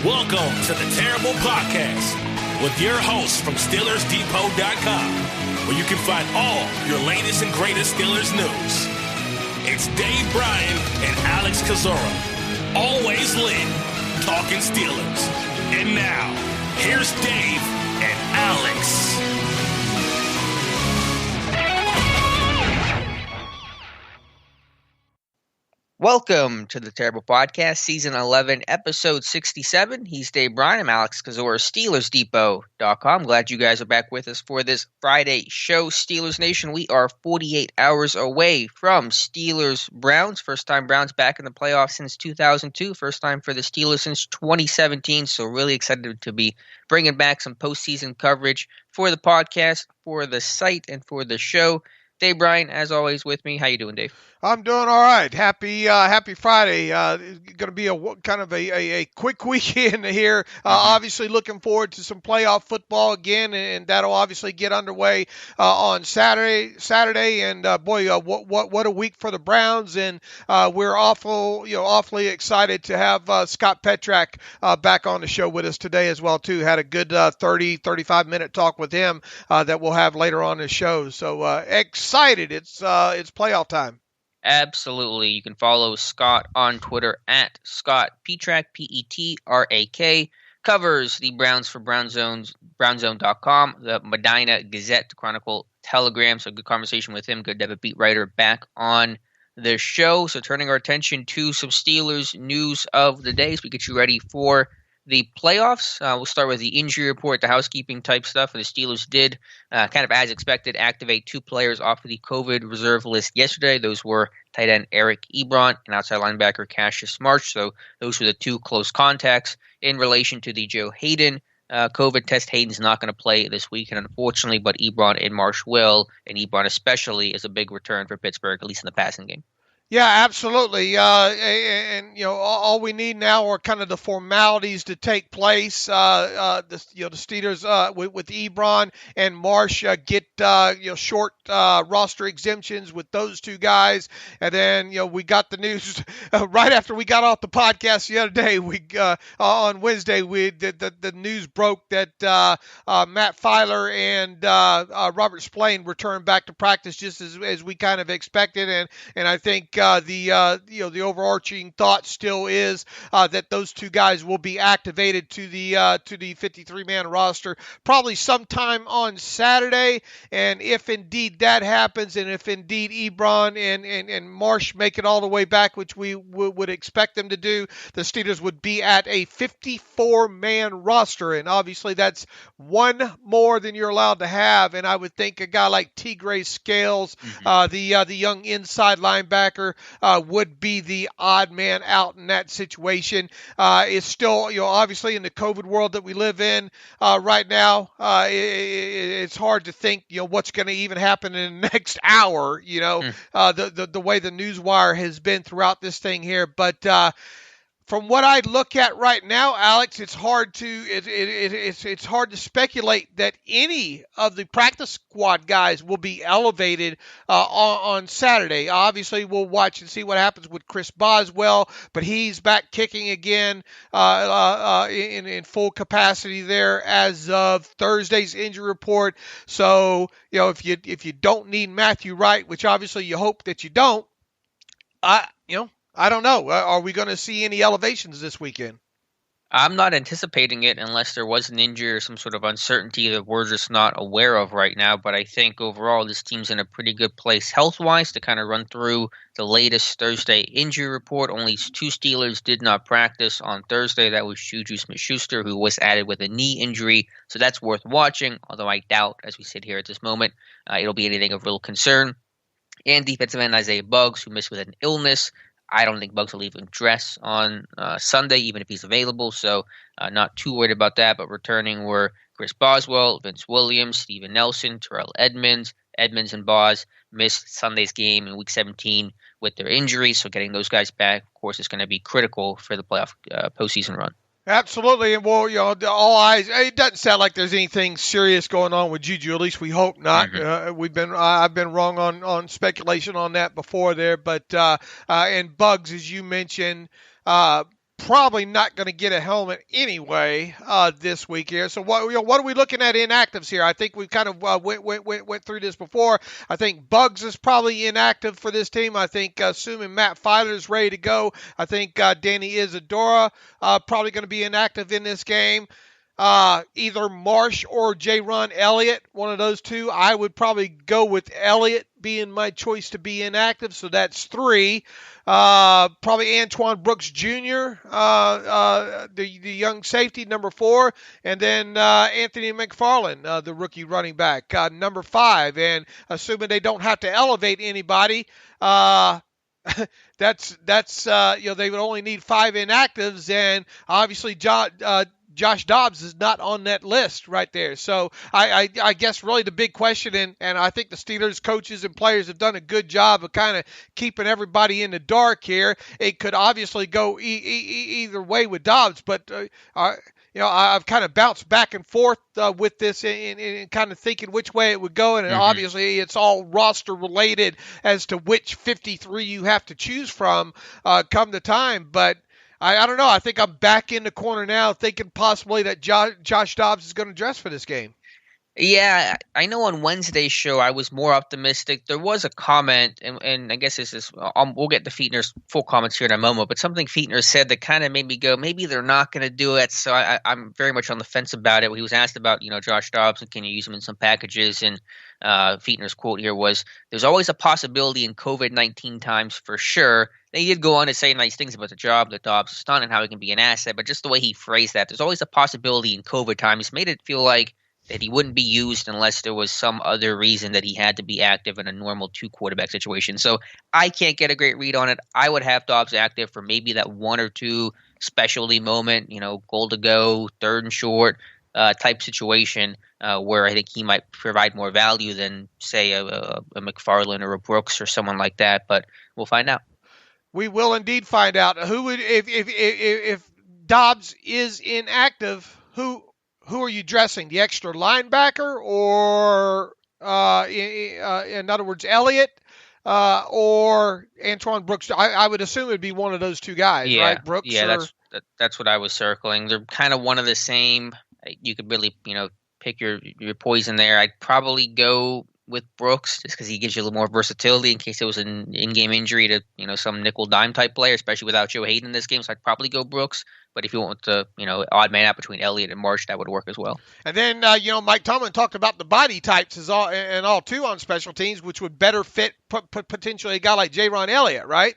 Welcome to the Terrible Podcast with your hosts from SteelersDepot.com, where you can find all your latest and greatest Steelers news. It's Dave Bryan and Alex Kozora, always lit, talking Steelers. And now, here's Dave and Alex. Welcome to the Terrible Podcast, Season 11, Episode 67. He's Dave Bryan. I'm Alex Kozora, SteelersDepot.com. Glad you guys are back with us for this Friday show. Steelers Nation, we are 48 hours away from Steelers-Browns. First time Browns back in the playoffs since 2002. First time for the Steelers since 2017. So really excited to be bringing back some postseason coverage for the podcast, for the site, and for the show. Dave Bryan, as always, with me. How you doing, Dave? I'm doing all right. Happy Friday. It's going to be a quick weekend here. Obviously looking forward to some playoff football again, and that'll obviously get underway on Saturday. And what a week for the Browns, and we're awfully excited to have Scott Petrak back on the show with us today as well too. Had a good 35 minute talk with him that we'll have later on in the show. So excited. It's playoff time. Absolutely. You can follow Scott on Twitter at Scott Petrak, Petrak. Covers the Browns for Brownzone.com, the Medina Gazette, Chronicle, Telegram. So good conversation with him. Good to have a beat writer back on the show. So turning our attention to some Steelers news of the day as we get you ready for the playoffs. We'll start with the injury report, the housekeeping type stuff. The Steelers did, kind of as expected, activate two players off of the COVID reserve list yesterday. Those were tight end Eric Ebron and outside linebacker Cassius Marsh. So those were the two close contacts. In relation to the Joe Hayden COVID test, Hayden's not going to play this weekend, unfortunately, but Ebron and Marsh will, and Ebron especially is a big return for Pittsburgh, at least in the passing game. Yeah, absolutely. All we need now are kind of the formalities to take place. The Steelers with Ebron and Marsh get short roster exemptions with those two guys, and then we got the news right after we got off the podcast the other day. On Wednesday, the news broke that Matt Filer and Robert Spillane returned back to practice just as we kind of expected, and I think. The overarching thought still is that those two guys will be activated to the 53-man roster probably sometime on Saturday. And if indeed that happens, and if indeed Ebron and Marsh make it all the way back, which we would expect them to do, the Steelers would be at a 54-man roster. And obviously that's one more than you're allowed to have. And I would think a guy like Tigray Scales, the young inside linebacker, would be the odd man out in that situation. It's still, obviously in the COVID world that we live in right now, it's hard to think, what's going to even happen in the next hour, the way the news wire has been throughout this thing here. But from what I look at right now, Alex, it's hard to speculate that any of the practice squad guys will be elevated on Saturday. Obviously, we'll watch and see what happens with Chris Boswell, but he's back kicking again in full capacity there as of Thursday's injury report. So, if you don't need Matthew Wright, which obviously you hope that you don't, I don't know. Are we going to see any elevations this weekend? I'm not anticipating it unless there was an injury or some sort of uncertainty that we're just not aware of right now. But I think overall this team's in a pretty good place health-wise. To kind of run through the latest Thursday injury report, only two Steelers did not practice on Thursday. That was Juju Smith-Schuster, who was added with a knee injury. So that's worth watching, although I doubt, as we sit here at this moment, it'll be anything of real concern. And defensive end Isaiah Buggs, who missed with an illness. I don't think Buggs will even dress on Sunday, even if he's available, so not too worried about that. But returning were Chris Boswell, Vince Williams, Steven Nelson, Terrell Edmonds. Edmonds and Boz missed Sunday's game in Week 17 with their injuries, so getting those guys back, of course, is going to be critical for the playoff postseason run. Absolutely, and well, all eyes. It doesn't sound like there's anything serious going on with Juju. At least we hope not. Mm-hmm. I've been wrong on speculation on that before there, but and Buggs, as you mentioned, probably not going to get a helmet anyway this week here. So what are we looking at inactives here? I think we kind of went through this before. I think Bugs is probably inactive for this team. I think assuming Matt Filer's ready to go, I think Danny Isadora probably going to be inactive in this game. Either Marsh or J-Ron Elliott, one of those two. I would probably go with Elliott being my choice to be inactive, so that's 3. Probably Antoine Brooks Jr., the young safety, number 4, and then Anthony McFarland, the rookie running back, number 5. And assuming they don't have to elevate anybody, that's they would only need 5 inactives, and obviously Josh Dobbs is not on that list right there. So I guess really the big question, and I think the Steelers coaches and players have done a good job of kind of keeping everybody in the dark here. It could obviously go either way with Dobbs, but I've kind of bounced back and forth with this in kind of thinking which way it would go, and obviously it's all roster related as to which 53 you have to choose from come the time, but I don't know. I think I'm back in the corner now thinking possibly that Josh Dobbs is going to dress for this game. Yeah, I know on Wednesday's show I was more optimistic. There was a comment, and I guess this is we'll get to Fichtner's full comments here in a moment, but something Fichtner said that kind of made me go, maybe they're not going to do it. So I'm very much on the fence about it. He was asked about, Josh Dobbs and can you use him in some packages, and Fichtner's quote here was, "There's always a possibility in COVID-19 times for sure." He did go on to say nice things about the job that Dobbs has done and how he can be an asset, but just the way he phrased that, there's always a possibility in COVID times, made it feel like that he wouldn't be used unless there was some other reason that he had to be active in a normal 2-quarterback situation. So I can't get a great read on it. I would have Dobbs active for maybe that 1 or 2 specialty moment, goal to go, 3rd and short type situation where I think he might provide more value than, say, a McFarland or a Brooks or someone like that. But we'll find out. We will indeed find out. Who would if Dobbs is inactive? Who are you dressing? The extra linebacker, or in other words, Elliott, or Antoine Brooks? I would assume it'd be one of those 2 guys, right? Brooks. Yeah, that's what I was circling. They're kind of one of the same. You could really pick your poison there. I'd probably go with Brooks just because he gives you a little more versatility in case it was an in-game injury to some nickel dime type player, especially without Joe Hayden in this game. So I'd probably go Brooks. But if you want to, odd man out between Elliott and Marsh, that would work as well. And then, Mike Tomlin talked about the body types and all too on special teams, which would better fit potentially a guy like J-Ron Elliott, right?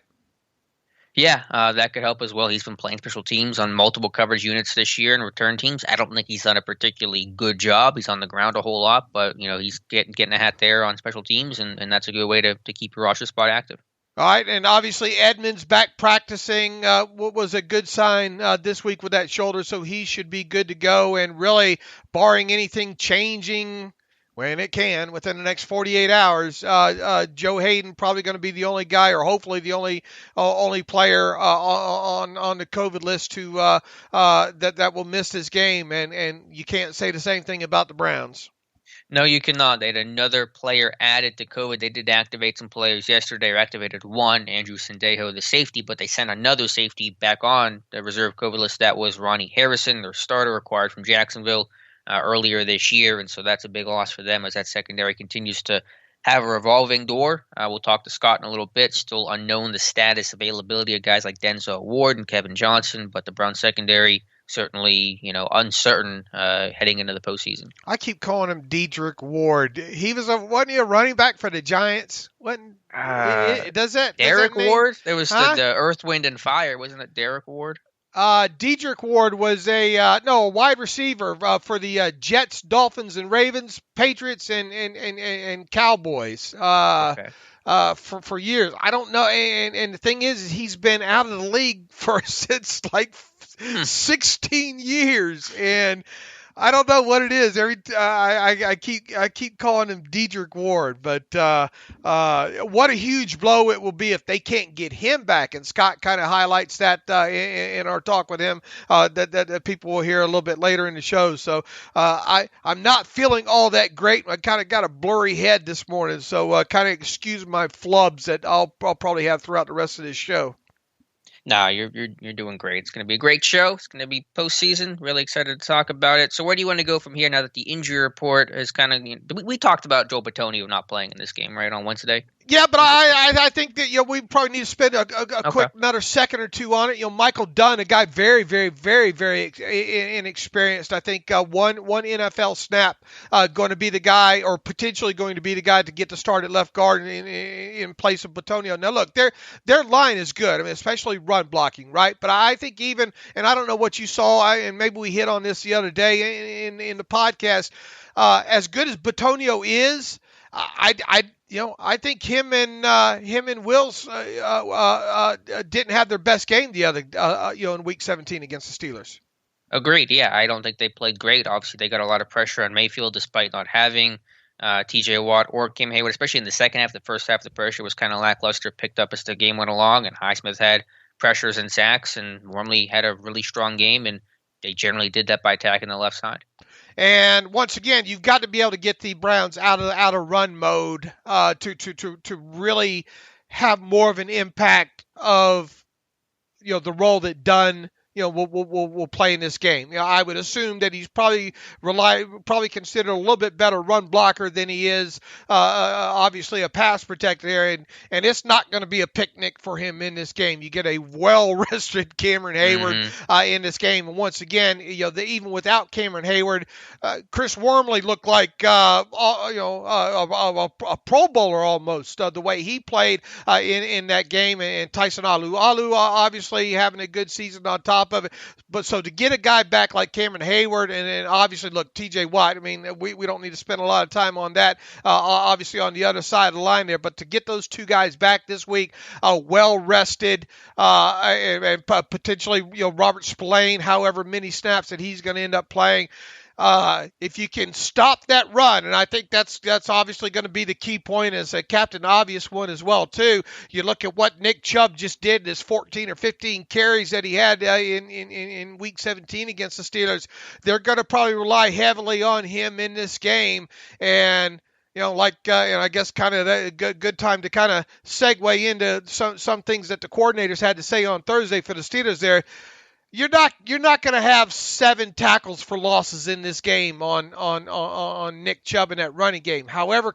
Yeah, that could help as well. He's been playing special teams on multiple coverage units this year and return teams. I don't think he's done a particularly good job. He's on the ground a whole lot, but he's getting a hat there on special teams, and that's a good way to keep your roster spot active. All right, and obviously Edmonds back practicing. What was a good sign this week with that shoulder, so he should be good to go. And really, barring anything changing when it can within the next 48 hours, Joe Hayden probably going to be the only guy, or hopefully the only player on the COVID list who that will miss this game. And you can't say the same thing about the Browns. No, you cannot. They had another player added to COVID. They did activate some players yesterday, or activated 1, Andrew Sendejo, the safety, but they sent another safety back on the reserve COVID list. That was Ronnie Harrison, their starter, acquired from Jacksonville earlier this year, and so that's a big loss for them as that secondary continues to have a revolving door. We'll talk to Scott in a little bit. Still unknown the status, availability of guys like Denzel Ward and Kevin Johnson, but the Browns secondary certainly, uncertain heading into the postseason. I keep calling him Dedrick Ward. He wasn't he a running back for the Giants? Derek Ward? There was the Earth, Wind, and Fire. Wasn't it Derek Ward? Dedrick Ward was a wide receiver for the Jets, Dolphins, and Ravens, Patriots, and Cowboys. Okay. For years. I don't know. And the thing is he's been out of the league since like 16 years. And I don't know what it is. I keep calling him Dedrick Ward, but what a huge blow it will be if they can't get him back. And Scott kind of highlights that in our talk with him that people will hear a little bit later in the show. So I'm not feeling all that great. I kind of got a blurry head this morning, so kind of excuse my flubs that I'll probably have throughout the rest of this show. No, you're doing great. It's going to be a great show. It's going to be postseason. Really excited to talk about it. So where do you want to go from here now that the injury report is kind of we talked about Joe Bitonio not playing in this game, right, on Wednesday? Yeah, but I think that we probably need to spend a quick another second or two on it. Michael Dunn, a guy very, very, very, very inexperienced. I think one NFL snap going to be the guy, or potentially going to be the guy to get the start at left guard in place of Bitonio. Now look, their line is good. I mean, especially run blocking, right? But I think even, and I don't know what you saw, and maybe we hit on this the other day in the podcast. As good as Bitonio is, I think him and Wills didn't have their best game the other in Week 17 against the Steelers. Agreed. Yeah, I don't think they played great. Obviously, they got a lot of pressure on Mayfield despite not having T.J. Watt or Cam Hayward, especially in the second half. The first half, the pressure was kind of lackluster, picked up as the game went along, and Highsmith had pressures and sacks, and Wormley had a really strong game, and they generally did that by attacking the left side. And once again, you've got to be able to get the Browns out of run mode to really have more of an impact of the role that Dunn will play in this game. I would assume that he's probably considered a little bit better run blocker than he is obviously a pass protector there, and it's not going to be a picnic for him in this game. You get a well-rested Cameron Hayward in this game, and once again, even without Cameron Hayward, Chris Wormley looked like a Pro Bowler almost the way he played in that game, and Tyson Alu obviously having a good season on top of it. But so to get a guy back like Cameron Hayward, and then obviously look, T.J. Watt, I mean, we don't need to spend a lot of time on that, obviously on the other side of the line there, but to get those two guys back this week, well rested, and potentially Robert Spillane, however many snaps that he's going to end up playing. If you can stop that run, and I think that's obviously going to be the key point, as a Captain Obvious one as well too. You look at what Nick Chubb just did, his 14 or 15 carries that he had in Week 17 against the Steelers. They're going to probably rely heavily on him in this game, and I guess kind of a good time to kind of segue into some things that the coordinators had to say on Thursday for the Steelers there. You're not going to have 7 tackles for losses in this game on Nick Chubb in that running game. However,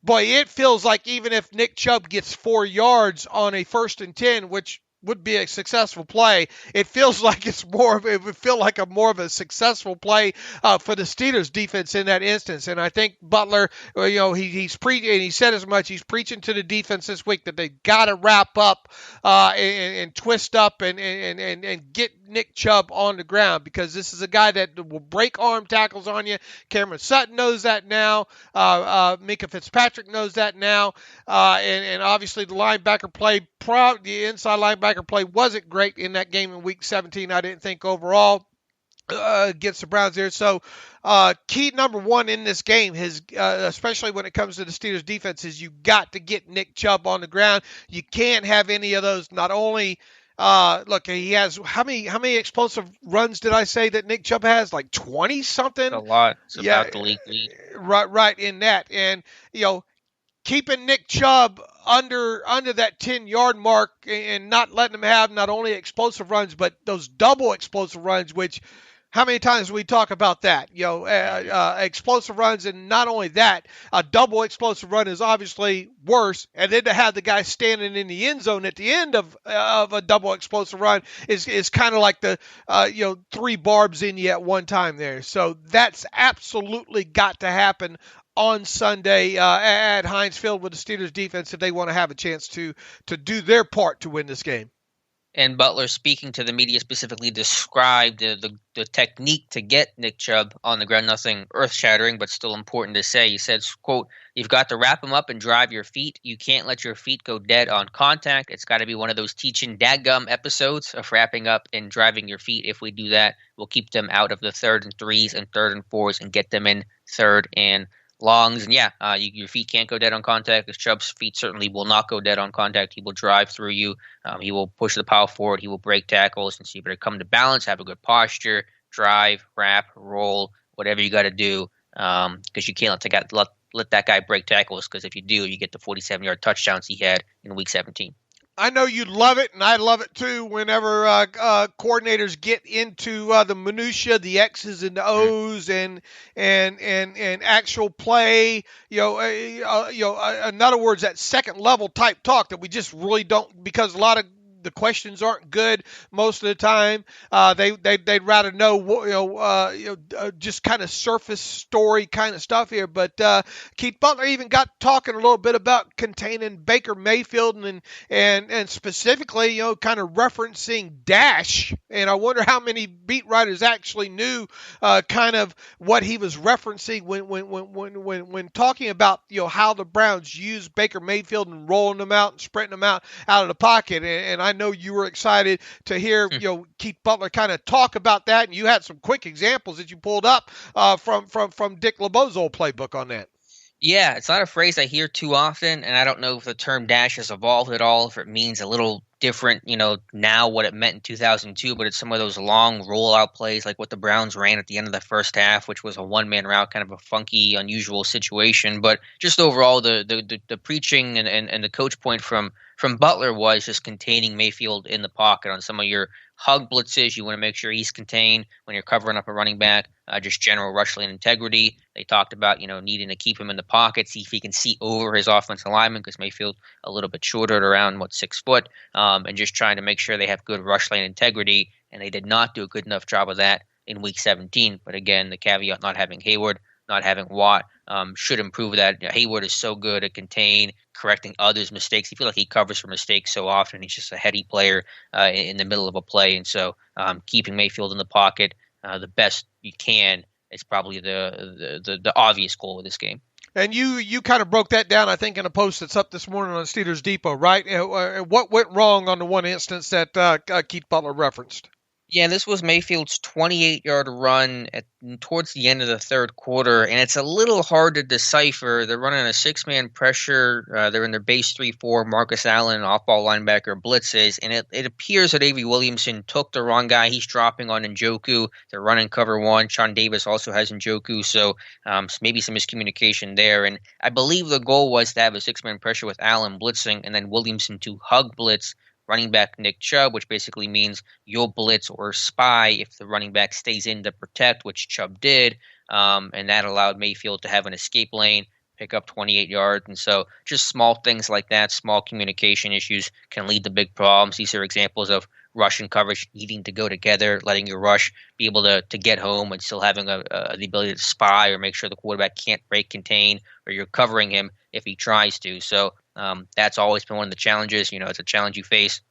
boy, it feels like even if Nick Chubb gets 4 yards on a 1st and 10, which would be a successful play, it feels like it would feel like a more of a successful play for the Steelers defense in that instance. And I think Butler, he's preaching, and he said as much. He's preaching to the defense this week that they got to wrap up and twist up and get Nick Chubb on the ground, because this is a guy that will break arm tackles on you. Cameron Sutton knows that now. Minka Fitzpatrick knows that now. And obviously the linebacker play, the inside linebacker play wasn't great in that game in Week 17, I didn't think overall, against the Browns there. So key number one in this game, especially when it comes to the Steelers defense, is you got to get Nick Chubb on the ground. You can't have any of those, not only look, he has how many explosive runs did I say that Nick Chubb has? Like 20 something. A lot. It's about the league lead. Right in that, and keeping Nick Chubb under that 10-yard mark and not letting him have not only explosive runs but those double explosive runs, which how many times we talk about that? Explosive runs, and not only that, a double explosive run is obviously worse. And then to have the guy standing in the end zone at the end of a double explosive run is kind of like the 3 barbs in you at one time there. So that's absolutely got to happen on Sunday at Heinz Field with the Steelers defense if they want to have a chance to do their part to win this game. And Butler, speaking to the media, specifically described the technique to get Nick Chubb on the ground. Nothing earth-shattering, but still important to say. He said, quote, "You've got to wrap him up and drive your feet. You can't let your feet go dead on contact. It's got to be one of those teaching dadgum episodes of wrapping up and driving your feet. If we do that, we'll keep them out of the 3rd and 3s and 3rd and 4s and get them in 3rd and longs." And your feet can't go dead on contact, because Chubb's feet certainly will not go dead on contact. He will drive through you. He will push the power forward. He will break tackles. And so you better come to balance, have a good posture, drive, wrap, roll, whatever you got to do, because you can't let that guy break tackles, because if you do, you get the 47-yard touchdowns he had in Week 17. I know you love it, and I love it too. Whenever coordinators get into the minutia, the X's and the O's, and actual play, in other words, that second level type talk that we just really don't, because a lot of the questions aren't good most of the time. They'd rather know just kind of surface story kind of stuff here. But Keith Butler even got talking a little bit about containing Baker Mayfield and specifically, kind of referencing Dash. And I wonder how many beat writers actually knew kind of what he was referencing when talking about, how the Browns use Baker Mayfield and rolling them out and spreading them out of the pocket. And I know you were excited to hear, Keith Butler kind of talk about that. And you had some quick examples that you pulled up from Dick LeBeau's old playbook on that. Yeah, it's not a phrase I hear too often, and I don't know if the term dash has evolved at all, if it means a little different, now what it meant in 2002, but it's some of those long rollout plays like what the Browns ran at the end of the first half, which was a one-man route, kind of a funky, unusual situation. But just overall, the preaching and the coach point from Butler was just containing Mayfield in the pocket on some of your hug blitzes. You want to make sure he's contained when you're covering up a running back. Just general rush lane integrity. They talked about, needing to keep him in the pocket, see if he can see over his offensive lineman, because Mayfield a little bit shorter at around, 6 foot, and just trying to make sure they have good rush lane integrity. And they did not do a good enough job of that in Week 17. But again, the caveat, not having Hayward, not having Watt, should improve that. Hayward is so good at correcting others' mistakes. I feel like he covers for mistakes so often. He's just a heady player in the middle of a play. And so keeping Mayfield in the pocket the best you can is probably the obvious goal of this game. And you kind of broke that down, I think, in a post that's up this morning on Steelers Depot, right? What went wrong on the one instance that Keith Butler referenced? Yeah, this was Mayfield's 28-yard run towards the end of the third quarter, and it's a little hard to decipher. They're running a six-man pressure. They're in their base 3-4, Marcus Allen, off-ball linebacker blitzes, and it appears that A.V. Williamson took the wrong guy. He's dropping on Njoku. They're running cover one. Sean Davis also has Njoku, so maybe some miscommunication there. And I believe the goal was to have a six-man pressure with Allen blitzing and then Williamson to hug blitz running back Nick Chubb, which basically means you'll blitz or spy if the running back stays in to protect, which Chubb did, and that allowed Mayfield to have an escape lane, pick up 28 yards. And so just small things like that, small communication issues can lead to big problems. These are examples of rush and coverage needing to go together, letting your rush be able to get home and still having the ability to spy or make sure the quarterback can't break contain, or you're covering him if he tries to. So that's always been one of the challenges. It's a challenge you face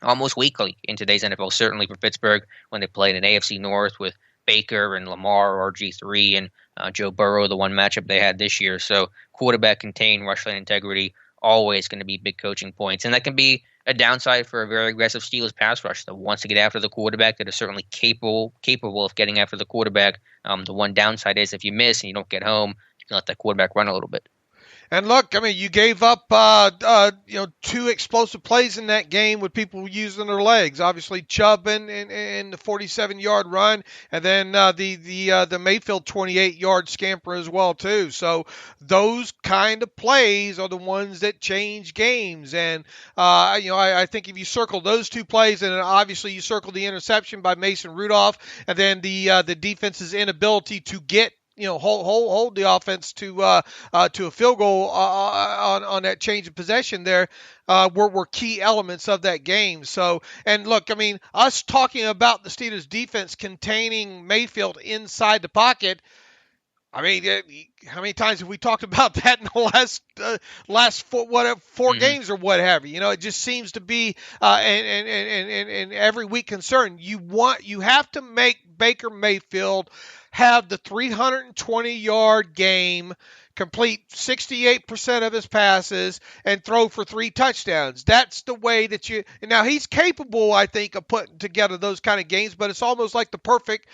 almost weekly in today's NFL, certainly for Pittsburgh when they played in AFC North with Baker and Lamar, RG3, and Joe Burrow, the one matchup they had this year. So quarterback contain, rush lane integrity, always going to be big coaching points. And that can be a downside for a very aggressive Steelers pass rush that wants to get after the quarterback, that is certainly capable of getting after the quarterback. The one downside is if you miss and you don't get home, you can let that quarterback run a little bit. And look, I mean, you gave up, two explosive plays in that game with people using their legs. Obviously, Chubb in the 47-yard run, and then the Mayfield 28-yard scamper as well too. So those kind of plays are the ones that change games. And I think if you circle those two plays, and then obviously you circle the interception by Mason Rudolph, and then the defense's inability to get hold the offense to a field goal on that change of possession there were key elements of that game. So, and look, I mean, us talking about the Steelers defense containing Mayfield inside the pocket, I mean, how many times have we talked about that in the last four games or what have you? It just seems to be and every week concern. You have to make Baker Mayfield have the 320-yard game, complete 68% of his passes, and throw for 3 touchdowns. That's the way that now he's capable, I think, of putting together those kind of games, but it's almost like the perfect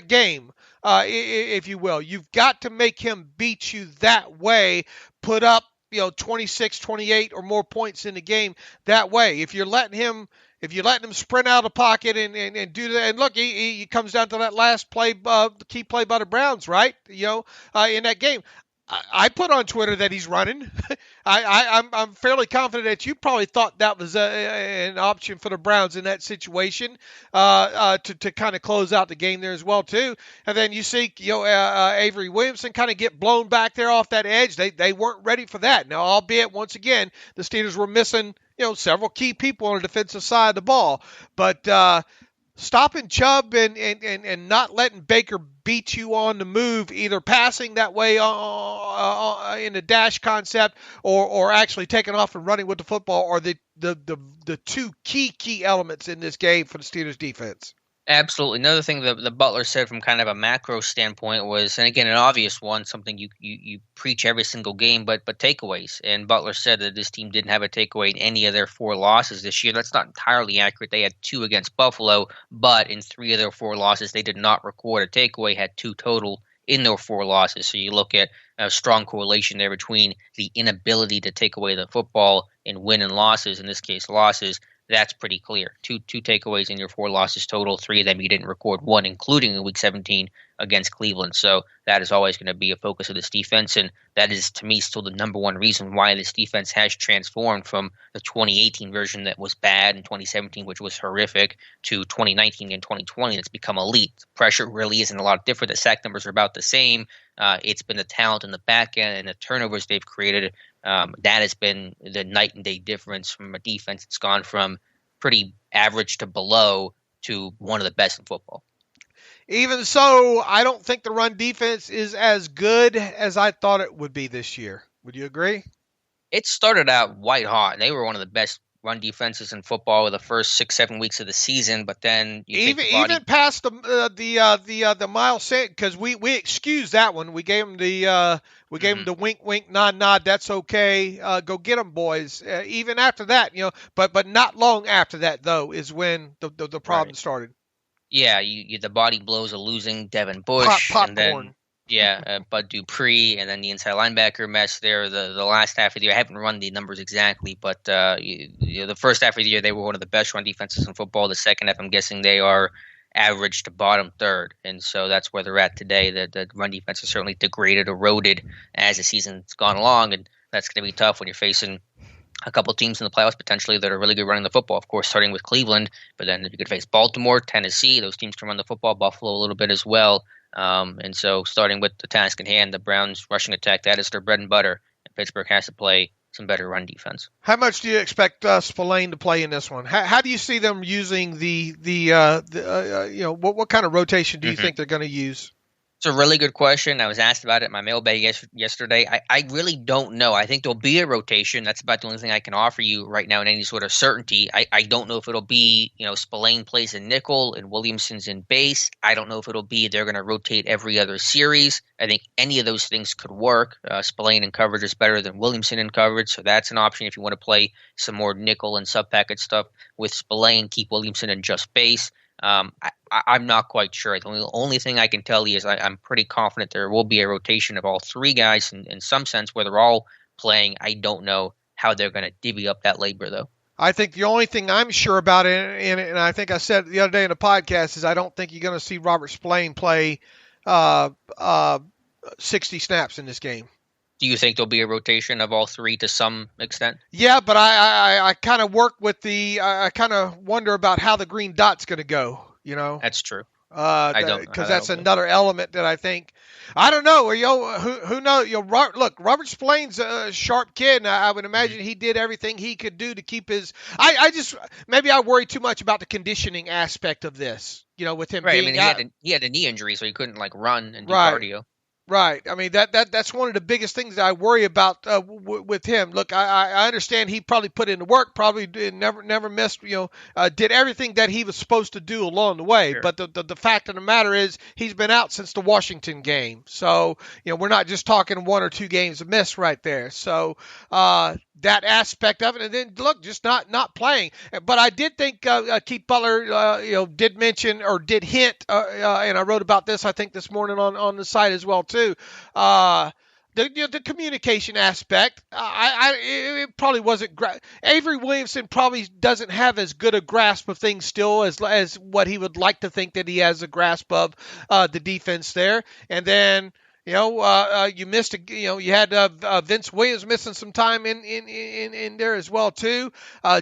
game, if you will. You've got to make him beat you that way, put up 26, 28 or more points in the game that way. If you're letting him sprint out of the pocket and do that, and look, he comes down to that last play, the key play by the Browns, right? In that game, I put on Twitter that he's running. I'm fairly confident that you probably thought that was an option for the Browns in that situation to kind of close out the game there as well too. And then you see Avery Williamson kind of get blown back there off that edge. They weren't ready for that. Now, albeit once again the Steelers were missing several key people on the defensive side of the ball, but stopping Chubb and not letting Baker beat you on the move, either passing that way in the dash concept or actually taking off and running with the football are the two key elements in this game for the Steelers defense. Absolutely. Another thing that the Butler said from kind of a macro standpoint was, and again, an obvious one, something you preach every single game, but takeaways. And Butler said that this team didn't have a takeaway in any of their 4 losses this year. That's not entirely accurate. They had 2 against Buffalo, but in 3 of their 4 losses, they did not record a takeaway, had 2 total in their 4 losses. So you look at a strong correlation there between the inability to take away the football and win and losses, in this case losses. That's pretty clear. Two takeaways in your 4 losses total. 3 of them you didn't record, 1 including in Week 17 against Cleveland. So that is always going to be a focus of this defense, and that is, to me, still the number one reason why this defense has transformed from the 2018 version that was bad and 2017, which was horrific, to 2019 and 2020 that's become elite. The pressure really isn't a lot different. The sack numbers are about the same. It's been the talent in the back end and the turnovers they've created. That has been the night and day difference from a defense that's gone from pretty average to below to one of the best in football. Even so, I don't think the run defense is as good as I thought it would be this year. Would you agree? It started out white hot. They were one of the best run defenses in football with the first 6-7 weeks of the season, but then even past the Miles Sanders, because we excused that one. We gave him the wink nod. That's okay. Go get them, boys. Even after that, but not long after that though is when the problem started. Yeah, the body blows of losing Devin Bush, popcorn. And then Bud Dupree, and then the inside linebacker mess there. The last half of the year, I haven't run the numbers exactly, but the first half of the year they were one of the best run defenses in football. The second half, I'm guessing they are average to bottom third, and so that's where they're at today. The run defense is certainly degraded, eroded as the season's gone along, and that's going to be tough when you're facing a couple teams in the playoffs potentially that are really good running the football. Of course, starting with Cleveland, but then you could face Baltimore, Tennessee. Those teams can run the football. Buffalo a little bit as well. And so starting with the task in hand, the Browns rushing attack, that is their bread and butter. And Pittsburgh has to play some better run defense. How much do you expect Spillane to play in this one? How do you see them using what kind of rotation do you think they're going to use? It's a really good question. I was asked about it in my mailbag yesterday. I really don't know. I think there'll be a rotation. That's about the only thing I can offer you right now in any sort of certainty. I don't know if it'll be, Spillane plays in nickel and Williamson's in base. I don't know if it'll be they're going to rotate every other series. I think any of those things could work. Spillane in coverage is better than Williamson in coverage, so that's an option if you want to play some more nickel and sub-package stuff with Spillane, keep Williamson in just base. I'm not quite sure. The only thing I can tell you is I'm pretty confident there will be a rotation of all 3 guys in some sense where they're all playing. I don't know how they're going to divvy up that labor, though. I think the only thing I'm sure about in it, and I think I said it the other day in the podcast, is I don't think you're going to see Robert Spillane play 60 snaps in this game. Do you think there'll be a rotation of all 3 to some extent? Yeah, but I kind of work with I kind of wonder about how the green dot's going to go, That's true. I don't, because that's another element that I think. I don't know. Who knows? Robert Spillane's a sharp kid, and I would imagine he did everything he could do to keep his. Maybe I worry too much about the conditioning aspect of this. With him being out. He had a knee injury, so he couldn't run and do cardio. Right. I mean, that's one of the biggest things that I worry about with him. Look, I understand he probably put in the work, probably never missed, did everything that he was supposed to do along the way. Sure. But the fact of the matter is he's been out since the Washington game. So, we're not just talking 1 or 2 games of miss right there. So that aspect of it. And then, look, just not playing. But I did think Keith Butler, did mention or did hint, and I wrote about this, I think, this morning on the site as well, too. The communication aspect, it probably wasn't. Avery Williamson probably doesn't have as good a grasp of things still as what he would like to think that he has a grasp of the defense there. And then, You missed you had Vince Williams missing some time in there as well too.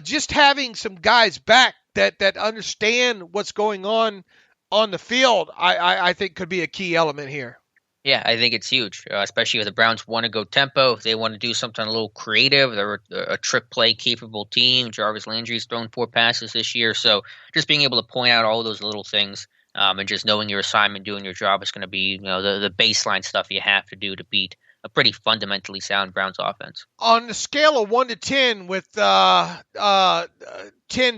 Just having some guys back that understand what's going on the field, I think could be a key element here. Yeah, I think it's huge, especially if the Browns want to go tempo. If they want to do something a little creative, they're a trick play capable team. Jarvis Landry's thrown 4 passes this year. So just being able to point out all those little things and just knowing your assignment, doing your job is going to be the baseline stuff you have to do to beat a pretty fundamentally sound Browns offense. On the scale of 1 to 10, with 10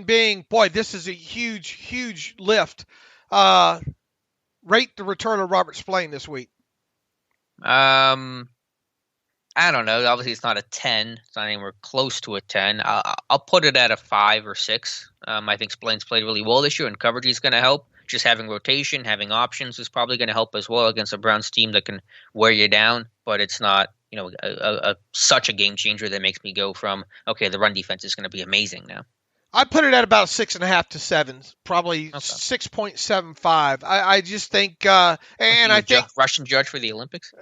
being, boy, this is a huge lift, rate the return of Robert Spillane this week. I don't know. Obviously, it's not a 10. It's not anywhere close to a 10. I'll put it at a 5 or 6. I think Spillane's played really well this year, and coverage is going to help. Just having rotation, having options is probably going to help as well against a Browns team that can wear you down. But it's not, such a game changer that makes me go from, okay, the run defense is going to be amazing now. I put it at about 6.5 to 7, probably okay. 6.75. I just think, and I think Russian judge for the Olympics.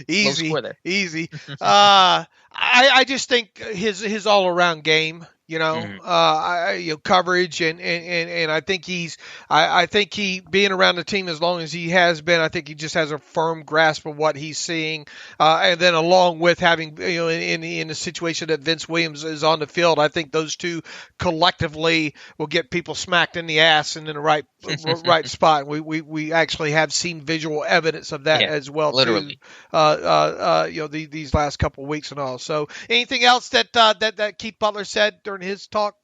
Easy. I just think his all around game. Coverage and I think I think he being around the team as long as he has been, I think he just has a firm grasp of what he's seeing, and then along with having in the situation that Vince Williams is on the field, I think those two collectively will get people smacked in the ass and in the right spot. We actually have seen visual evidence of that as well, literally. Too. These last couple of weeks and all. So anything else that Keith Butler said during his talk?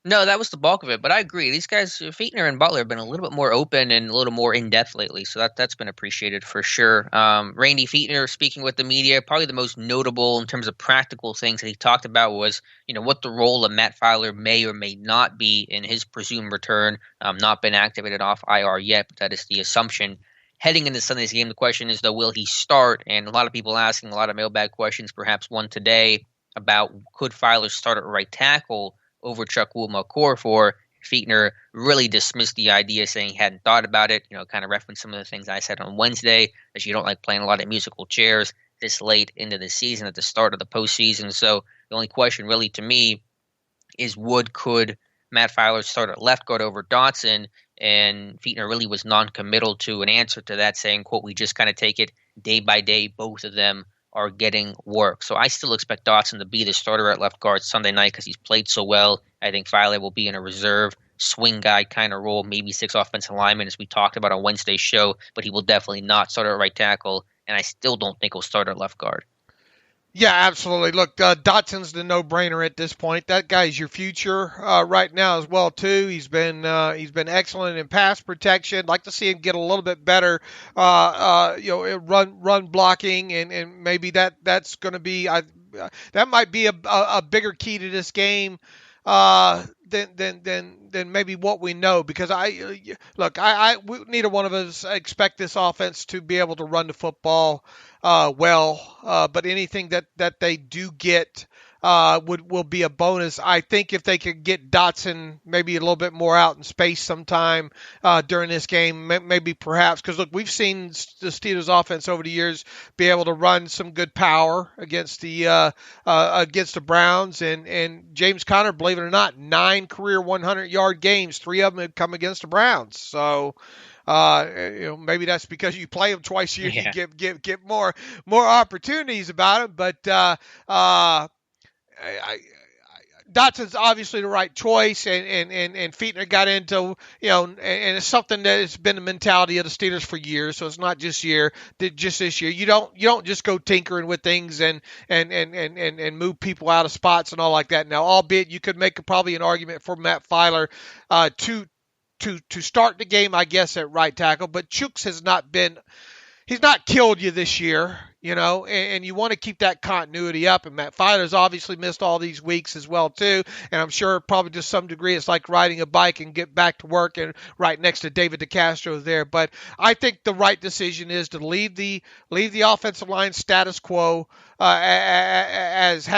No, that was the bulk of it. But I agree. These guys, Fichtner and Butler, have been a little bit more open and a little more in-depth lately. So that's been appreciated for sure. Randy Fichtner, speaking with the media, probably the most notable in terms of practical things that he talked about was, what the role of Matt Filer may or may not be in his presumed return. Not been activated off IR yet, but that is the assumption. Heading into Sunday's game, the question is, though, will he start? And a lot of people asking a lot of mailbag questions, perhaps one today, about could Filer start at right tackle over Chuck Woolmack-Okorafor. Fichtner really dismissed the idea, saying he hadn't thought about it, kind of referenced some of the things I said on Wednesday, that you don't like playing a lot of musical chairs this late into the season at the start of the postseason. So the only question really to me is could Matt Filer start at left guard over Dotson? And Fichtner really was non-committal to an answer to that, saying, quote, we just kind of take it day by day. Both of them are getting work. So I still expect Dotson to be the starter at left guard Sunday night because he's played so well. I think Filer will be in a reserve swing guy kind of role, maybe 6 offensive linemen as we talked about on Wednesday's show, but he will definitely not start at right tackle, and I still don't think he'll start at left guard. Yeah, absolutely. Look, Dotson's the no-brainer at this point. That guy's your future right now as well too. He's been excellent in pass protection. I'd like to see him get a little bit better, run blocking, and maybe that's going to be that might be a bigger key to this game than maybe what we know, because neither one of us expect this offense to be able to run the football but anything that they do get will be a bonus. I think if they could get Dotson maybe a little bit more out in space sometime during this game, maybe perhaps, because look, we've seen the Steelers offense over the years be able to run some good power against the Browns, and James Conner, believe it or not, 9 career 100-yard games, 3 of them have come against the Browns. So maybe that's because you play them twice a year, you get more opportunities about them. But Dotson's obviously the right choice, and Fichtner got into, and it's something that has been the mentality of the Steelers for years. So it's not just this year. You don't just go tinkering with things and move people out of spots and all like that. Now, albeit you could make probably an argument for Matt Filer to start the game, I guess, at right tackle, but Chooks he's not killed you this year, and you want to keep that continuity up. And Matt Filer's obviously missed all these weeks as well too, and I'm sure probably to some degree it's like riding a bike and get back to work and right next to David DeCastro there. But I think the right decision is to leave the offensive line status quo as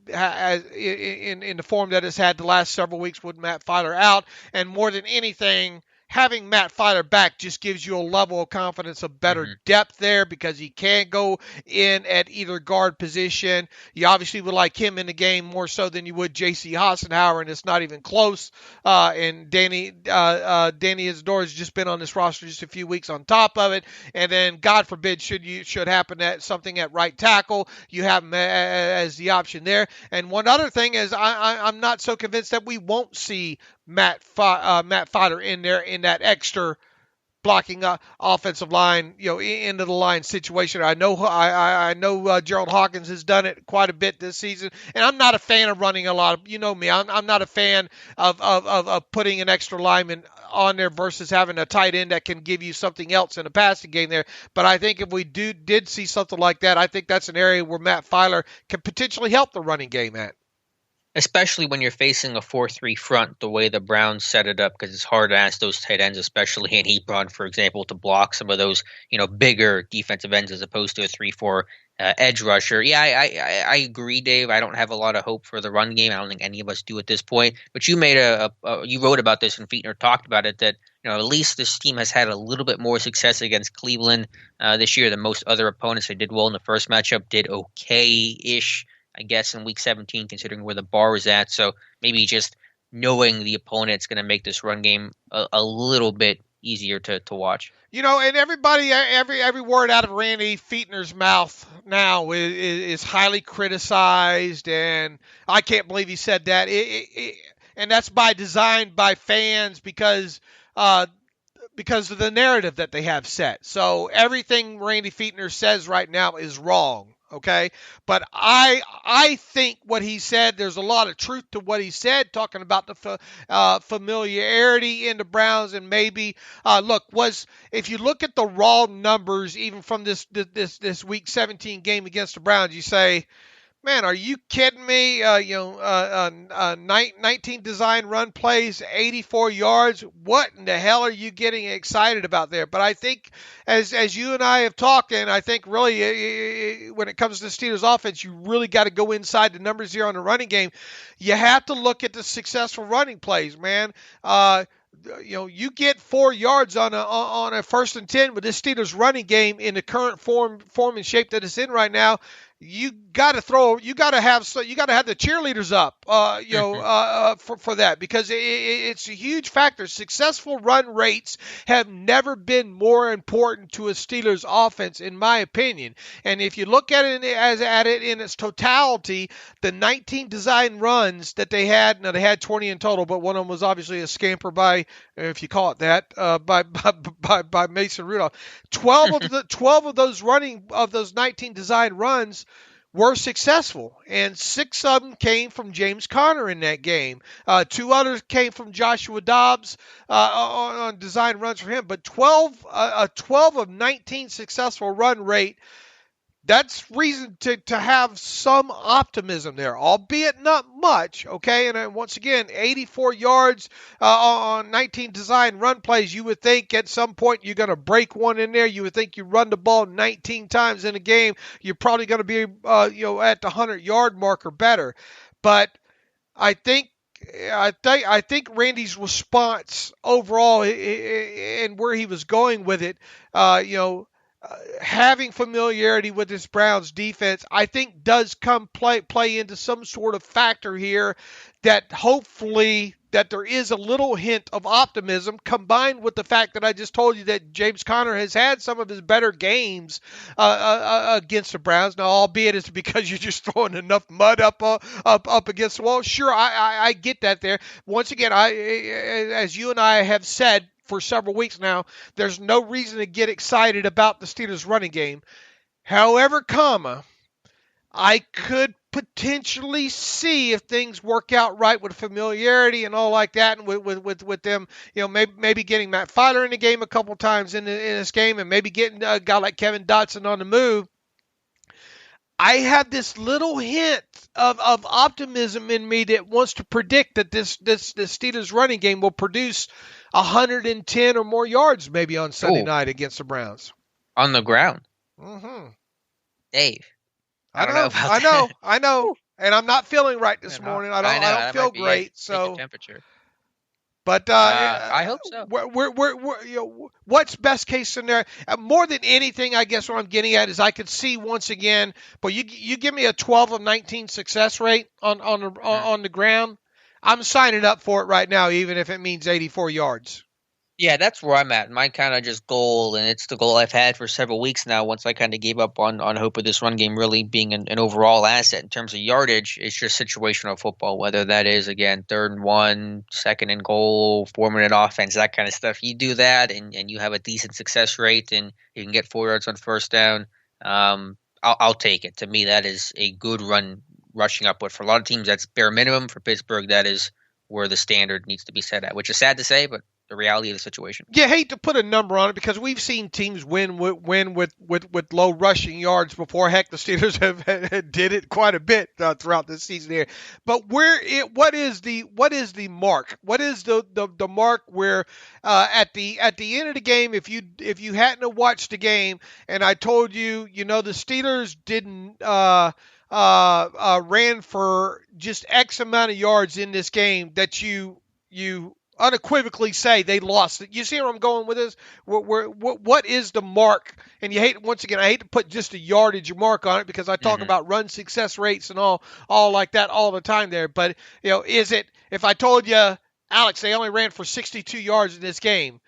in the form that it's had the last several weeks with Matt Filer out, and more than anything, having Matt Filer back just gives you a level of confidence, of better depth there, because he can go in at either guard position. You obviously would like him in the game more so than you would J.C. Hassenauer, and it's not even close. And Danny Isidore has just been on this roster just a few weeks on top of it. And then, God forbid, should happen at something at right tackle, you have him as the option there. And one other thing is, I'm not so convinced that we won't see Matt Filer in there in that extra blocking offensive line, into the line situation. I know Gerald Hawkins has done it quite a bit this season, and I'm not a fan of running a lot of, me, I'm not a fan of putting an extra lineman on there versus having a tight end that can give you something else in a passing game there. But I think if we did see something like that, I think that's an area where Matt Filer can potentially help the running game at. Especially when you're facing a 4-3 front, the way the Browns set it up, because it's hard to ask those tight ends, especially in Ebron, for example, to block some of those, bigger defensive ends as opposed to a 3-4 edge rusher. Yeah, I agree, Dave. I don't have a lot of hope for the run game. I don't think any of us do at this point. But you made you wrote about this, and Fichtner talked about it, that at least this team has had a little bit more success against Cleveland this year than most other opponents. They did well in the first matchup, did okay-ish, I guess, in Week 17, considering where the bar is at. So maybe just knowing the opponent's going to make this run game a little bit easier to watch. And everybody, every word out of Randy Fichtner's mouth now is highly criticized, and I can't believe he said that. And that's by design, by fans, because of the narrative that they have set. So everything Randy Fichtner says right now is wrong. Okay, but I think what he said, there's a lot of truth to what he said, talking about the familiarity in the Browns, and maybe if you look at the raw numbers, even from this Week 17 game against the Browns, you say, man, are you kidding me? 19 design run plays, 84 yards. What in the hell are you getting excited about there? But I think, as you and I have talked, and I think really when it comes to the Steelers offense, you really got to go inside the numbers here on the running game. You have to look at the successful running plays, man. You get 4 yards on a 1st and 10 with this Steelers running game in the current form and shape that it's in right now. You got to have the cheerleaders up, for that, because it's a huge factor. Successful run rates have never been more important to a Steelers offense, in my opinion. And if you look at it in its totality, the 19 design runs that they had, now they had 20 in total, but one of them was obviously a scamper by, if you call it that, by Mason Rudolph. 12 of those 19 design runs were successful, and 6 of them came from James Conner in that game. 2 others came from Joshua Dobbs on design runs for him, but 12 of 19 successful run rate. That's reason to have some optimism there, albeit not much, okay? And once again, 84 yards on 19 design run plays. You would think at some point you're going to break one in there. You would think you run the ball 19 times in a game, you're probably going to be at the 100-yard mark or better. But I think Randy's response overall and where he was going with it, having familiarity with this Browns defense, I think does play into some sort of factor here, that hopefully that there is a little hint of optimism, combined with the fact that I just told you that James Conner has had some of his better games against the Browns. Now, albeit it's because you're just throwing enough mud up against the wall. Sure, I get that there. Once again, as you and I have said for several weeks now, there's no reason to get excited about the Steelers running game. However, I could potentially see, if things work out right with familiarity and all like that, and with them, maybe getting Matt Filer in the game a couple times in this game, and maybe getting a guy like Kevin Dotson on the move. I have this little hint of optimism in me that wants to predict that this Steelers running game will produce 110 or more yards maybe on Sunday night against the Browns. On the ground. Mm-hmm. Dave. I know. And I'm not feeling right this morning. I don't feel great. So temperature. But I hope so. What's best case scenario? More than anything, I guess what I'm getting at is I could see once again. But you give me a 12 of 19 success rate on the ground. I'm signing up for it right now, even if it means 84 yards. Yeah, that's where I'm at. My kind of just goal, and it's the goal I've had for several weeks now. Once I kind of gave up on hope of this run game really being an overall asset in terms of yardage, it's just situational football. Whether that is again 3rd and 1, 2nd and goal, 4-minute offense, that kind of stuff. You do that, and you have a decent success rate, and you can get 4 yards on first down. I'll take it. To me, that is a good run rushing upward. For a lot of teams, that's bare minimum. For Pittsburgh, that is where the standard needs to be set at, which is sad to say, but the reality of the situation. You hate to put a number on it because we've seen teams win with low rushing yards before. Heck, the Steelers have did it quite a bit throughout this season here. But what is the mark? What is the mark where at the end of the game, if you hadn't watched the game and I told you, the Steelers didn't ran for just X amount of yards in this game, that you unequivocally say they lost. You see where I'm going with this? What is the mark? And I hate to put just a yardage mark on it because I talk about run success rates and all like that all the time there. But, is it, if I told you, Alex, they only ran for 62 yards in this game,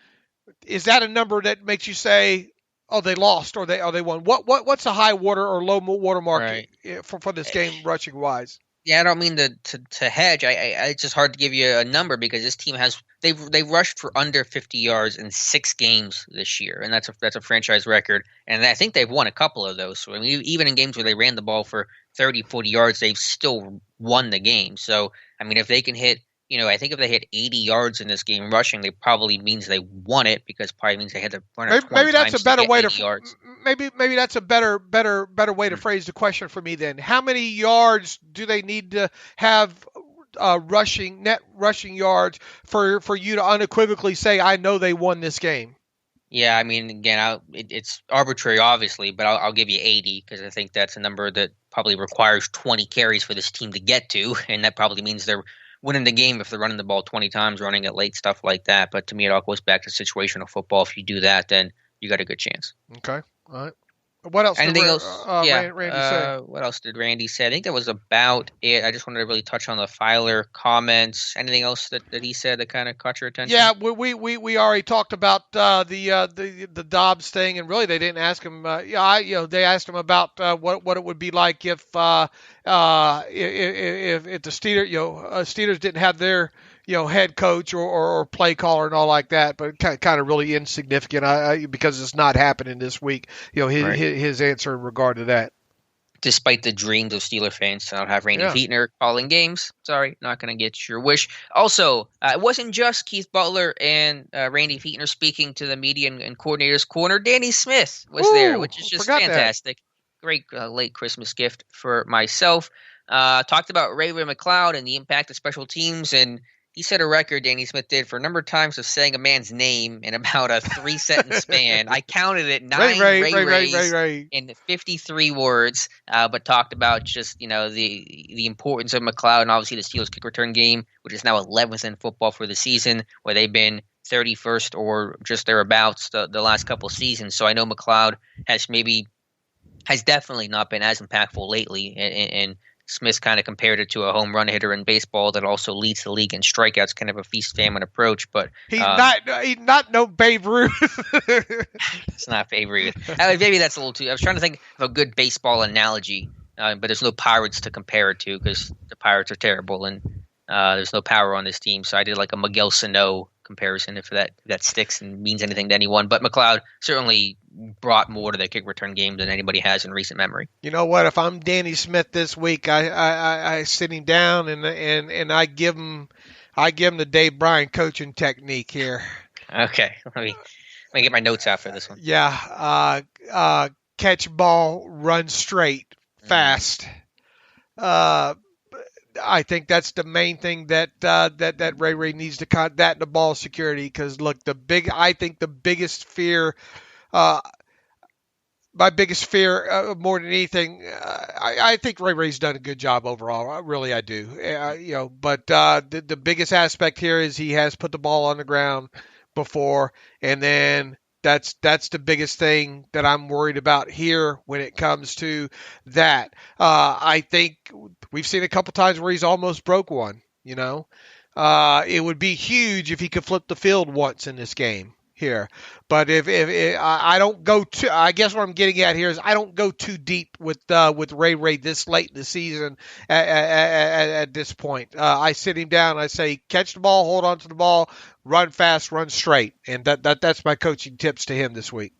is that a number that makes you say, oh, they lost or they won? What's a high water or low water mark for this game rushing wise? Yeah, I don't mean to hedge. It's just hard to give you a number because this team they rushed for under 50 yards in 6 games this year, and that's a franchise record. And I think they've won a couple of those. So I mean, even in games where they ran the ball for 30, 40 yards, they've still won the game. So I mean, if they can hit, I think if they hit 80 yards in this game rushing, they probably means they won it because probably means they had to run it 20 maybe that's times a better to get way 80 yards. Maybe that's a better way to phrase the question for me then. How many yards do they need to have net rushing yards for you to unequivocally say, I know they won this game? Yeah, I mean, again, it's arbitrary, obviously, but I'll give you 80 because I think that's a number that probably requires 20 carries for this team to get to, and that probably means they're winning the game if they're running the ball 20 times, running it late, stuff like that. But to me, it all goes back to situational football. If you do that, then you got a good chance. Okay, all right. What else? Anything else? Randy say? What else did Randy say? I think that was about it. I just wanted to really touch on the Filer comments. Anything else that he said that kind of caught your attention? Yeah, we already talked about the Dobbs thing, and really they didn't ask him. They asked him about what it would be like if the Steelers didn't have their head coach or play caller and all like that, but kind of really insignificant because it's not happening this week. His answer in regard to that. Despite the dreams of Steeler fans to not have Randy Fichtner calling games. Sorry, not going to get your wish. Also, it wasn't just Keith Butler and Randy Fichtner speaking to the media and coordinators. Corner Danny Smith was there, which is just fantastic. That. Great late Christmas gift for myself. Talked about Ray McLeod and the impact of special teams, and he set a record, Danny Smith did, for a number of times of saying a man's name in about a 3-sentence span. I counted it, 9 Rays in 53 words, but talked about just, the importance of McLeod and obviously the Steelers kick return game, which is now 11th in football for the season, where they've been 31st or just thereabouts the last couple seasons. So I know McLeod has definitely not been as impactful lately, and Smith kind of compared it to a home run hitter in baseball that also leads the league in strikeouts, kind of a feast-famine approach. But he's not no Babe Ruth. It's not Babe Ruth. Maybe that's a little too. I was trying to think of a good baseball analogy, but there's no Pirates to compare it to because the Pirates are terrible, and there's no power on this team. So I did like a Miguel Sano comparison, if that sticks and means anything to anyone. But McLeod certainly brought more to the kick return game than anybody has in recent memory. You know what? If I'm Danny Smith this week, I sit him down and I give him the Dave Bryan coaching technique here. Okay, let me get my notes out for this one. Yeah, catch ball, run straight, fast. I think that's the main thing that Ray needs to cut, that and the ball security. Because look, I think the biggest fear my biggest fear, more than anything, I think Ray's done a good job overall. I do. But the biggest aspect here is he has put the ball on the ground before, and then that's the biggest thing that I'm worried about here when it comes to that. I think we've seen a couple times where he's almost broke one. It would be huge if he could flip the field once in this game here. But if I don't go too, I guess what I'm getting at here is I don't go too deep with Ray this late in the season at this point. I sit him down. I say, catch the ball, hold on to the ball, run fast, run straight, and that's my coaching tips to him this week.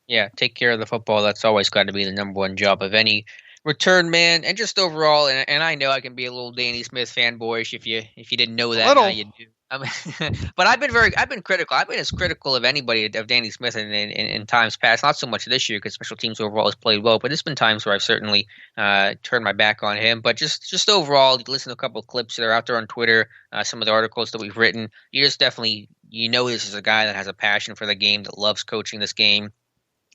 Yeah, take care of the football. That's always got to be the number one job of any return man, and just overall. And I know I can be a little Danny Smith fanboyish if you didn't know that. Now you do. But I've been critical. I've been as critical of anybody of Danny Smith in times past. Not so much this year because special teams overall has played well, but there's been times where I've certainly turned my back on him. But just overall, you listen to a couple of clips that are out there on Twitter, some of the articles that we've written. You just definitely this is a guy that has a passion for the game, that loves coaching this game,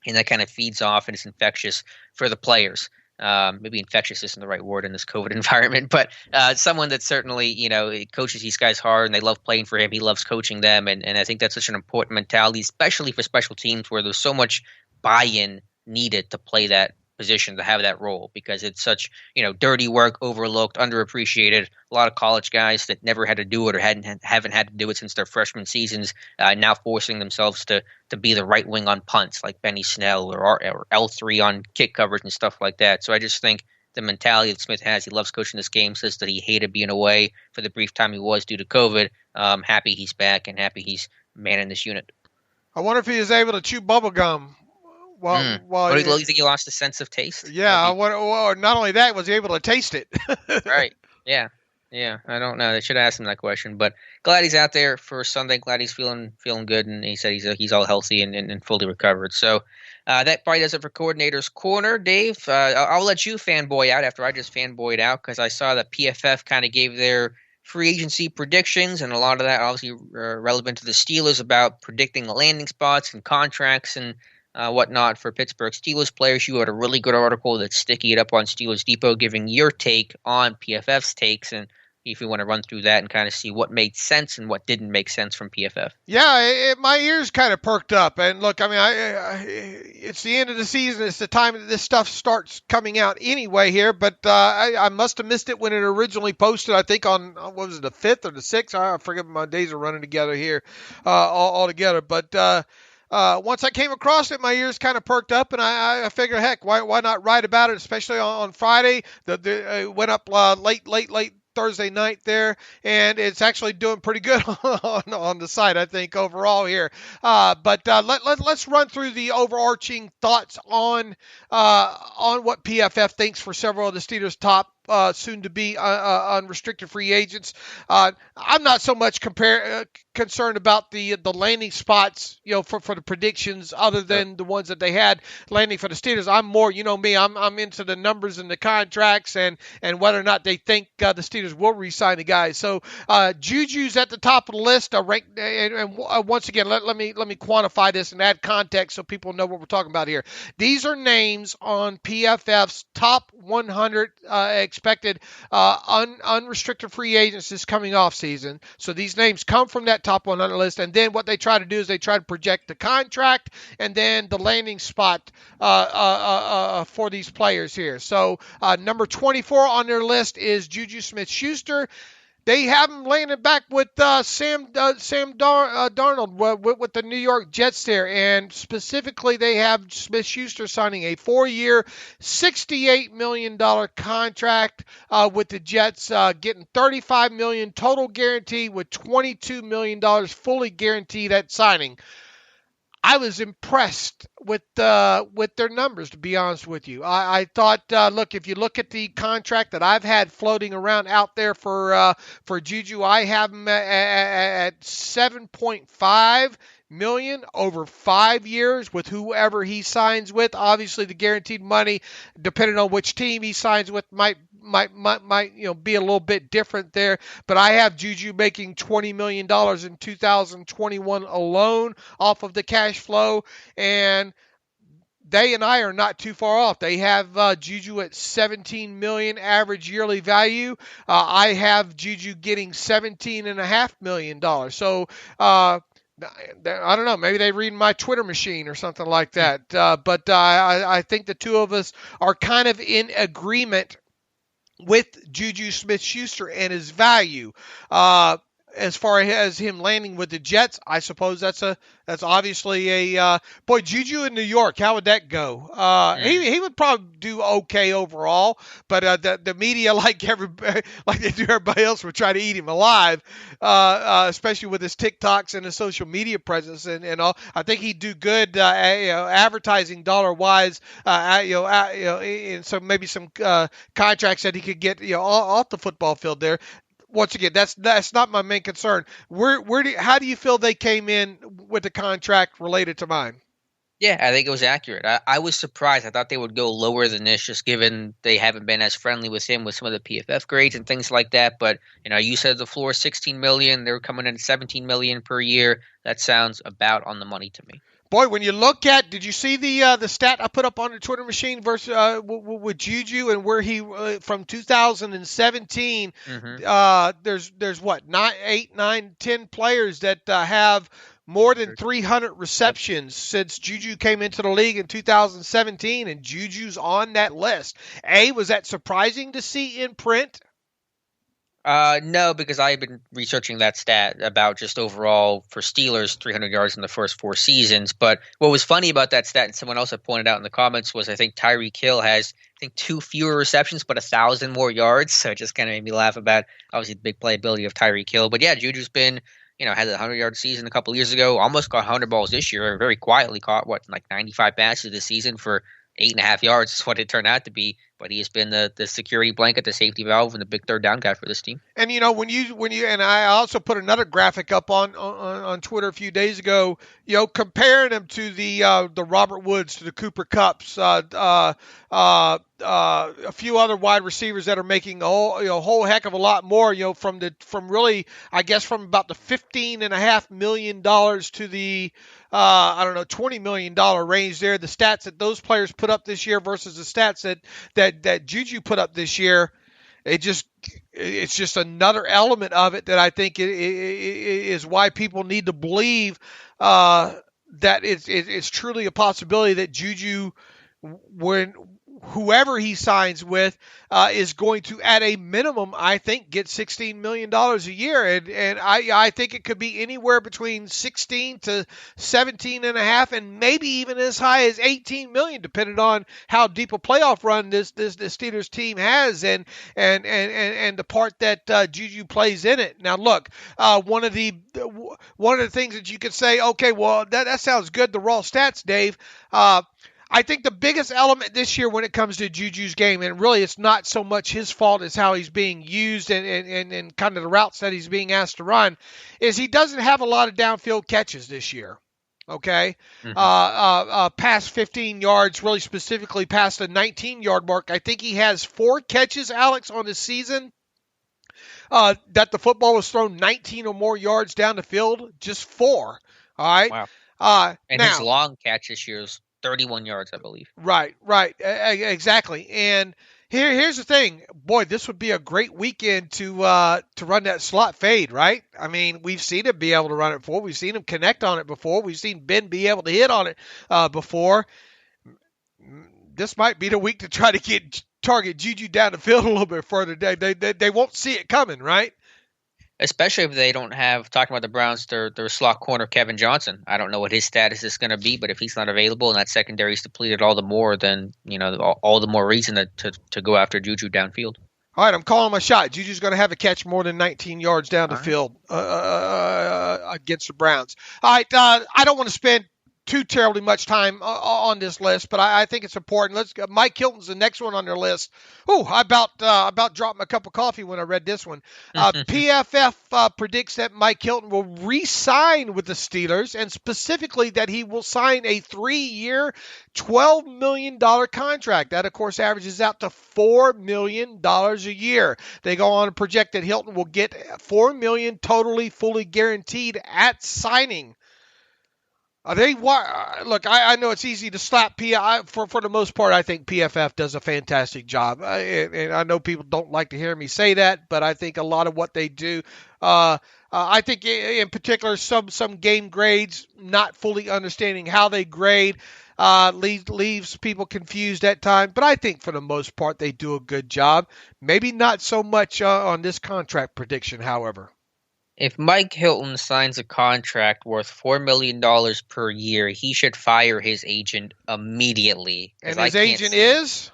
and that kind of feeds off and is infectious for the players. Maybe infectious isn't the right word in this COVID environment, but someone that certainly, coaches these guys hard and they love playing for him. He loves coaching them. And I think that's such an important mentality, especially for special teams where there's so much buy-in needed to play that position, to have that role, because it's such, dirty work, overlooked, underappreciated. A lot of college guys that never had to do it or haven't had to do it since their freshman seasons, now forcing themselves to be the right wing on punts, like Benny Snell or L3 on kick coverage and stuff like that. So I just think the mentality that Smith has, he loves coaching this game, says that he hated being away for the brief time he was due to COVID. Happy he's back and happy he's manning this unit. I wonder if he is able to chew bubble gum. Do you think he lost a sense of taste? Yeah. Not only that, was he able to taste it? Right. Yeah. I don't know. They should have asked him that question. But glad he's out there for Sunday. Glad he's feeling good, and he said he's all healthy and fully recovered. So that probably does it for Coordinator's Corner. Dave, I'll let you fanboy out after I just fanboyed out, because I saw that PFF kind of gave their free agency predictions, and a lot of that obviously relevant to the Steelers about predicting the landing spots and contracts and whatnot for Pittsburgh Steelers players. You had a really good article that's sticking it up on Steelers Depot, giving your take on PFF's takes, and if you want to run through that and kind of see what made sense and what didn't make sense from PFF. Yeah, my ears kind of perked up. And look, it's the end of the season. It's the time that this stuff starts coming out anyway here. But I must have missed it when it originally posted, I think on, what was it, the 5th or the 6th? I forget, my days are running together here all together. But once I came across it, my ears kind of perked up, and I figured, heck, why not write about it, especially on Friday. It went up late Thursday night there, and it's actually doing pretty good on the site, I think, overall here. But let's run through the overarching thoughts on what PFF thinks for several of the Steelers' top soon-to-be unrestricted free agents. I'm not so much concerned about the landing spots, for the predictions, other than the ones that they had landing for the Steelers. I'm more, me, I'm into the numbers and the contracts and whether or not they think the Steelers will re-sign the guys. So Juju's at the top of the list. And once again, let me quantify this and add context so people know what we're talking about here. These are names on PFF's top 100 expected unrestricted free agents this coming off season. So these names come from that top 100 list, and then what they try to do is they try to project the contract and then the landing spot for these players here. So number 24 on their list is Juju Smith-Schuster. They have him landing back with Sam Darnold with the New York Jets there, and specifically they have Smith-Schuster signing a 4-year, $68 million contract with the Jets, getting $35 million total guarantee with $22 million fully guaranteed at signing. I was impressed with their numbers, to be honest with you. I thought, look, if you look at the contract that I've had floating around out there for Juju, I have him at $7.5 million over 5 years with whoever he signs with. Obviously, the guaranteed money, depending on which team he signs with, might be a little bit different there. But I have Juju making $20 million in 2021 alone off of the cash flow. And they and I are not too far off. They have Juju at $17 million average yearly value. I have Juju getting $17.5 million. So I don't know. Maybe they read my Twitter machine or something like that. But I think the two of us are kind of in agreement with Juju Smith-Schuster and his value. As far as him landing with the Jets, I suppose that's obviously a boy. Juju in New York, how would that go? He would probably do okay overall, but the media, like everybody, like they do everybody else, would try to eat him alive, especially with his TikToks and his social media presence and all. I think he'd do good, advertising dollar wise, and so maybe some contracts that he could get off the football field there. Once again, that's not my main concern. How do you feel they came in with the contract related to mine? Yeah, I think it was accurate. I was surprised. I thought they would go lower than this, just given they haven't been as friendly with him with some of the PFF grades and things like that. But you said the floor is $16 million. They're coming in at $17 million per year. That sounds about on the money to me. Boy, when you look at, did you see the stat I put up on the Twitter machine versus with Juju and where he from 2017? There's what 8, 9, 10 players that have more than 300 receptions since Juju came into the league in 2017, and Juju's on that list. Was that surprising to see in print? No, because I've been researching that stat about just overall for Steelers 300 yards in the first 4 seasons. But what was funny about that stat, and someone else had pointed out in the comments, was I think Tyreek Hill has 2 fewer receptions but 1,000 more yards. So it just kind of made me laugh about obviously the big playability of Tyreek Hill. But yeah, Juju's been had a 100-yard season a couple of years ago, almost got 100 balls this year, very quietly caught 95 passes this season for 8.5 yards is what it turned out to be, but he has been the security blanket, the safety valve, and the big third down guy for this team. And when you and I also put another graphic up on Twitter a few days ago, comparing him to the Robert Woods, to the Cooper Kupps, a few other wide receivers that are making a whole heck of a lot more, from about the $15.5 million to the $20 million range there. The stats that those players put up this year versus the stats that Juju put up this year, it's just another element of it that I think is why people need to believe that it's truly a possibility that Juju, when whoever he signs with, is going to, at a minimum, I think, get $16 million a year. And I think it could be anywhere between 16 to 17.5 and maybe even as high as 18 million, depending on how deep a playoff run this Steelers team has and the part that Juju plays in it. Now, look, one of the things that you could say, okay, well, that sounds good, the raw stats, Dave. I think the biggest element this year when it comes to Juju's game, and really it's not so much his fault as how he's being used and kind of the routes that he's being asked to run, is he doesn't have a lot of downfield catches this year. Okay? Past 15 yards, really specifically past the 19-yard mark. I think he has 4 catches, Alex, on the season that the football was thrown 19 or more yards down the field. Just 4. All right? Wow. And his long catch this year is 31 yards, I believe. Right. Exactly. And here's the thing. Boy, this would be a great weekend to run that slot fade, right? I mean, we've seen him be able to run it before. We've seen him connect on it before. We've seen Ben be able to hit on it before. This might be the week to try to target Juju down the field a little bit further. They won't see it coming, right? Especially if they don't have, talking about the Browns, their slot corner, Kevin Johnson. I don't know what his status is going to be, but if he's not available and that secondary is depleted all the more, then all the more reason to go after Juju downfield. All right, I'm calling my shot. Juju's going to have a catch more than 19 yards down the field against the Browns. All right, I don't want to spend too terribly much time on this list, but I think it's important. Let's go. Mike Hilton's the next one on their list. I about dropped my cup of coffee when I read this one. PFF predicts that Mike Hilton will re-sign with the Steelers, and specifically that he will sign a 3-year, $12 million contract. That, of course, averages out to $4 million a year. They go on to project that Hilton will get $4 million totally, fully guaranteed at signing. Look, I know it's easy to slap for the most part. I think PFF does a fantastic job, and I know people don't like to hear me say that, but I think a lot of what they do. I think in particular some game grades, not fully understanding how they grade, leaves people confused at times. But I think for the most part they do a good job. Maybe not so much on this contract prediction, however. If Mike Hilton signs a contract worth $4 million per year, he should fire his agent immediately. And his agent is?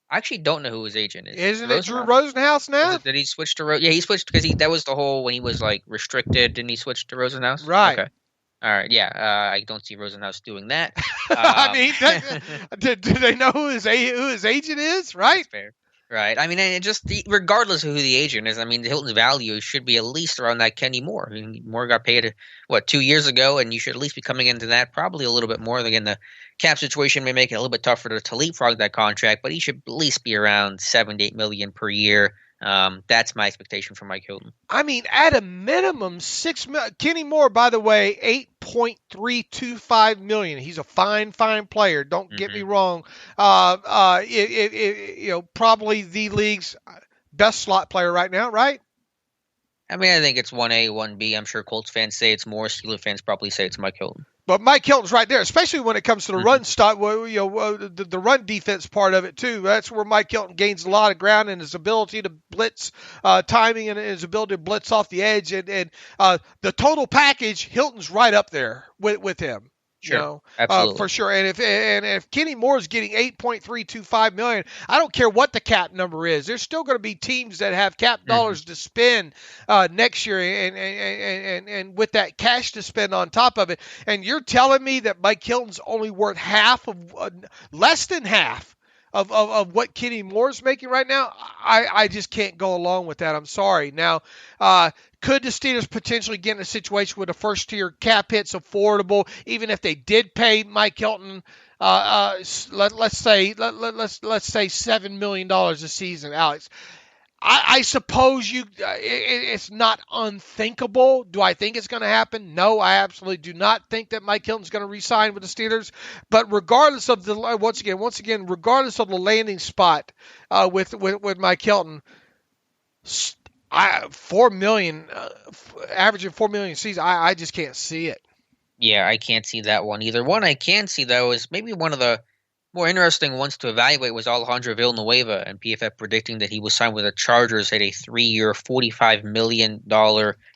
I actually don't know who his agent is. Isn't it Drew Rosenhaus now? Did he switch to Yeah, he switched because that was the whole when he was like restricted. Didn't he switch to Rosenhaus? Right. Okay. All right. Yeah. I don't see Rosenhaus doing that. I mean, do they know who his agent is? Right. That's fair. Right. I mean, and regardless of who the agent is, I mean, Hilton's value should be at least around that Kenny Moore. I mean, Moore got paid, 2 years ago, and you should at least be coming into that probably a little bit more. Again, the cap situation may make it a little bit tougher to leapfrog that contract, but he should at least be around $7 to $8 million per year. That's my expectation for Mike Hilton. I mean, at a minimum, $6 million. Kenny Moore, by the way, $8.325 million. He's a fine player. Don't get me wrong. Probably the league's best slot player right now, right? I mean, I think it's 1A, 1B. I'm sure Colts fans say it's Moore. Steelers fans probably say it's Mike Hilton. But Mike Hilton's right there, especially when it comes to the run stop. The run defense part of it too. That's where Mike Hilton gains a lot of ground, and his ability to blitz, timing, and his ability to blitz off the edge, and the total package. Hilton's right up there with him. Sure, absolutely. For sure. And if Kenny Moore is getting $8.325 million, I don't care what the cap number is. There's still going to be teams that have cap dollars to spend next year, and with that cash to spend on top of it. And you're telling me that Mike Hilton's only worth less than half of what Kenny Moore's making right now? I just can't go along with that. I'm sorry. Now, could the Steelers potentially get in a situation where the first-tier cap hit's affordable, even if they did pay Mike Hilton, let's say $7 million a season, Alex? I suppose it's not unthinkable. Do I think it's going to happen? No, I absolutely do not think that Mike Hilton's going to re-sign with the Steelers. But regardless of once again, regardless of the landing spot with Mike Hilton, $4 million, averaging $4 million a season, I just can't see it. Yeah, I can't see that one either. One I can see, though, is maybe one of the more interesting ones to evaluate was Alejandro Villanueva, and PFF predicting that he was signed with the Chargers at a 3-year, $45 million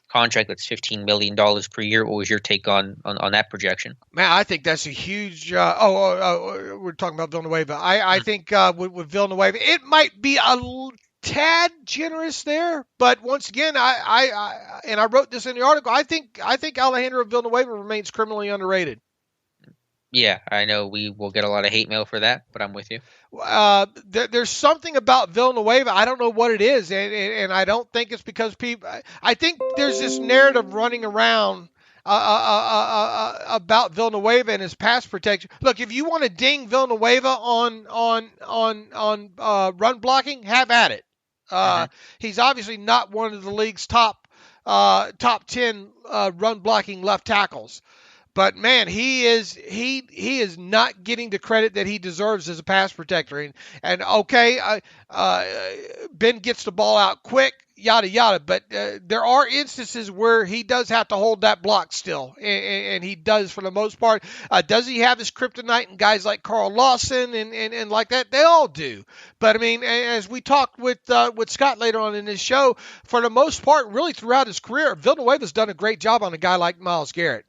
contract. That's $15 million per year. What was your take on that projection? Man, I think that's a huge we're talking about Villanueva. I think with Villanueva, it might be a tad generous there, but once again, I wrote this in the article. I think Alejandro Villanueva remains criminally underrated. Yeah, I know we will get a lot of hate mail for that, but I'm with you. There's something about Villanueva. I don't know what it is, and I don't think it's because people. I think there's this narrative running around about Villanueva and his pass protection. Look, if you want to ding Villanueva on run blocking, have at it. He's obviously not one of the league's top 10 run blocking left tackles. But man, he is not getting the credit that he deserves as a pass protector. And okay, Ben gets the ball out quick, yada yada. But there are instances where he does have to hold that block still, and he does for the most part. Does he have his kryptonite and guys like Carl Lawson and like that? They all do. But I mean, as we talked with Scott later on in this show, for the most part, really throughout his career, Villanueva's done a great job on a guy like Myles Garrett.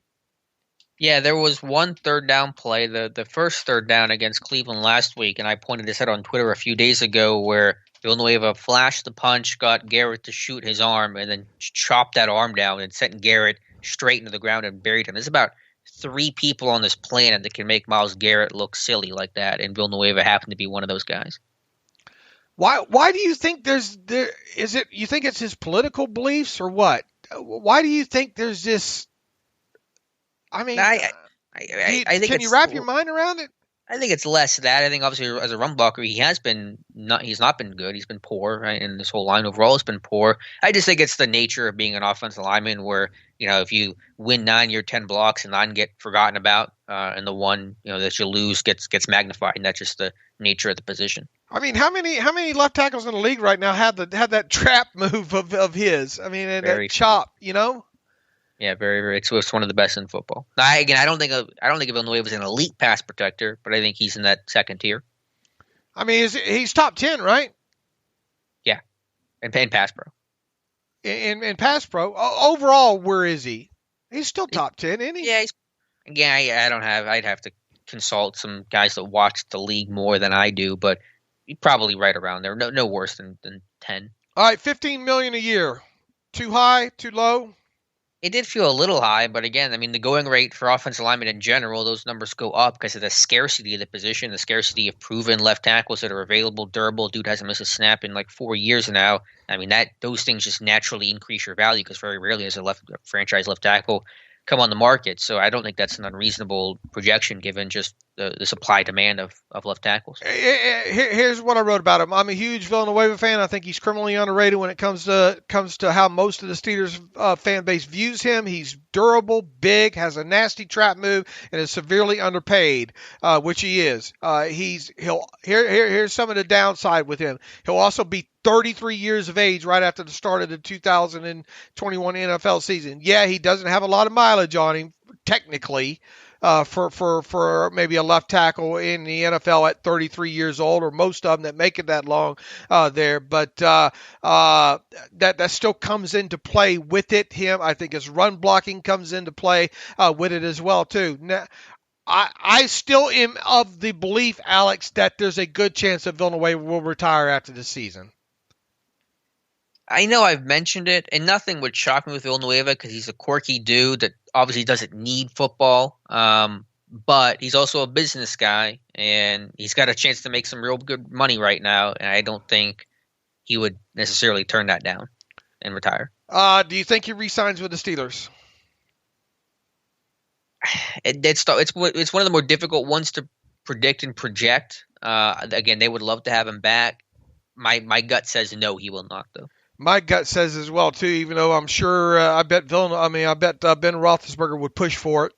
Yeah, there was one third down play, the first third down against Cleveland last week, and I pointed this out on Twitter a few days ago where Villanueva flashed the punch, got Garrett to shoot his arm, and then chopped that arm down and sent Garrett straight into the ground and buried him. There's about 3 people on this planet that can make Myles Garrett look silly like that, and Villanueva happened to be one of those guys. Why do you think you think it's his political beliefs or what? Why do you think there's this? I mean, I think can you wrap your mind around it? I think it's less that. I think obviously as a run blocker, he's not been good. He's been poor, right? And this whole line overall has been poor. I just think it's the nature of being an offensive lineman where, if you win 9, you're 10 blocks and 9 get forgotten about, and the one, that you lose gets magnified. And that's just the nature of the position. I mean, how many left tackles in the league right now have that trap move of his? I mean, and that chop, Yeah, very, very. It's one of the best in football. Now, I don't think Villanueva is an elite pass protector, but I think he's in that second tier. I mean, he's top 10, right? Yeah, and pass pro. In pass pro, overall, where is he? He's still top 10, isn't he? Yeah, I'd have to consult some guys that watch the league more than I do, but he's probably right around there. No worse than 10. All right, $15 million a year. Too high? Too low? It did feel a little high, but again, I mean, the going rate for offensive linemen in general, those numbers go up because of the scarcity of the position, the scarcity of proven left tackles that are available, durable. Dude hasn't missed a snap in like 4 years now. I mean, those things just naturally increase your value because very rarely has a franchise left tackle come on the market. So I don't think that's an unreasonable projection given just the supply demand of left tackles. Here's what I wrote about him. I'm a huge Villanueva fan. I think he's criminally underrated when it comes to how most of the Steelers fan base views him. He's durable, big, has a nasty trap move, and is severely underpaid, which he is. Here's some of the downside with him. He'll also be 33 years of age right after the start of the 2021 NFL season. Yeah, he doesn't have a lot of mileage on him, technically, for maybe a left tackle in the NFL at 33 years old, or most of them that make it that long there. But that still comes into play with it. I think his run blocking comes into play with it as well, too. Now, I still am of the belief, Alex, that there's a good chance that Villanueva will retire after the season. I know I've mentioned it, and nothing would shock me with Villanueva because he's a quirky dude that obviously doesn't need football, but he's also a business guy, and he's got a chance to make some real good money right now, and I don't think he would necessarily turn that down and retire. Do you think he re-signs with the Steelers? It's one of the more difficult ones to predict and project. Again, they would love to have him back. My gut says no, he will not, though. My gut says as well too. Even though I'm sure, I bet Ben Roethlisberger would push for it.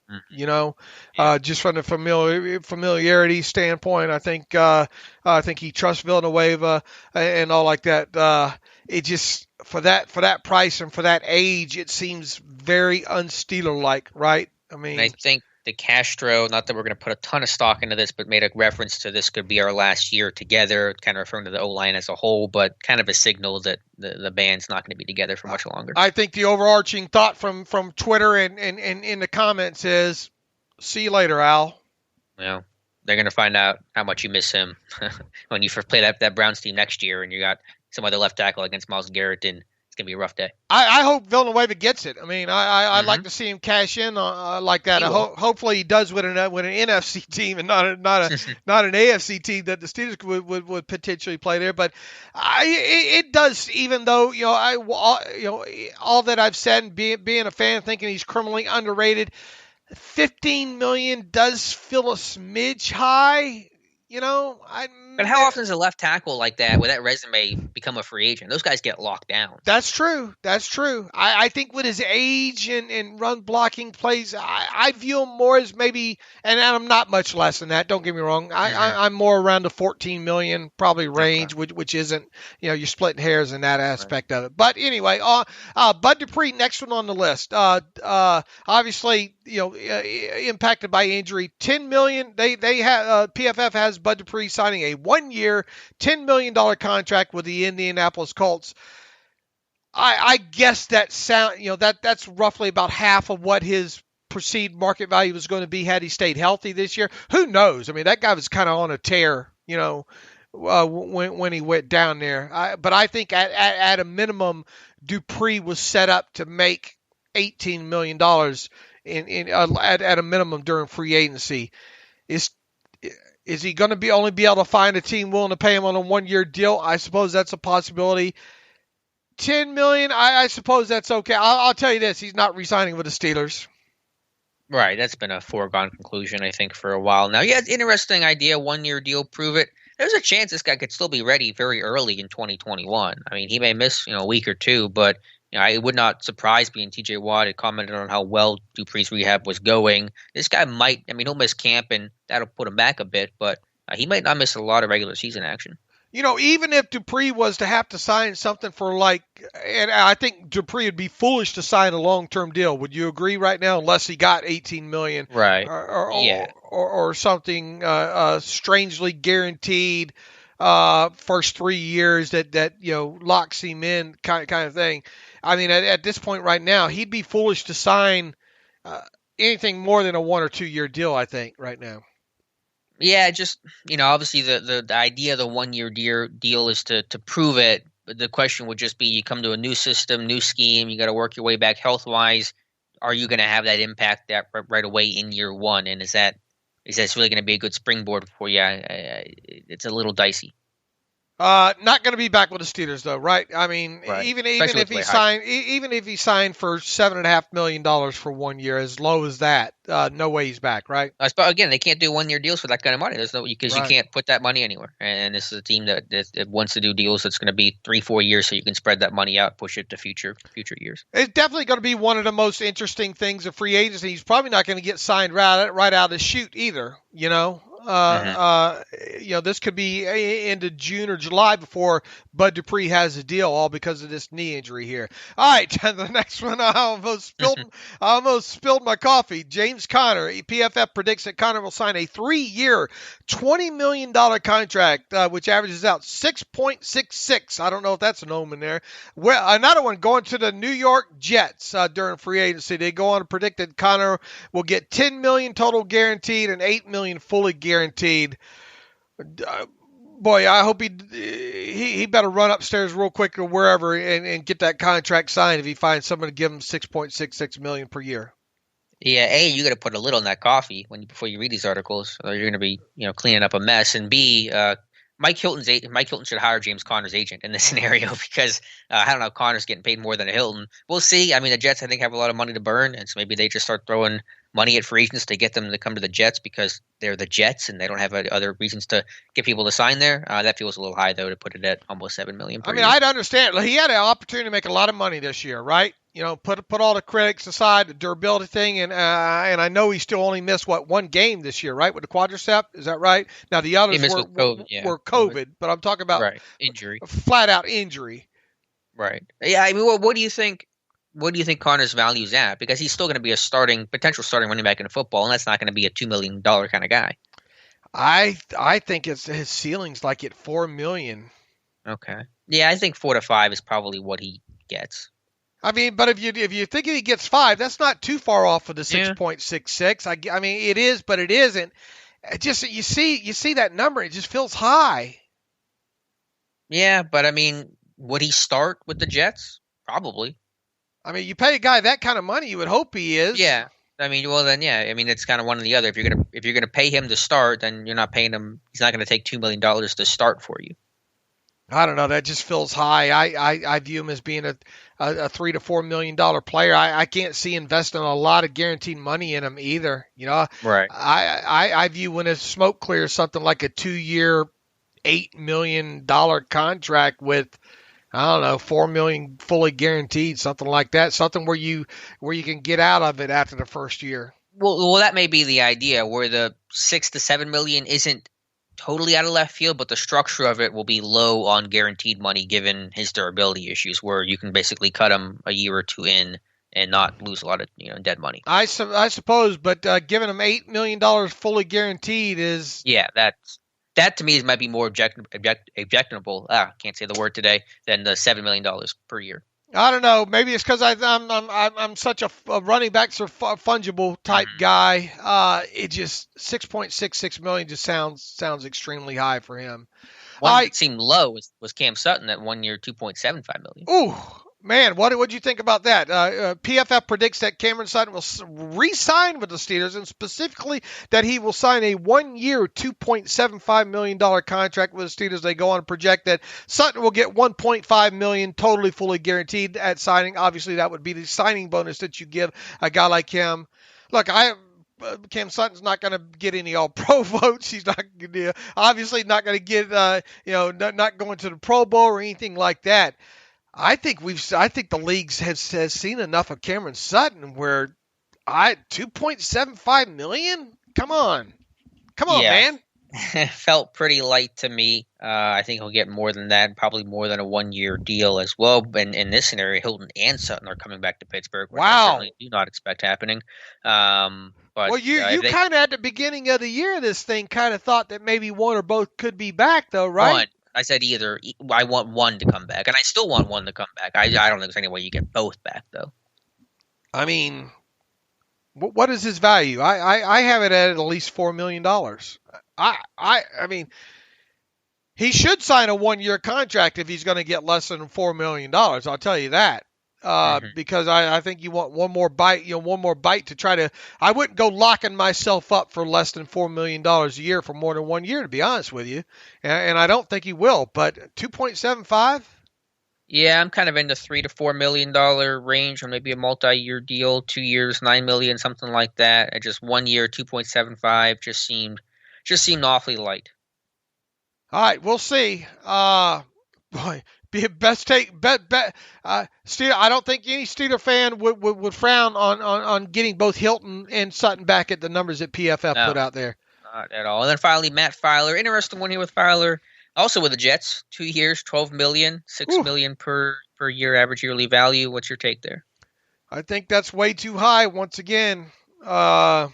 Just from the familiarity standpoint, I think he trusts Villanueva and all like that. It just for that price and for that age, it seems very un-Steeler-like, right? I mean, I think the Castro, not that we're going to put a ton of stock into this, but made a reference to this could be our last year together, kind of referring to the O-line as a whole, but kind of a signal that the band's not going to be together for much longer. I think the overarching thought from Twitter and in the comments is, see you later, Al. Well, they're going to find out how much you miss him when you first play that Browns team next year and you got some other left tackle against Myles Garrett, and it's going to be a rough day. I hope Villanueva gets it. I mean, I'd like to see him cash in like that. Hopefully he does with an NFC team and not an AFC team that the Steelers would potentially play there. But it does, even though all that I've said and being a fan, thinking he's criminally underrated, $15 million does feel a smidge high. But how often does a left tackle like that with that resume become a free agent? Those guys get locked down. That's true. I think with his age and run blocking plays, I view him more as maybe, and I'm not much less than that. Don't get me wrong. I'm more around the 14 million probably range, which isn't, you're splitting hairs in that aspect of it. But anyway, Bud Dupree, next one on the list. Obviously, impacted by injury. $10 million. They have PFF has Bud Dupree signing a 1-year, $10 million contract with the Indianapolis Colts. I guess that's roughly about half of what his perceived market value was going to be had he stayed healthy this year. Who knows? I mean, that guy was kind of on a tear, when he went down there. But I think at a minimum, Dupree was set up to make $18 million at a minimum during free agency. Is he going to only be able to find a team willing to pay him on a 1-year deal? I suppose that's a possibility. $10 million, I suppose that's okay. I'll tell you this: he's not re-signing with the Steelers. Right, that's been a foregone conclusion, I think, for a while now. Yeah, it's an interesting idea. 1-year deal, prove it. There's a chance this guy could still be ready very early in 2021. I mean, he may miss a week or two, but it would not surprise me. And T.J. Watt had commented on how well Dupree's rehab was going. This guy might. I mean, he'll miss camp, and that'll put him back a bit, but he might not miss a lot of regular season action. Even if Dupree was to have to sign something for and I think Dupree would be foolish to sign a long-term deal. Would you agree right now? Unless he got $18 million, right? Or something strangely guaranteed first 3 years that locks him in kind of thing. I mean, at this point right now, he'd be foolish to sign anything more than a 1 or 2 year deal. I think right now. Yeah, just obviously the idea of the 1-year deal is to prove it. But the question would just be: you come to a new system, new scheme, you got to work your way back health wise. Are you going to have that impact that right away in year one? And is that really going to be a good springboard for you? It's a little dicey. Not going to be back with the Steelers though, right? I mean, right. even if he signed for $7.5 million for 1 year, as low as that, no way he's back, right? Again, they can't do 1-year deals for that kind of money. There's because right. You can't put that money anywhere. And this is a team that wants to do deals that's going to be 3-4 years, so you can spread that money out, push it to future years. It's definitely going to be one of the most interesting things of free agency. He's probably not going to get signed right out of the chute either. This could be into June or July before Bud Dupree has a deal, all because of this knee injury here. All right, the next one, I almost spilled my coffee. James Conner, PFF predicts that Conner will sign a 3-year, $20 million contract, which averages out 6.66. I don't know if that's an omen there. Well, another one going to the New York Jets during free agency. They go on to predict that Conner will get $10 million total guaranteed and $8 million fully guaranteed. Boy, I hope he better run upstairs real quick or wherever and get that contract signed if he finds someone to give him $6.66 million per year. Yeah, you got to put a little in that coffee before you read these articles, or you're going to be cleaning up a mess. And B, Mike Hilton should hire James Conner's agent in this scenario because I don't know if Conner's getting paid more than a Hilton. We'll see. I mean, the Jets I think have a lot of money to burn, and so maybe they just start throwing money at free agents to get them to come to the Jets because they're the Jets and they don't have other reasons to get people to sign there. That feels a little high though to put it at almost $7 million per year. I'd understand. He had an opportunity to make a lot of money this year, right? Put all the critics aside, the durability thing, and I know he still only missed one game this year, right, with the quadricep. Is that right? Now the others were COVID, but I'm talking about injury, flat out injury. Right. Yeah. I mean, what do you think? What do you think Conner's value is at? Because he's still going to be a potential starting running back in football, and that's not going to be a $2 million kind of guy. I think his ceiling's like at $4 million. Okay. Yeah, I think 4 to 5 is probably what he gets. I mean, but if you think he gets 5, that's not too far off of the 6.66. I mean, it is, but it isn't. Just you see that number, it just feels high. Yeah, but I mean, would he start with the Jets? Probably. I mean, you pay a guy that kind of money, you would hope he is. Yeah. I mean, well then, yeah. I mean, it's kind of one or the other. If you're gonna pay him to start, then you're not paying him. He's not going to take $2 million to start for you. I don't know. That just feels high. I view him as being a $3 to $4 million player. I can't see investing a lot of guaranteed money in him either. Right. I view when his smoke clears something like a 2-year, $8 million contract with, I don't know, $4 million fully guaranteed, something like that. Something where you can get out of it after the first year. Well, that may be the idea, where the $6 to $7 million isn't totally out of left field, but the structure of it will be low on guaranteed money given his durability issues, where you can basically cut him a year or two in and not lose a lot of dead money. I suppose, but giving him $8 million fully guaranteed is that to me might be more objectionable. Can't say the word today, than the $7 million per year. I don't know. Maybe it's because I'm such a running backs are fungible type guy. It just $6.66 million just sounds extremely high for him. One that seemed low was Cam Sutton at 1 year, $2.75 million. Ooh, man, what'd you think about that? PFF predicts that Cameron Sutton will re-sign with the Steelers, and specifically that he will sign a 1 year, $2.75 million contract with the Steelers. They go on to project that Sutton will get $1.5 million totally fully guaranteed at signing. Obviously, that would be the signing bonus that you give a guy like him. Look, Cam Sutton's not going to get any All-Pro votes. He's not obviously not going to get not going to the Pro Bowl or anything like that. I think the league has seen enough of Cameron Sutton where 2.75 million. Come on, man. It felt pretty light to me. I think he'll get more than that, probably more than a 1-year deal as well. And in this scenario, Hilton and Sutton are coming back to Pittsburgh, which I certainly do not expect happening. But you kind of at the beginning of the year, this thing kind of thought that maybe one or both could be back, though, right? One. I said either. I want one to come back, and I still want one to come back. I don't think there's any way you get both back, though. I mean, what is his value? I have it at least $4 million. I mean, he should sign a 1-year contract if he's going to get less than $4 million. I'll tell you that. Because I think you want one more bite, to try to. I wouldn't go locking myself up for less than $4 million a year for more than 1 year, to be honest with you. And I don't think he will. But 2.75. Yeah, I'm kind of in the $3 to $4 million range, or maybe a multi-year deal, 2 years, $9 million, something like that. At just 1 year, 2.75 just seemed awfully light. All right, we'll see. Boy. Best take bet. Steeler, I don't think any Steeler fan would frown on getting both Hilton and Sutton back at the numbers that PFF put out there. Not at all. And then finally, Matt Filer. Interesting one here with Filer. Also with the Jets, 2 years, $12 million, $6 million per year average yearly value. What's your take there? I think that's way too high. Once again, I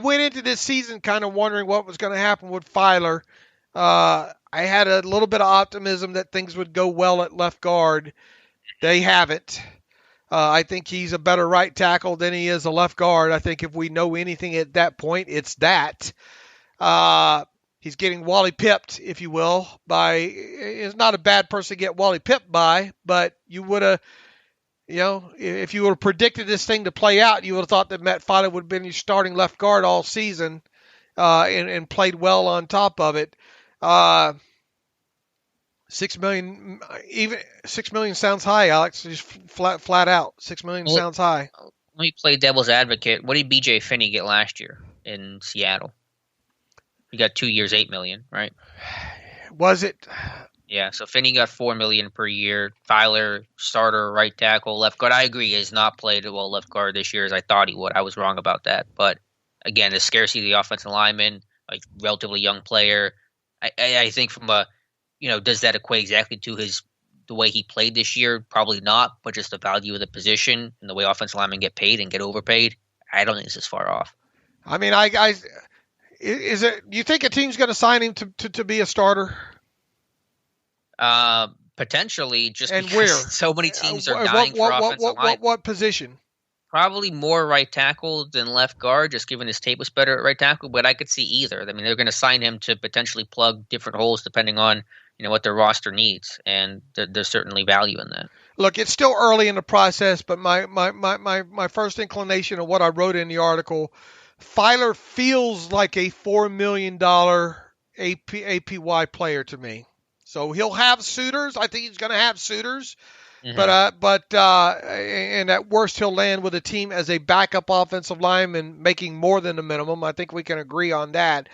went into this season kind of wondering what was going to happen with Filer. I had a little bit of optimism that things would go well at left guard. They haven't. I think he's a better right tackle than he is a left guard. I think if we know anything at that point, it's that. He's getting Wally pipped, if you will, it's not a bad person to get Wally pipped by, but you would have, if you would have predicted this thing to play out, you would have thought that Matt Filer would have been your starting left guard all season, and played well on top of it. $6 million, even $6 million sounds high, Alex. Just flat out, $6 million sounds high. Let me play devil's advocate. What did B.J. Finney get last year in Seattle? He got 2 years, $8 million, right? Was it? Yeah. So Finney got $4 million per year. Filer, starter, right tackle, left guard. I agree, he has not played well left guard this year as I thought he would. I was wrong about that, but again, the scarcity of the offensive lineman, a relatively young player. I think from does that equate exactly to the way he played this year? Probably not, but just the value of the position and the way offensive linemen get paid and get overpaid, I don't think this is far off. I mean, do you think a team's going to sign him to be a starter? Potentially, just and because where? So many teams are dying for offensive line. What position? Probably more right tackle than left guard, just given his tape was better at right tackle. But I could see either. I mean, they're going to sign him to potentially plug different holes depending on what their roster needs, and there's certainly value in that. Look, it's still early in the process, but my first inclination of what I wrote in the article, Filer feels like a $4 million APY player to me. So he'll have suitors. I think he's going to have suitors. Mm-hmm. But and at worst, he'll land with a team as a backup offensive lineman making more than the minimum. I think we can agree on that.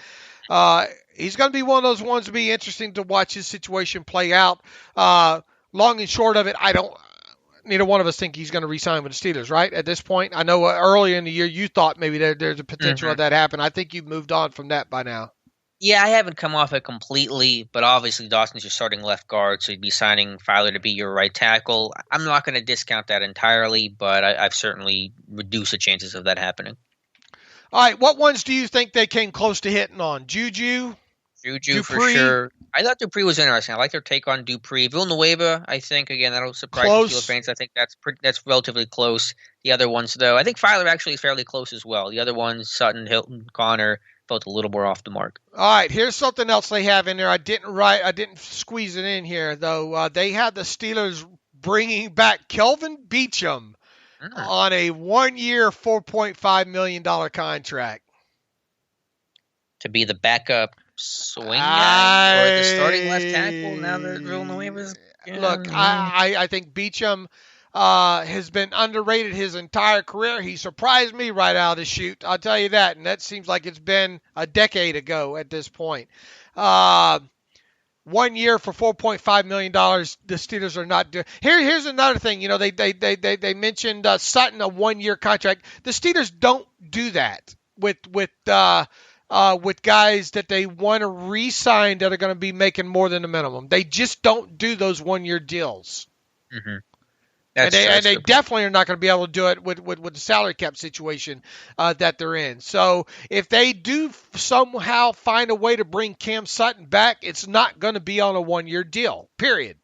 He's going to be one of those ones to be interesting to watch his situation play out. Long and short of it, neither one of us think he's going to re-sign with the Steelers, right? At this point, I know earlier in the year you thought maybe there's a potential of that happen. I think you've moved on from that by now. Yeah, I haven't come off it completely, but obviously Dawson's your starting left guard, so you'd be signing Filer to be your right tackle. I'm not going to discount that entirely, but I've certainly reduced the chances of that happening. All right, what ones do you think they came close to hitting on? Juju Dupree? For sure. I thought Dupree was interesting. I like their take on Dupree. Villanueva, I think, again, that'll surprise the Steelers fans. I think that's relatively close. The other ones, though, I think Filer actually is fairly close as well. The other ones, Sutton, Hilton, Connor, felt a little more off the mark. All right, here's something else they have in there. I didn't squeeze it in here, though. They had the Steelers bringing back Kelvin Beachum on a 1-year, $4.5 million contract. To be the backup swing guy or the starting left tackle now that Villanueva's... Look, I think Beachum... has been underrated his entire career. He surprised me right out of the chute, I'll tell you that, and that seems like it's been a decade ago at this point. 1 year for $4.5 million. The Steelers are not doing. Here's another thing. They mentioned Sutton, a 1 year contract. The Steelers don't do that with guys that they want to re-sign that are going to be making more than the minimum. They just don't do those 1 year deals. Mm-hmm. And they definitely are not going to be able to do it with the salary cap situation that they're in. So if they do somehow find a way to bring Cam Sutton back, it's not going to be on a 1 year deal, period.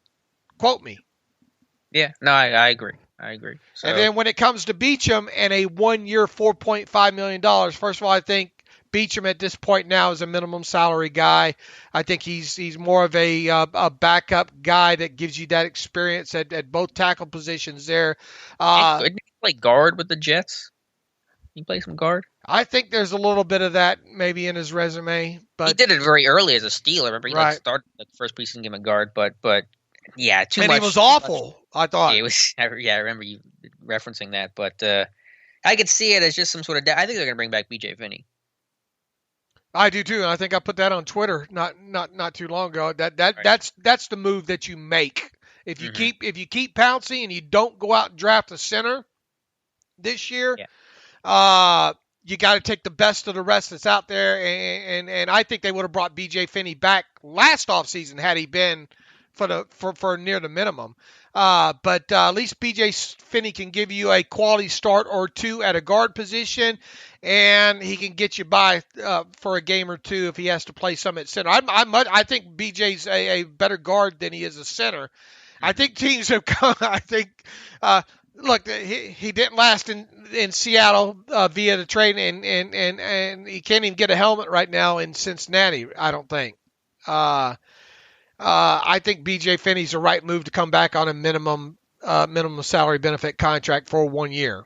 Quote me. Yeah, no, I agree. So, and then when it comes to Beachum and a 1 year, $4.5 million, first of all, I think Beachum at this point now is a minimum salary guy. I think he's more of a backup guy that gives you that experience at both tackle positions there. Didn't he play guard with the Jets? He play some guard? I think there's a little bit of that maybe in his resume. But he did it very early as a Steeler. Remember, he started the first preseason game at guard, but yeah, too much. And he was awful, I thought. Yeah, it was. Yeah, I remember you referencing that, but I could see it as just some sort of. I think they're going to bring back B.J. Finney. I do too, and I think I put that on Twitter not too long ago. Right. That's the move that you make if you keep pouncing and you don't go out and draft a center this year. Yeah. You got to take the best of the rest that's out there, and I think they would have brought B.J. Finney back last offseason had he been for near the minimum. But at least B.J. Finney can give you a quality start or two at a guard position, and he can get you by for a game or two if he has to play some at center. I think B.J.'s a better guard than he is a center. I think teams have come. I think look, he didn't last in Seattle via the trade, and he can't even get a helmet right now in Cincinnati, I don't think. I think B.J. Finney's the right move to come back on a minimum salary benefit contract for 1 year.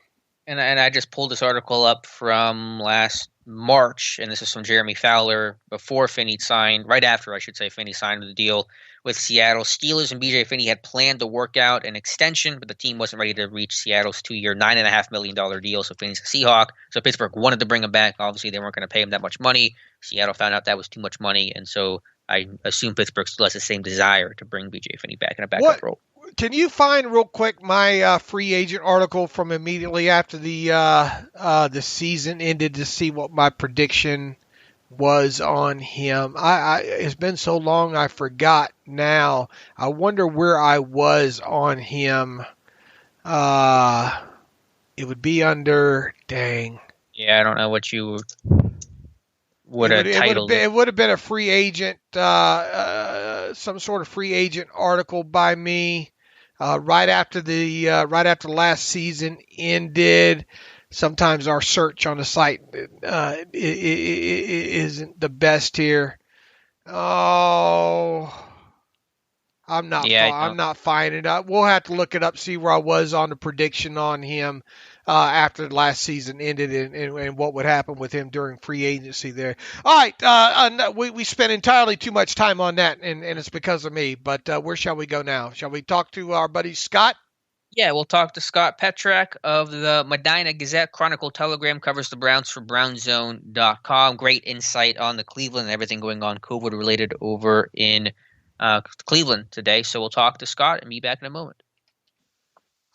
And I just pulled this article up from last March, and this is from Jeremy Fowler before Finney signed, right after I should say Finney signed the deal with Seattle. Steelers and B.J. Finney had planned to work out an extension, but the team wasn't ready to reach Seattle's 2 year, $9.5 million deal. So Finney's a Seahawk. So Pittsburgh wanted to bring him back. Obviously, they weren't going to pay him that much money. Seattle found out that was too much money, and so I assume Pittsburgh still has the same desire to bring B.J. Finney back in a backup role. Can you find real quick my free agent article from immediately after the season ended to see what my prediction was on him? It's been so long I forgot now. I wonder where I was on him. It would be under dang. Yeah, I don't know what you would have titled it. It would have been a free agent, some sort of free agent article by me. Right after last season ended. Sometimes our search on the site isn't the best here. Oh, I'm not finding it. We'll have to look it up, see where I was on the prediction on him after the last season ended and what would happen with him during free agency there. All right, we spent entirely too much time on that, and it's because of me. But where shall we go now? Shall we talk to our buddy Scott? Yeah, we'll talk to Scott Petrak of the Medina Gazette. Chronicle Telegram covers the Browns for BrownZone.com. Great insight on the Cleveland and everything going on COVID-related over in Cleveland today. So we'll talk to Scott and be back in a moment.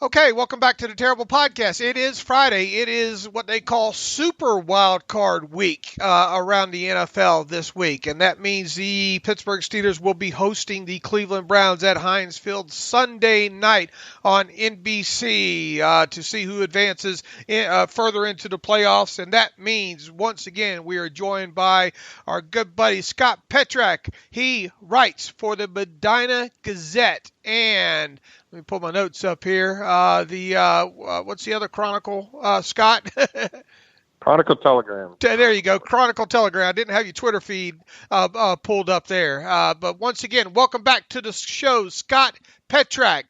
Okay, welcome back to the Terrible Podcast. It is Friday. It is what they call Super Wild Card Week around the NFL this week, and that means the Pittsburgh Steelers will be hosting the Cleveland Browns at Heinz Field Sunday night on NBC to see who advances further into the playoffs, and that means, once again, we are joined by our good buddy Scott Petrak. He writes for the Medina Gazette, and let me pull my notes up here. What's the other Chronicle, Scott? Chronicle Telegram. There you go, Chronicle Telegram. I didn't have your Twitter feed pulled up there. But once again, welcome back to the show, Scott Petrak.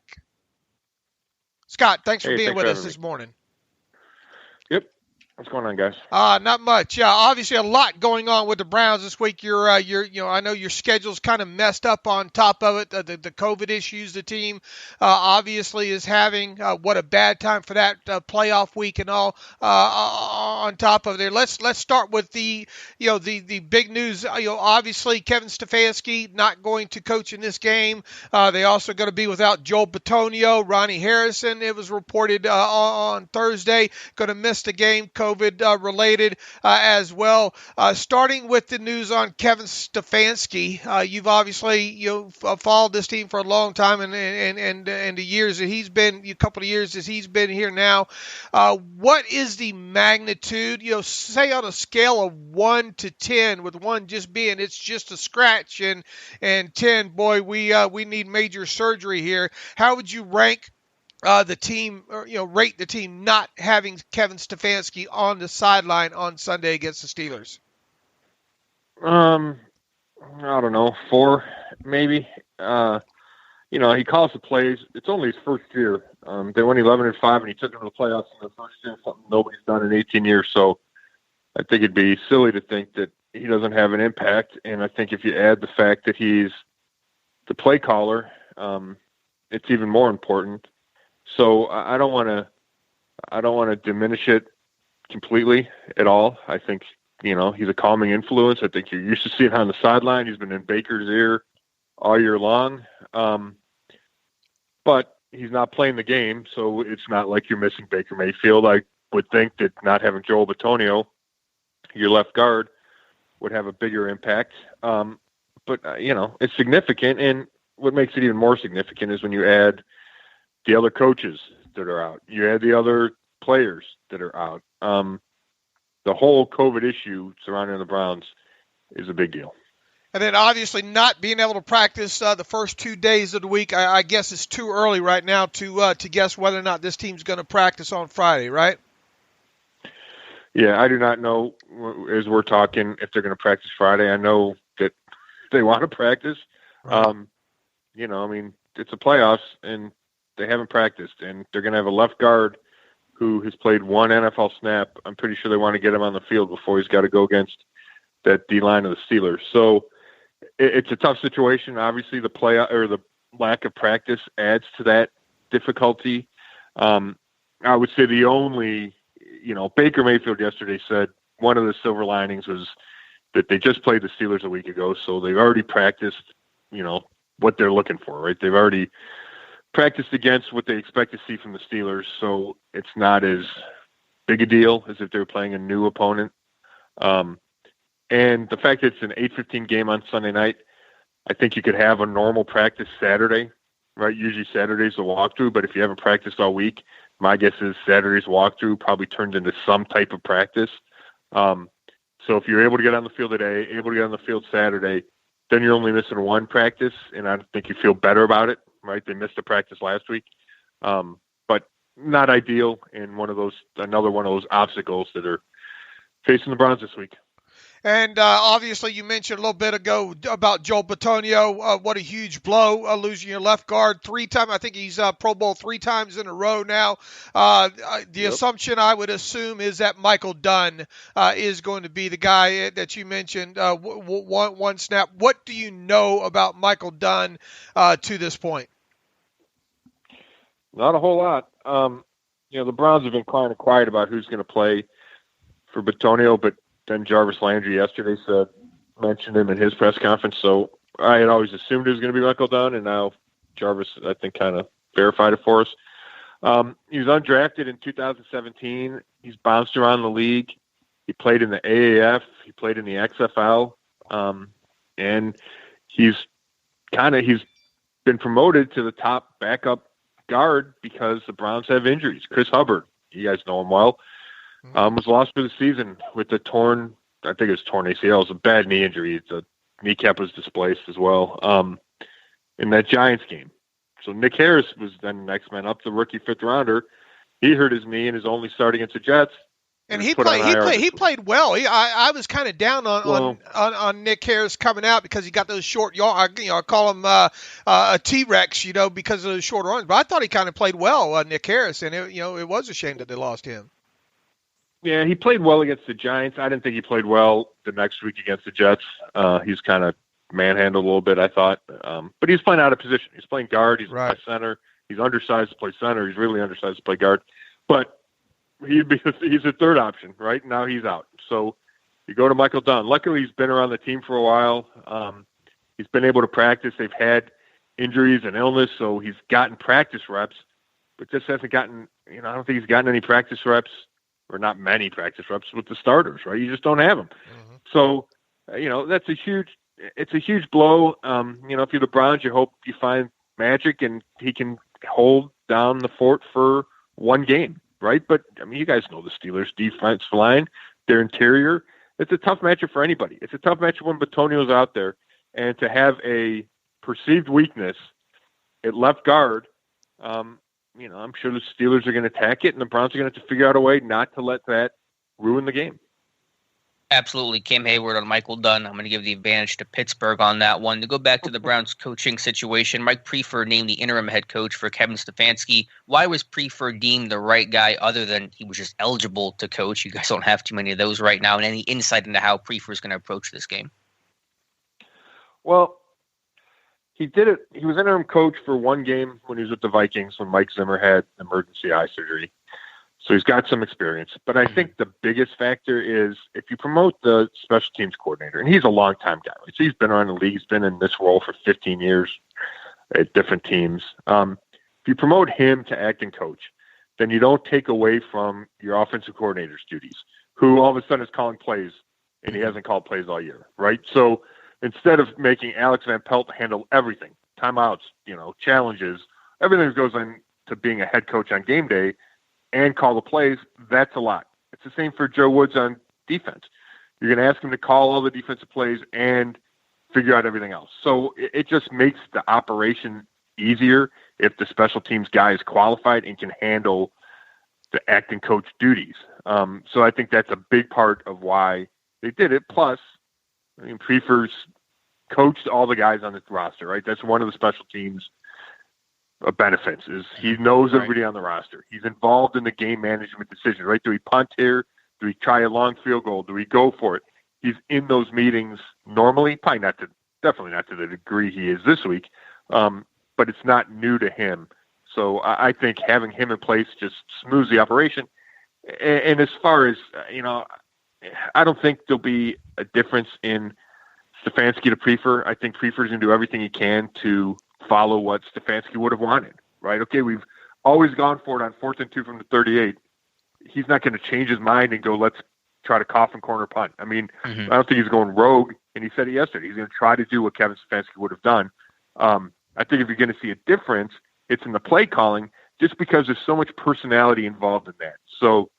Scott, thanks for being with us this morning. Yep. What's going on, guys? Not much. Yeah, obviously a lot going on with the Browns this week. I know your schedule's kind of messed up on top of it. The COVID issues the team obviously is having. What a bad time for that playoff week and all. On top of it, let's start with the big news. Obviously Kevin Stefanski not going to coach in this game. They also going to be without Joel Bitonio, Ronnie Harrison. It was reported on Thursday going to miss the game. COVID related as well. Starting with the news on Kevin Stefanski, you've obviously followed this team for a long time, and the years that he's been, a couple of years as he's been here now. What is the magnitude? Say on a scale of 1 to 10, with 1 just being it's just a scratch, and 10, boy, we need major surgery here. How would you rank the team, or rate the team not having Kevin Stefanski on the sideline on Sunday against the Steelers? I don't know, 4 maybe. He calls the plays. It's only his first year. They went 11-5, and he took them to the playoffs in the first year, something nobody's done in 18 years. So I think it'd be silly to think that he doesn't have an impact. And I think if you add the fact that he's the play caller, it's even more important. So I don't want to diminish it completely at all. I think, he's a calming influence. I think you're used to seeing him on the sideline. He's been in Baker's ear all year long. But he's not playing the game, so it's not like you're missing Baker Mayfield. I would think that not having Joel Bitonio, your left guard, would have a bigger impact. But it's significant. And what makes it even more significant is when you add the other coaches that are out. You add the other players that are out. The whole COVID issue surrounding the Browns is a big deal. And then obviously not being able to practice the first 2 days of the week. I guess it's too early right now to guess whether or not this team's going to practice on Friday, right? Yeah, I do not know, as we're talking, if they're going to practice Friday. I know that they want to practice. Right. It's a playoffs, and they haven't practiced, and they're going to have a left guard who has played 1 NFL snap. I'm pretty sure they want to get him on the field before he's got to go against that D-line of the Steelers. So it's a tough situation. Obviously, the the lack of practice adds to that difficulty. I would say the only, Baker Mayfield yesterday said one of the silver linings was that they just played the Steelers a week ago, so they've already practiced, what they're looking for, right? They've already practiced against what they expect to see from the Steelers, so it's not as big a deal as if they were playing a new opponent. And the fact that it's an 8:15 game on Sunday night, I think you could have a normal practice Saturday, right? Usually Saturday's a walkthrough, but if you haven't practiced all week, my guess is Saturday's walkthrough probably turns into some type of practice. So if you're able to get on the field today, able to get on the field Saturday, then you're only missing 1 practice, and I think you feel better about it, right? They missed a practice last week, but not ideal, and another one of those obstacles that are facing the Browns this week. And obviously, you mentioned a little bit ago about Joel Bitonio. What a huge blow, losing your left guard 3 times. I think he's Pro Bowl 3 times in a row now. The assumption, I would assume, is that Michael Dunn is going to be the guy that you mentioned, one snap. What do you know about Michael Dunn to this point? Not a whole lot. The Browns have been kind of quiet about who's going to play for Bitonio, but then Jarvis Landry yesterday mentioned him in his press conference. So I had always assumed it was going to be Michael Dunn, and now Jarvis, I think, kind of verified it for us. He was undrafted in 2017. He's bounced around the league. He played in the AAF. He played in the XFL. And he's been promoted to the top backup guard because the Browns have injuries. Chris Hubbard, you guys know him well, was lost for the season with the torn ACL. It was a bad knee injury. The kneecap was displaced as well in that Giants game. So Nick Harris was then the next man up, the rookie 5th rounder. He hurt his knee and is only starting against the Jets. And he played well. I was kind of down on Nick Harris coming out because he got those short yards. I call him a T-Rex, because of those short arms. But I thought he kind of played well, Nick Harris, and it was a shame that they lost him. Yeah, he played well against the Giants. I didn't think he played well the next week against the Jets. He's kind of manhandled a little bit, I thought. But he's playing out of position. He's playing guard. He's Right. a center. He's undersized to play center. He's really undersized to play guard. But he's a third option, right? Now he's out. So you go to Michael Dunn. Luckily, he's been around the team for a while. He's been able to practice. They've had injuries and illness, so he's gotten practice reps, but just hasn't gotten, I don't think he's gotten any practice reps, or not many practice reps with the starters, right? You just don't have them. Mm-hmm. So, it's a huge blow. If you're the Browns, you hope you find magic and he can hold down the fort for one game, right? But, you guys know the Steelers' defensive line, their interior. It's a tough matchup for anybody. It's a tough matchup when Batonio's out there. And to have a perceived weakness at left guard, I'm sure the Steelers are going to attack it, and the Browns are going to have to figure out a way not to let that ruin the game. Absolutely. Cam Hayward on Michael Dunn. I'm going to give the advantage to Pittsburgh on that one. To go back to the Browns coaching situation, Mike Prefer named the interim head coach for Kevin Stefanski. Why was Prefer deemed the right guy other than he was just eligible to coach? You guys don't have too many of those right now. And any insight into how Prefer is going to approach this game? Well, he did it. He was interim coach for one game when he was with the Vikings when Mike Zimmer had emergency eye surgery. So he's got some experience. But I think the biggest factor is if you promote the special teams coordinator, and he's a long-time guy. Right? So he's been around the league. He's been in this role for 15 years at different teams. If you promote him to acting coach, then you don't take away from your offensive coordinator's duties, who all of a sudden is calling plays, and he hasn't called plays all year, right? So instead of making Alex Van Pelt handle everything, timeouts, challenges, everything that goes into being a head coach on game day and call the plays, that's a lot. It's the same for Joe Woods on defense. You're going to ask him to call all the defensive plays and figure out everything else. So it just makes the operation easier if the special teams guy is qualified and can handle the acting coach duties. So I think that's a big part of why they did it. Plus, Prefer's coached all the guys on the roster, right? That's one of the special teams benefits is he knows everybody on the roster. He's involved in the game management decision, right? Do we punt here? Do we try a long field goal? Do we go for it? He's in those meetings normally, definitely not to the degree he is this week, but it's not new to him. So I think having him in place just smooths the operation. And as far as, I don't think there'll be a difference in Stefanski to Prefer. I think Prefer's going to do everything he can to follow what Stefanski would have wanted, right? Okay, we've always gone for it on 4th and 2 from the 38. He's not going to change his mind and go, let's try to coffin corner punt. I don't think he's going rogue, and he said it yesterday. He's going to try to do what Kevin Stefanski would have done. I think if you're going to see a difference, it's in the play calling, just because there's so much personality involved in that. So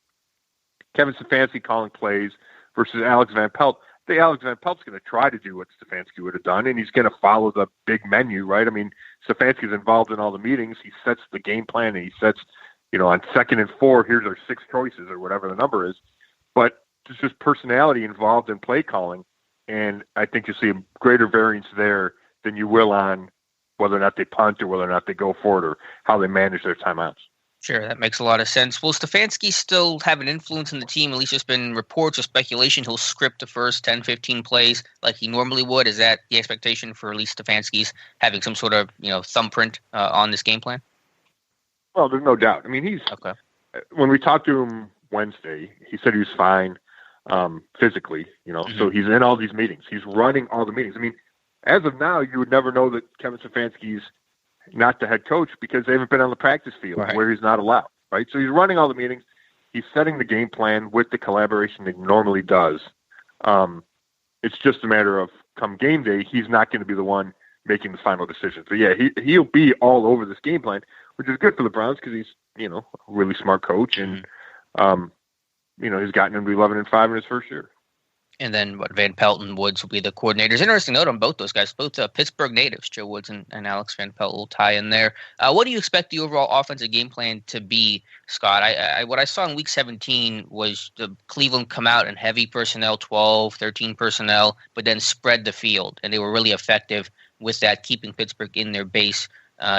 Kevin Stefanski calling plays versus Alex Van Pelt. I think Alex Van Pelt's going to try to do what Stefanski would have done, and he's going to follow the big menu, right? Stefanski's involved in all the meetings. He sets the game plan, and he sets, on 2nd and 4, here's our 6 choices or whatever the number is. But there's just personality involved in play calling, and I think you'll see a greater variance there than you will on whether or not they punt or whether or not they go for it or how they manage their timeouts. Sure, that makes a lot of sense. Will Stefanski still have an influence in the team? At least there's been reports or speculation he'll script the first 10, 15 plays like he normally would. Is that the expectation for at least Stefanski's having some sort of, thumbprint on this game plan? Well, there's no doubt. He's okay. When we talked to him Wednesday, he said he was fine physically, so he's in all these meetings. He's running all the meetings. As of now, you would never know that Kevin Stefanski's not the head coach because they haven't been on the practice field where he's not allowed, right? So he's running all the meetings. He's setting the game plan with the collaboration that he normally does. It's just a matter of come game day, he's not going to be the one making the final decision. But yeah, he'll be all over this game plan, which is good for the Browns because he's, a really smart coach and, he's gotten him to 11-5 in his first year. And then Van Pelt and Woods will be the coordinators. Interesting note on both those guys, both Pittsburgh natives, Joe Woods and Alex Van Pelt will tie in there. What do you expect the overall offensive game plan to be, Scott? What I saw in Week 17 was the Cleveland come out in heavy personnel, 12, 13 personnel, but then spread the field. And they were really effective with that, keeping Pittsburgh in their base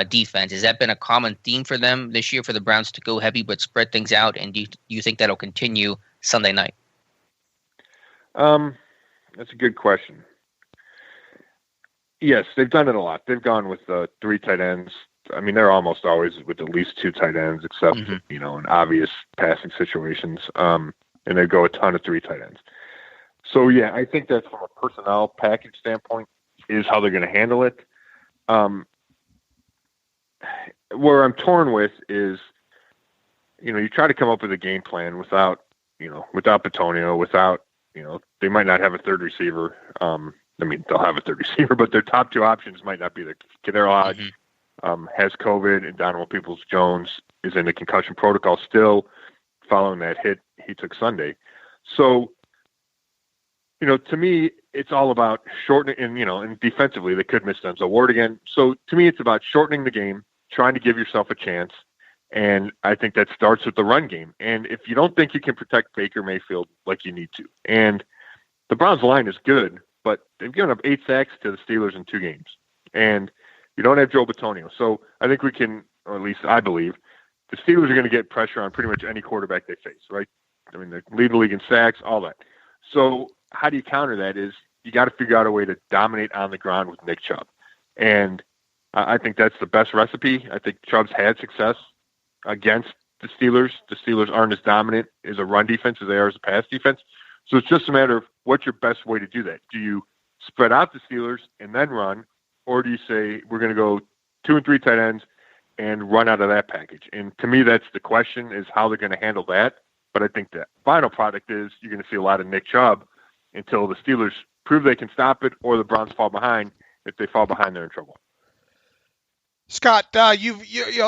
defense. Has that been a common theme for them this year for the Browns to go heavy but spread things out? And do you think that'll continue Sunday night? That's a good question. Yes, they've done it a lot. They've gone with 3 tight ends. I mean, they're almost always with at least 2 tight ends, except in obvious passing situations. And they go a ton of 3 tight ends. So yeah, I think that from a personnel package standpoint is how they're going to handle it. Where I'm torn with is, you try to come up with a game plan without Bitonio, without, they might not have a third receiver. I mean, they'll have a third receiver, but their top 2 options might not be there. Kadar Hodge has COVID, and Donovan Peoples-Jones is in the concussion protocol still following that hit he took Sunday. So, to me, it's all about shortening, and defensively, they could miss Denzel Ward again. So, to me, it's about shortening the game, trying to give yourself a chance, and I think that starts with the run game. And if you don't think you can protect Baker Mayfield like you need to, and the Browns line is good, but they've given up 8 sacks to the Steelers in 2 games. And you don't have Joe Bitonio. So I think we can, or at least I believe, the Steelers are going to get pressure on pretty much any quarterback they face, right? I mean, they lead the league in sacks, all that. So how do you counter that is you got to figure out a way to dominate on the ground with Nick Chubb. And I think that's the best recipe. I think Chubb's had success against the Steelers. The Steelers aren't as dominant as a run defense as they are as a pass defense. So it's just a matter of what's your best way to do that. Do you spread out the Steelers and then run, or do you say we're going to go 2 and 3 tight ends and run out of that package? And to me, that's the question, is how they're going to handle that. But I think the final product is you're going to see a lot of Nick Chubb until the Steelers prove they can stop it or the Browns fall behind. If they fall behind, they're in trouble. Scott, you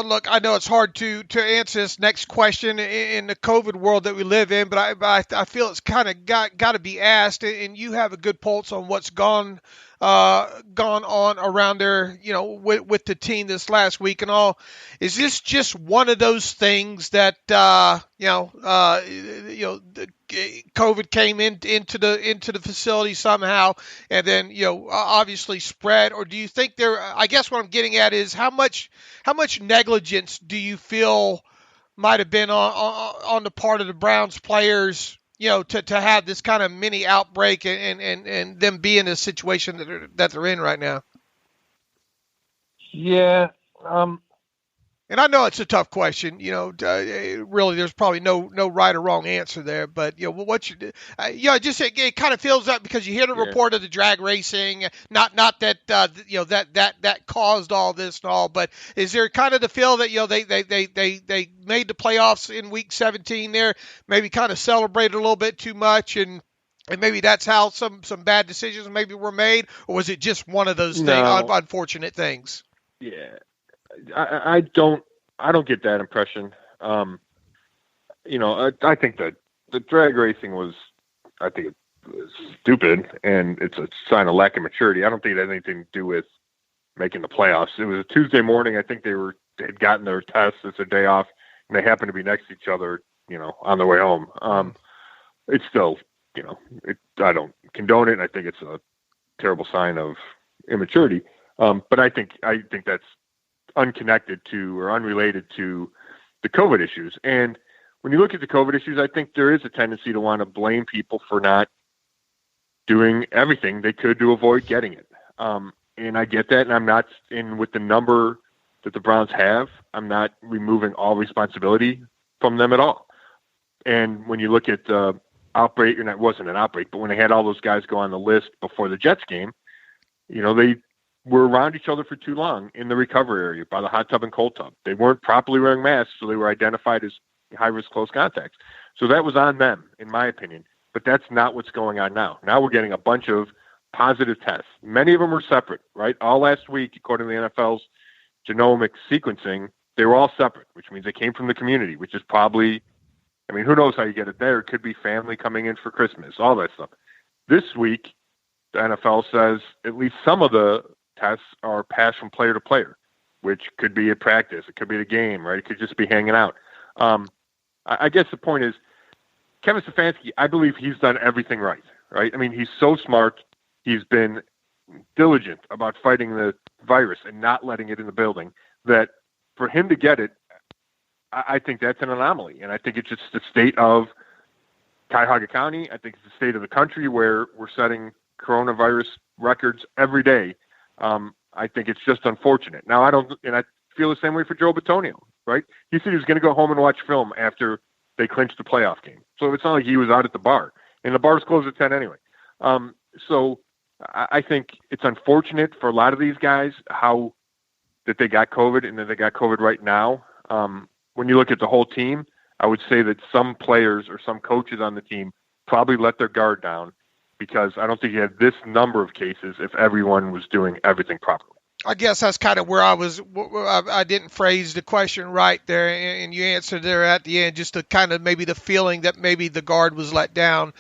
look, I know it's hard to answer this next question in the COVID world that we live in, but I feel it's kind of got to be asked, and you have a good pulse on what's gone on around there, with the team this last week and all. Is this just one of those things that COVID came into the facility somehow, and then obviously spread? Or do you think I guess what I'm getting at is how much negligence do you feel might have been on the part of the Browns players, to have this kind of mini outbreak and them be in a situation that they're in right now? Yeah. And I know it's a tough question, really there's probably no right or wrong answer there, but it kind of feels that because you hear the report of the drag racing, not that that caused all this and all, but is there kind of the feel that they made the playoffs in week 17 there, maybe kind of celebrated a little bit too much, and maybe that's how some bad decisions maybe were made, or was it just one of those unfortunate things? Yeah. I don't get that impression. I think that the drag racing was stupid, and it's a sign of lack of maturity. I don't think it had anything to do with making the playoffs. It was a Tuesday morning. I think they had gotten their tests. It's a day off, and they happened to be next to each other, on their way home. It's still, I don't condone it. And I think it's a terrible sign of immaturity. But I think that's unconnected to or unrelated to the COVID issues. And when you look at the COVID issues, I think there is a tendency to want to blame people for not doing everything they could to avoid getting it. And I get that. And I'm not with the number that the Browns have, I'm not removing all responsibility from them at all. And when you look at the outbreak, and it wasn't an outbreak, but when they had all those guys go on the list before the Jets game, they were around each other for too long in the recovery area by the hot tub and cold tub. They weren't properly wearing masks, so they were identified as high-risk close contacts. So that was on them, in my opinion. But that's not what's going on now. Now we're getting a bunch of positive tests. Many of them were separate, right? All last week, according to the NFL's genomic sequencing, they were all separate, which means they came from the community, which is probably, who knows how you get it there. It could be family coming in for Christmas, all that stuff. This week, the NFL says at least some of the tests are passed from player to player, which could be at practice. It could be at a game, right? It could just be hanging out. I guess the point is, Kevin Stefanski, I believe he's done everything right? He's so smart. He's been diligent about fighting the virus and not letting it in the building, that for him to get it, I think that's an anomaly. And I think it's just the state of Cuyahoga County. I think it's the state of the country where we're setting coronavirus records every day. I think it's just unfortunate. Now, I feel the same way for Joe Bitonio, right? He said he was going to go home and watch film after they clinched the playoff game. So it's not like he was out at the bar. And the bar's closed at 10 anyway. So I think it's unfortunate for a lot of these guys that they got COVID and that they got COVID right now. When you look at the whole team, I would say that some players or some coaches on the team probably let their guard down, because I don't think you had this number of cases if everyone was doing everything properly. I guess that's kind of where I didn't phrase the question right there, and you answered there at the end, just to kind of maybe the feeling that maybe the guard was let down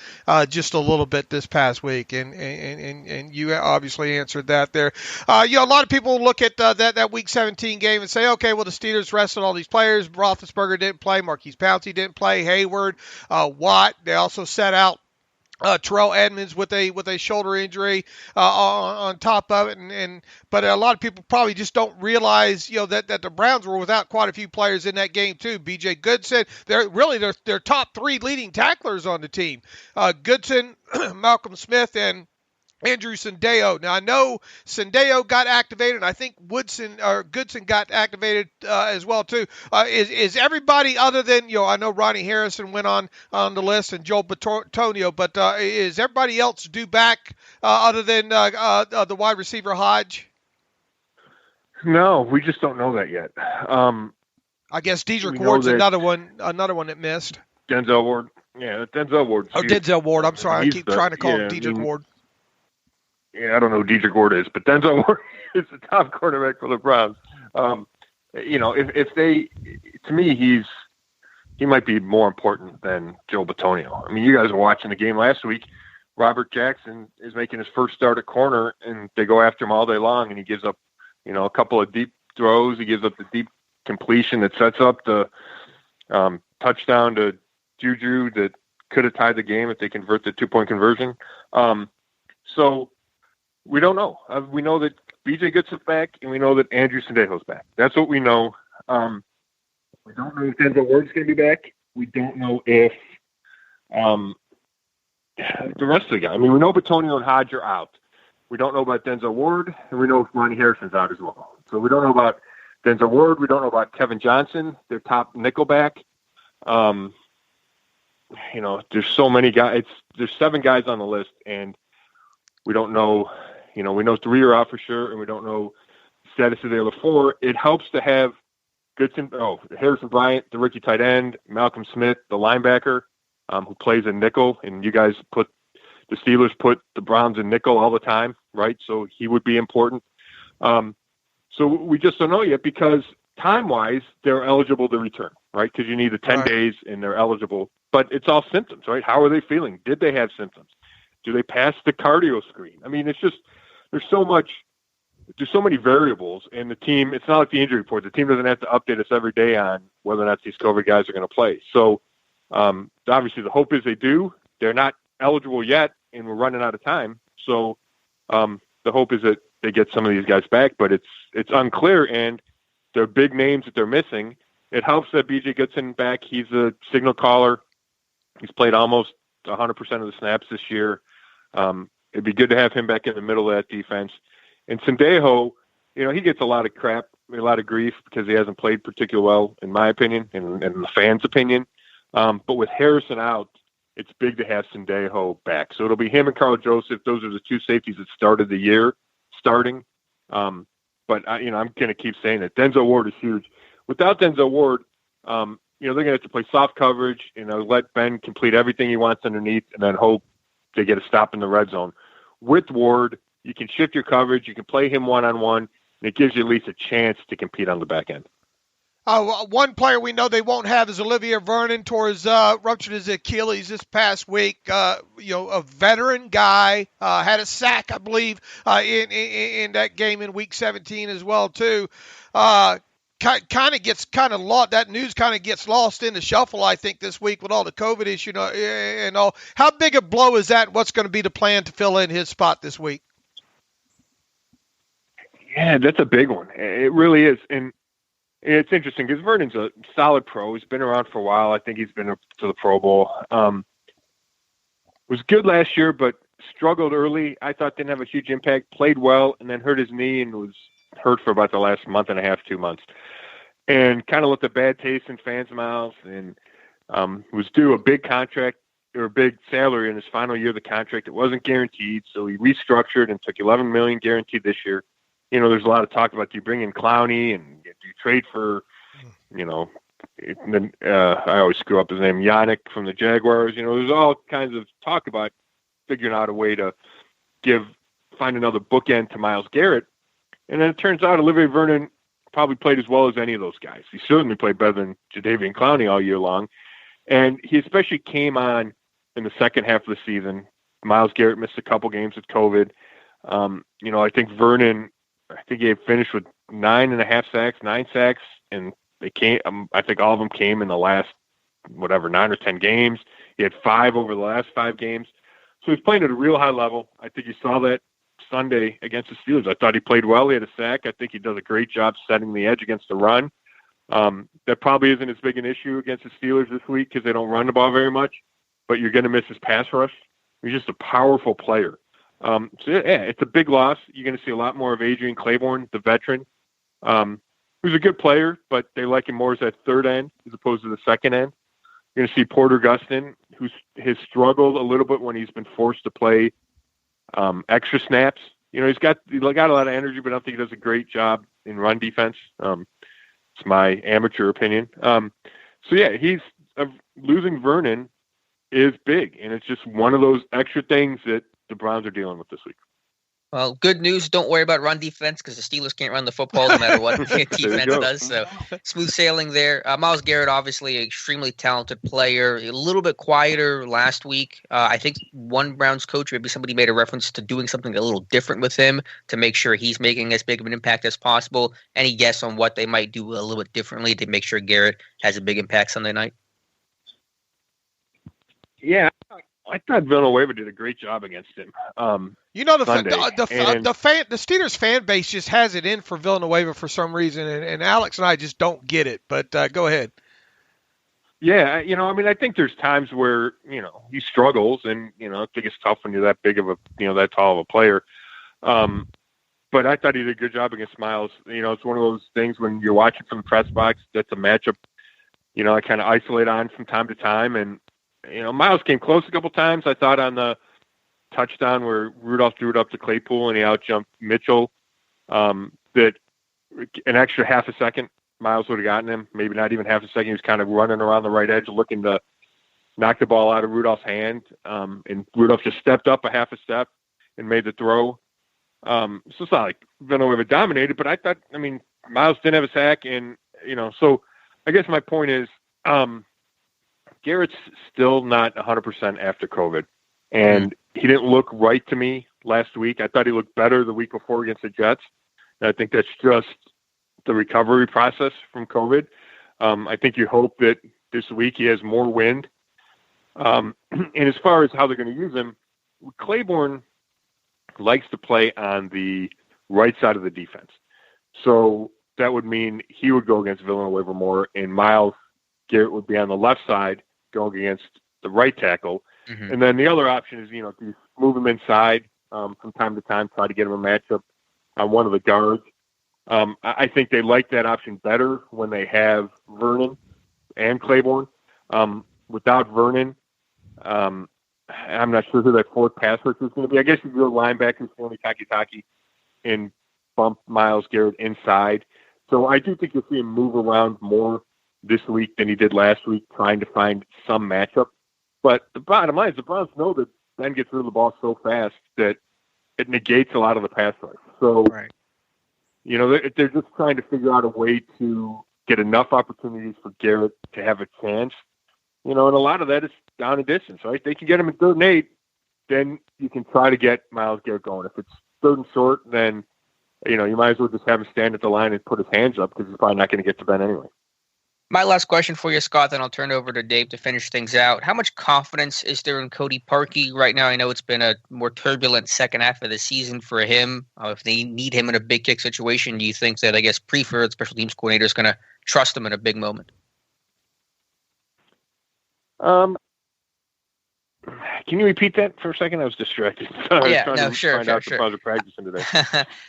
just a little bit this past week, and you obviously answered that there. A lot of people look at that Week 17 game and say, okay, well, the Steelers rested all these players. Roethlisberger didn't play. Marquise Pouncey didn't play. Hayward, Watt. They also set out Terrell Edmonds with a shoulder injury on top of it, but a lot of people probably just don't realize that the Browns were without quite a few players in that game too. B.J. Goodson, they're top three leading tacklers on the team. Goodson, Malcolm Smith, and Andrew Sendejo. Now, I know Sendejo got activated, and I think Goodson got activated as well, too. Is everybody other than, I know Ronnie Harrison went on the list and Joel Bitonio, but is everybody else due back other than the wide receiver Hodge? No, we just don't know that yet. I guess Dedrick Ward's another one that missed. Denzel Ward. Yeah, Denzel Ward. Oh, Denzel Ward. I'm sorry. I keep trying to call him Dedrick Ward. Yeah, I don't know who Dedrick Ward is, but Denzel Ward is the top quarterback for the Browns. If they, to me, he might be more important than Joe Bitonio. I mean, you guys were watching the game last week. Robert Jackson is making his first start at corner, and they go after him all day long, and he gives up, a couple of deep throws. He gives up the deep completion that sets up the touchdown to Juju that could have tied the game if they convert the 2-point conversion. So we don't know. We know that B.J. Goodson's back, and we know that Andrew Sendejo's back. That's what we know. We don't know if Denzel Ward's going to be back. We don't know if the rest of the guys. I mean, we know Bitonio and Hodge are out. We don't know about Denzel Ward, and we know Ronnie Harrison's out as well. So we don't know about Denzel Ward. We don't know about Kevin Johnson, their top nickelback. There's so many guys. There's 7 guys on the list, and we don't know. We know 3 are out for sure, and we don't know the status of the other 4. It helps to have Harrison Bryant, the rookie tight end, Malcolm Smith, the linebacker, who plays in nickel, and you guys the Steelers put the Browns in nickel all the time, right? So he would be important. So we just don't know yet, because time-wise, they're eligible to return, right? Because you need the 10 days, and they're eligible. But it's all symptoms, right? How are they feeling? Did they have symptoms? Do they pass the cardio screen? I mean, it's just there's so many variables, and the team. It's not like the injury report. The team doesn't have to update us every day on whether or not these COVID guys are going to play. So obviously, the hope is they do. They're not eligible yet, and we're running out of time. So the hope is that they get some of these guys back, but it's unclear, and they're big names that they're missing. It helps that B.J. Goodson back. He's a signal caller. He's played almost 100% of the snaps this year. It'd be good to have him back in the middle of that defense. And Sendejo, he gets a lot of crap, a lot of grief, because he hasn't played particularly well, in my opinion, and the fans' opinion. But with Harrison out, it's big to have Sendejo back. So it'll be him and Carl Joseph. Those are the 2 safeties that started the year starting. But I'm going to keep saying that Denzel Ward is huge. Without Denzel Ward, they're going to have to play soft coverage, let Ben complete everything he wants underneath, and then hope they get a stop in the red zone. With Ward, you can shift your coverage. You can play him one-on-one, and it gives you at least a chance to compete on the back end. One player we know they won't have is Olivier Vernon towards ruptured his Achilles this past week. A veteran guy, had a sack, I believe, in that game in Week 17 as well, too. That news kind of gets lost in the shuffle, I think, this week with all the COVID issue and all. How big a blow is that? What's going to be the plan to fill in his spot this week? Yeah, that's a big one. It really is. And it's interesting because Vernon's a solid pro. He's been around for a while. I think he's been to the Pro Bowl. was good last year, but struggled early. I thought didn't have a huge impact, played well, and then hurt his knee and was hurt for about the last month and a half, 2 months. And kind of left a bad taste in fans' mouths, and was due a big contract or a big salary in his final year of the contract. It wasn't guaranteed, so he restructured and took $11 million guaranteed this year. There's a lot of talk about, do you bring in Clowney and do you trade for, and then I always screw up his name, Yannick from the Jaguars. There's all kinds of talk about figuring out a way to find another bookend to Myles Garrett. And then it turns out Olivier Vernon probably played as well as any of those guys. He certainly played better than Jadeveon Clowney all year long. And he especially came on in the second half of the season. Myles Garrett missed a couple games with COVID. I think Vernon, he finished with 9 sacks, and they came. I think all of them came in the last, 9 or 10 games. He had 5 over the last 5 games. So he's playing at a real high level. I think you saw that Sunday against the Steelers. I thought he played well. He had a sack. I think he does a great job setting the edge against the run. That probably isn't as big an issue against the Steelers this week because they don't run the ball very much, but you're going to miss his pass rush. He's just a powerful player. It's a big loss. You're going to see a lot more of Adrian Claiborne, the veteran, who's a good player, but they like him more as that third end as opposed to the second end. You're going to see Porter Gustin, who has struggled a little bit when he's been forced to play extra snaps. He's got a lot of energy, but I don't think he does a great job in run defense. It's my amateur opinion. He's losing Vernon is big, and it's just one of those extra things that the Browns are dealing with this week. Well, good news. Don't worry about run defense because the Steelers can't run the football no matter what the defense does. So smooth sailing there. Myles Garrett, obviously an extremely talented player. A little bit quieter last week. I think one Browns coach, maybe somebody made a reference to doing something a little different with him to make sure he's making as big of an impact as possible. Any guess on what they might do a little bit differently to make sure Garrett has a big impact Sunday night? Yeah, I thought Villanueva did a great job against him. The Steelers fan base just has it in for Villanueva for some reason, and Alex and I just don't get it. But go ahead. Yeah, I think there's times where he struggles, and I think it's tough when you're that big of a that tall of a player. But I thought he did a good job against Myles. It's one of those things when you're watching from the press box, that's a matchup. I kind of isolate on from time to time, and Myles came close a couple times. I thought on the touchdown where Rudolph threw it up to Claypool and he outjumped Mitchell, that an extra half a second Myles would have gotten him. Maybe not even half a second. He was kind of running around the right edge looking to knock the ball out of Rudolph's hand. And Rudolph just stepped up a half a step and made the throw. So it's not like Villanueva dominated, but I thought, Myles didn't have a sack. And, so I guess my point is, Garrett's still not 100% after COVID, and he didn't look right to me last week. I thought he looked better the week before against the Jets. And I think that's just the recovery process from COVID. I think you hope that this week he has more wind. And as far as how they're going to use him, Claiborne likes to play on the right side of the defense. So that would mean he would go against Villanueva more, and Myles Garrett would be on the left side going against the right tackle. Mm-hmm. And then the other option is, you move him inside from time to time, try to get him a matchup on one of the guards. I think they like that option better when they have Vernon and Claiborne. Without Vernon, I'm not sure who that fourth pass rush is going to be. I guess you go linebacker, Stanley Takitaki, and bump Myles Garrett inside. So I do think you'll see him move around more this week than he did last week, trying to find some matchup. But the bottom line is the Browns know that Ben gets rid of the ball so fast that it negates a lot of the pass rush. So, right. They're just trying to figure out a way to get enough opportunities for Garrett to have a chance. And a lot of that is down and distance, right? They can get him in 3rd and 8, then you can try to get Myles Garrett going. If it's 3rd and short, then, you might as well just have him stand at the line and put his hands up because he's probably not going to get to Ben anyway. My last question for you, Scott, then I'll turn it over to Dave to finish things out. How much confidence is there in Cody Parkey right now? I know it's been a more turbulent second half of the season for him. If they need him in a big kick situation, do you think that, preferred special teams coordinator is going to trust him in a big moment? Can you repeat that for a second? I was distracted. Sorry, Yeah, I was trying no, to sure, find sure, out the sure. Browns are practicing today.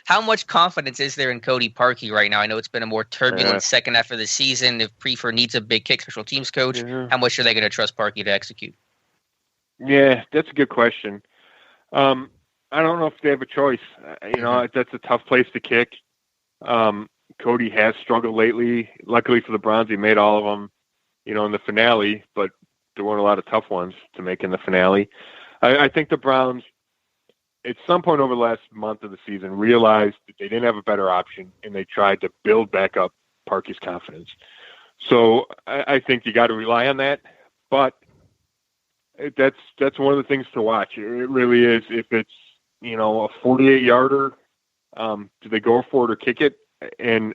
How much confidence is there in Cody Parkey right now? I know it's been a more turbulent second half of the season. If Prefer needs a big kick special teams coach, how much are they going to trust Parkey to execute? Yeah, that's a good question. I don't know if they have a choice. That's a tough place to kick. Cody has struggled lately. Luckily for the Browns, he made all of them, in the finale, but there weren't a lot of tough ones to make in the finale. I think the Browns, at some point over the last month of the season, realized that they didn't have a better option, and they tried to build back up Parkey's confidence. So I think you got to rely on that, but that's one of the things to watch. It really is. If it's, a 48-yarder, do they go for it or kick it? And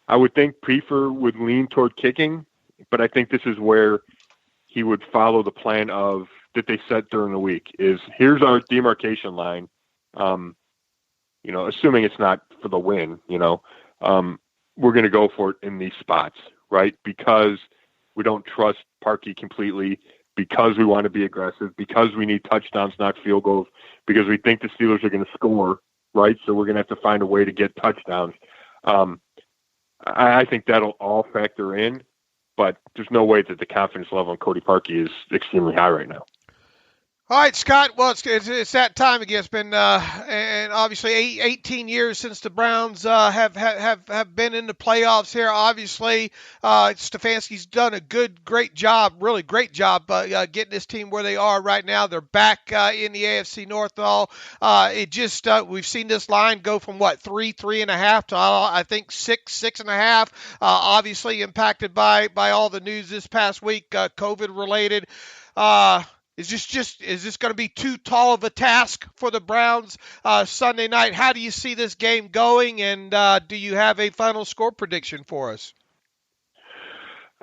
I would think Prefer would lean toward kicking, but I think this is where he would follow the plan of that they set during the week is here's our demarcation line. Assuming it's not for the win, we're going to go for it in these spots, right? Because we don't trust Parkey completely, because we want to be aggressive, because we need touchdowns, not field goals, because we think the Steelers are going to score, right? So we're going to have to find a way to get touchdowns. I think that'll all factor in, but there's no way that the confidence level on Cody Parkey is extremely high right now. All right, Scott. Well, it's that time again. It's been and obviously 18 years since the Browns have been in the playoffs here. Obviously, Stefanski's done a great job, really great job getting this team where they are right now. They're back in the AFC North. And all we've seen this line go from 3.5 to I think 6.5. Obviously impacted by all the news this past week, COVID related. Is this going to be too tall of a task for the Browns Sunday night? How do you see this game going, and do you have a final score prediction for us?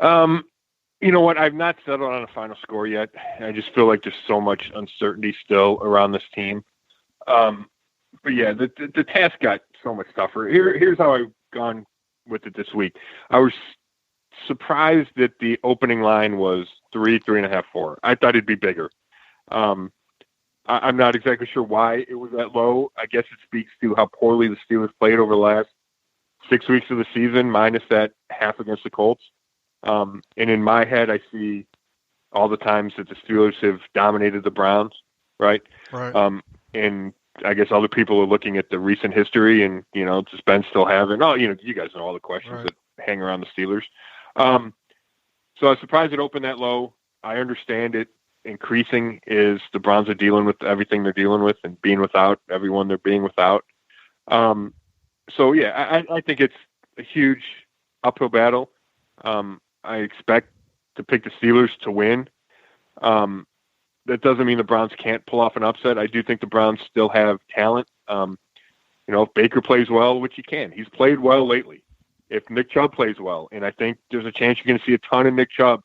You know what? I've not settled on a final score yet. I just feel like there's so much uncertainty still around this team. But yeah, the task got so much tougher. Here's how I've gone with it this week. I was surprised that the opening line was 3.5, 4. I thought it'd be bigger. I'm not exactly sure why it was that low. I guess it speaks to how poorly the Steelers played over the last 6 weeks of the season, minus that half against the Colts. And in my head, I see all the times that the Steelers have dominated the Browns, right? Right. And I guess other people are looking at the recent history, and does Ben still have it? You guys know all the questions that hang around the Steelers. So I was surprised it opened that low. I understand it increasing is the Browns are dealing with everything they're dealing with and being without everyone they're being without. So yeah, I think it's a huge uphill battle. I expect to pick the Steelers to win. That doesn't mean the Browns can't pull off an upset. I do think the Browns still have talent. If Baker plays well, which he can, he's played well lately. If Nick Chubb plays well, and I think there's a chance you're going to see a ton of Nick Chubb.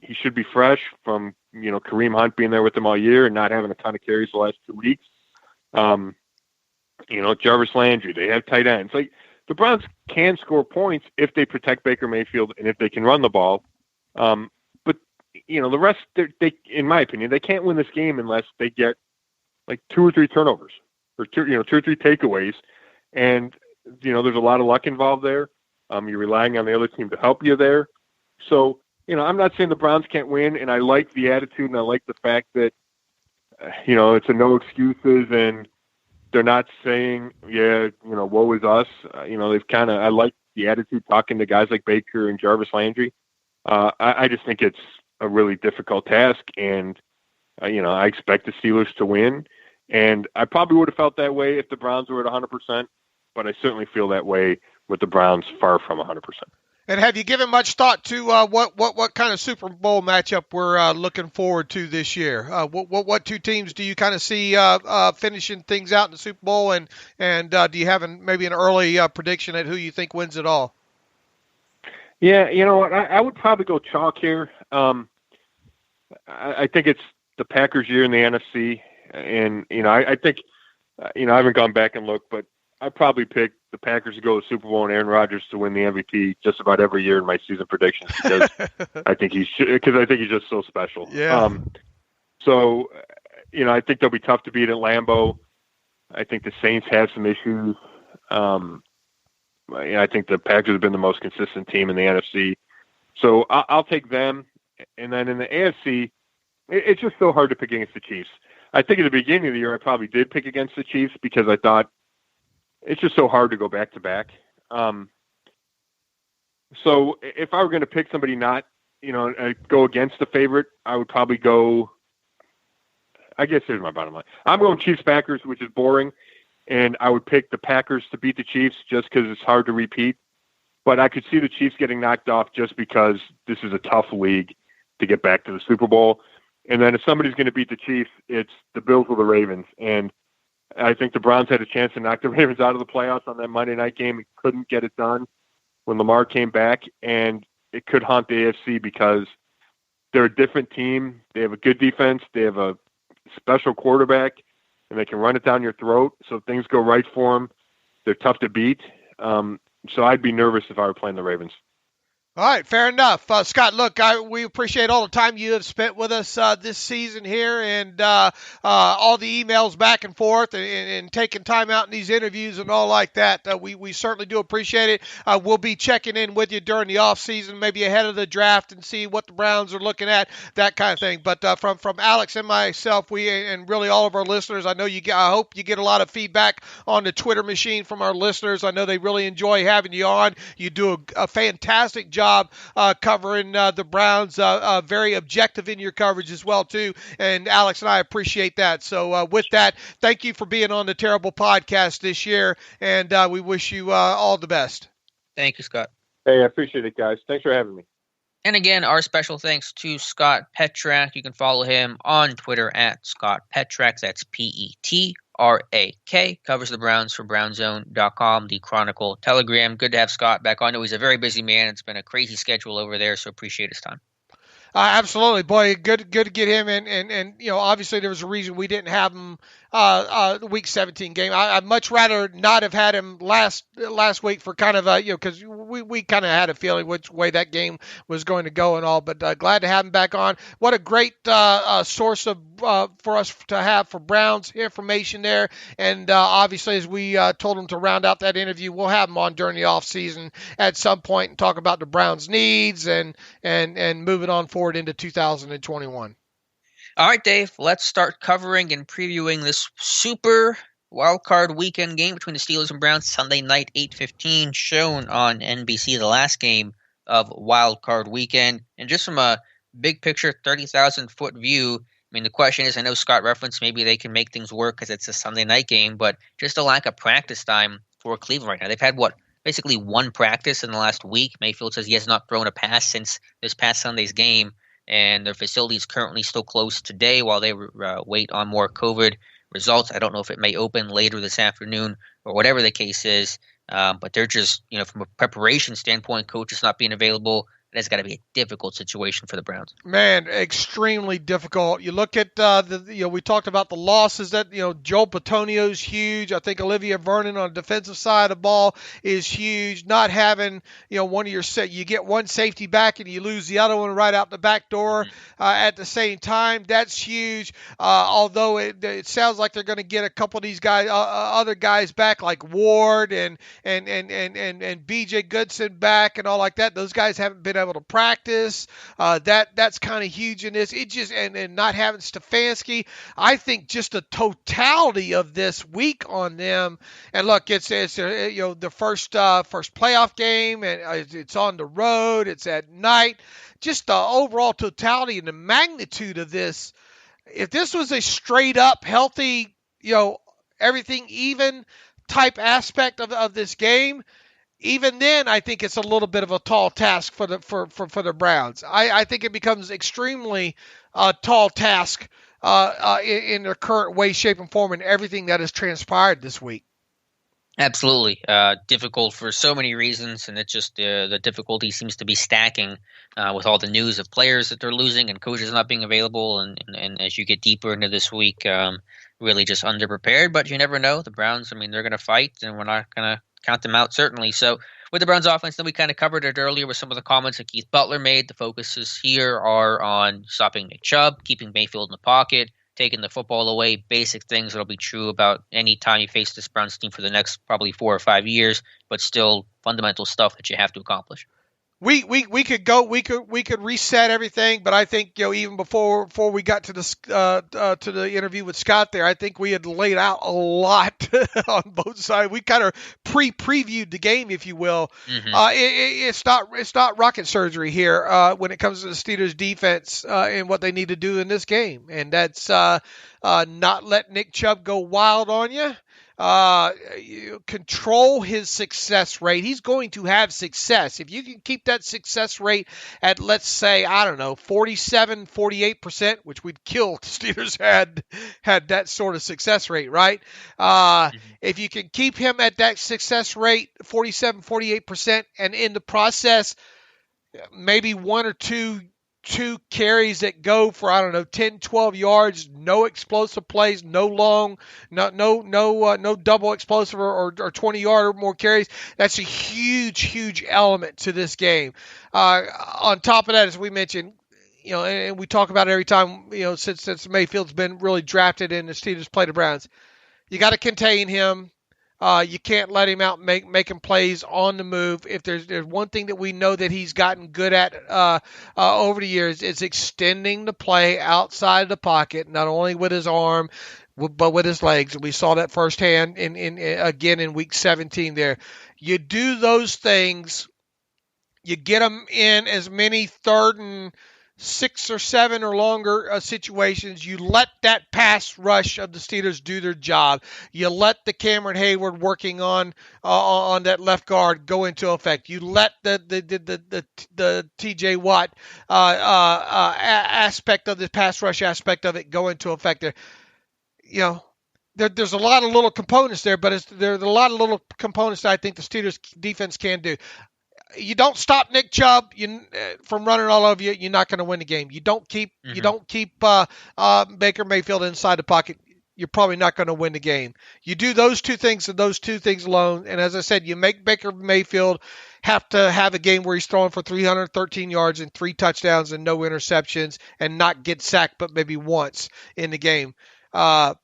He should be fresh from, Kareem Hunt being there with him all year and not having a ton of carries the last 2 weeks. Jarvis Landry, they have tight ends. Like, the Browns can score points if they protect Baker Mayfield and if they can run the ball. But the rest, they, in my opinion, they can't win this game unless they get like 2 or 3 turnovers or 2 or 3 takeaways. And, there's a lot of luck involved there. You're relying on the other team to help you there. So, I'm not saying the Browns can't win, and I like the attitude, and I like the fact that, it's a no excuses, and they're not saying, woe is us. I like the attitude talking to guys like Baker and Jarvis Landry. I just think it's a really difficult task, and, I expect the Steelers to win. And I probably would have felt that way if the Browns were at 100%, but I certainly feel that way with the Browns far from 100%. And have you given much thought to what kind of Super Bowl matchup we're looking forward to this year? What 2 teams do you kind of see finishing things out in the Super Bowl, and do you have maybe an early prediction at who you think wins it all? Yeah, you know what? I would probably go chalk here. I think it's the Packers' year in the NFC, and I think I haven't gone back and looked, but I probably picked the Packers to go to the Super Bowl and Aaron Rodgers to win the MVP just about every year in my season predictions because I think he's just so special. Yeah. So, I think they'll be tough to beat at Lambeau. I think the Saints have some issues. I think the Packers have been the most consistent team in the NFC. So I'll take them. And then in the AFC, it's just so hard to pick against the Chiefs. I think at the beginning of the year, I probably did pick against the Chiefs because I thought it's just so hard to go back to back. So if I were going to pick somebody not, go against the favorite, I would probably go, I guess here's my bottom line. I'm going Chiefs Packers, which is boring. And I would pick the Packers to beat the Chiefs just because it's hard to repeat. But I could see the Chiefs getting knocked off just because this is a tough league to get back to the Super Bowl. And then if somebody's going to beat the Chiefs, it's the Bills or the Ravens. And I think the Browns had a chance to knock the Ravens out of the playoffs on that Monday night game and couldn't get it done when Lamar came back. And it could haunt the AFC because they're a different team. They have a good defense. They have a special quarterback, and they can run it down your throat. So if things go right for them, they're tough to beat. So I'd be nervous if I were playing the Ravens. All right, fair enough. Scott, look, we appreciate all the time you have spent with us this season here and all the emails back and forth and taking time out in these interviews and all like that. We certainly do appreciate it. We'll be checking in with you during the offseason, maybe ahead of the draft and see what the Browns are looking at, that kind of thing. But from Alex and myself, and really all of our listeners, I hope you get a lot of feedback on the Twitter machine from our listeners. I know they really enjoy having you on. You do a fantastic job covering the Browns, very objective in your coverage as well too, and Alex and I appreciate that. So with that, thank you for being on the Terrible Podcast this year, and we wish you all the best. Thank you, Scott. Hey, I appreciate it, guys. Thanks for having me. And again, our special thanks to Scott Petrak. You can follow him on Twitter at Scott Petrak. That's Petrak. Covers the Browns for BrownZone.com, the Chronicle Telegram. Good to have Scott back on. I know he's a very busy man. It's been a crazy schedule over there, so appreciate his time. Absolutely, boy. Good to get him in, and obviously there was a reason we didn't have him the Week 17 game. I'd much rather not have had him last week for kind of because we kind of had a feeling which way that game was going to go and all. But glad to have him back on. What a great source of for us to have for Browns information there, and obviously as we told him to round out that interview, we'll have him on during the off season at some point and talk about the Browns' needs and moving on forward into 2021. All right, Dave, let's start covering and previewing this super wildcard weekend game between the Steelers and Browns, Sunday night, 8:15, shown on NBC, the last game of wildcard weekend. And just from a big picture, 30,000-foot view, I mean, the question is, I know Scott referenced maybe they can make things work because it's a Sunday night game, but just a lack of practice time for Cleveland right now. They've had, basically one practice in the last week. Mayfield says he has not thrown a pass since this past Sunday's game, and their facility is currently still closed today while they wait on more COVID results. I don't know if it may open later this afternoon or whatever the case is, but they're just, from a preparation standpoint, coaches not being available, that's got to be a difficult situation for the Browns. Man, extremely difficult. You look at we talked about the losses that Joel Bitonio's huge. I think Olivia Vernon on the defensive side of the ball is huge. Not having one of your you get one safety back and you lose the other one right out the back door at the same time. That's huge. Although it sounds like they're going to get a couple of these guys, other guys back like Ward and B.J. Goodson back and all like that. Those guys haven't been able to practice. That's kind of huge in this. It just and not having Stefanski. I think just the totality of this week on them. And look, it's the first playoff game, and it's on the road. It's at night. Just the overall totality and the magnitude of this. If this was a straight up healthy, everything even type aspect of this game, even then, I think it's a little bit of a tall task for the Browns. I think it becomes extremely tall task in their current way, shape, and form, and everything that has transpired this week. Absolutely. Difficult for so many reasons, and it's just the difficulty seems to be stacking with all the news of players that they're losing and coaches not being available, and as you get deeper into this week, really just underprepared. But you never know. The Browns, they're going to fight, and we're not going to count them out, certainly. So with the Browns offense, then we kind of covered it earlier with some of the comments that Keith Butler made. The focuses here are on stopping Nick Chubb, keeping Mayfield in the pocket, taking the football away, basic things that'll be true about any time you face this Browns team for the next probably 4 or 5 years, but still fundamental stuff that you have to accomplish. We could reset everything, but I think even before we got to the interview with Scott there, I think we had laid out a lot on both sides. We kind of previewed the game, if you will. Mm-hmm. It's not rocket surgery here when it comes to the Steelers defense and what they need to do in this game, and that's not let Nick Chubb go wild on you. Control his success rate. He's going to have success. If you can keep that success rate at, let's say, 47, 48%, which we'd kill if the Steelers had that sort of success rate, right? If you can keep him at that success rate, 47, 48%, and in the process, maybe one or two carries that go for 10, 12 yards, no explosive plays, no long, no double explosive or 20-yard or more carries. That's a huge element to this game. On top of that, as we mentioned, and we talk about it every time, since Mayfield's been really drafted and the Steelers play the Browns, you got to contain him. You can't let him out making plays on the move. If there's one thing that we know that he's gotten good at over the years, it's extending the play outside of the pocket, not only with his arm, but with his legs. And we saw that firsthand again in Week 17 there. You do those things, you get them in as many 3rd and 6 or 7 or longer situations. You let that pass rush of the Steelers do their job. You let the Cameron Hayward working on that left guard go into effect. You let the T.J. Watt aspect of the pass rush aspect of it go into effect. There's a lot of little components there, but there's a lot of little components that I think the Steelers defense can do. You don't stop Nick Chubb from running all over you, you're not going to win the game. You don't keep Baker Mayfield inside the pocket, you're probably not going to win the game. You do those two things and those two things alone, and as I said, you make Baker Mayfield have to have a game where he's throwing for 313 yards and 3 touchdowns and no interceptions and not get sacked but maybe once in the game. That's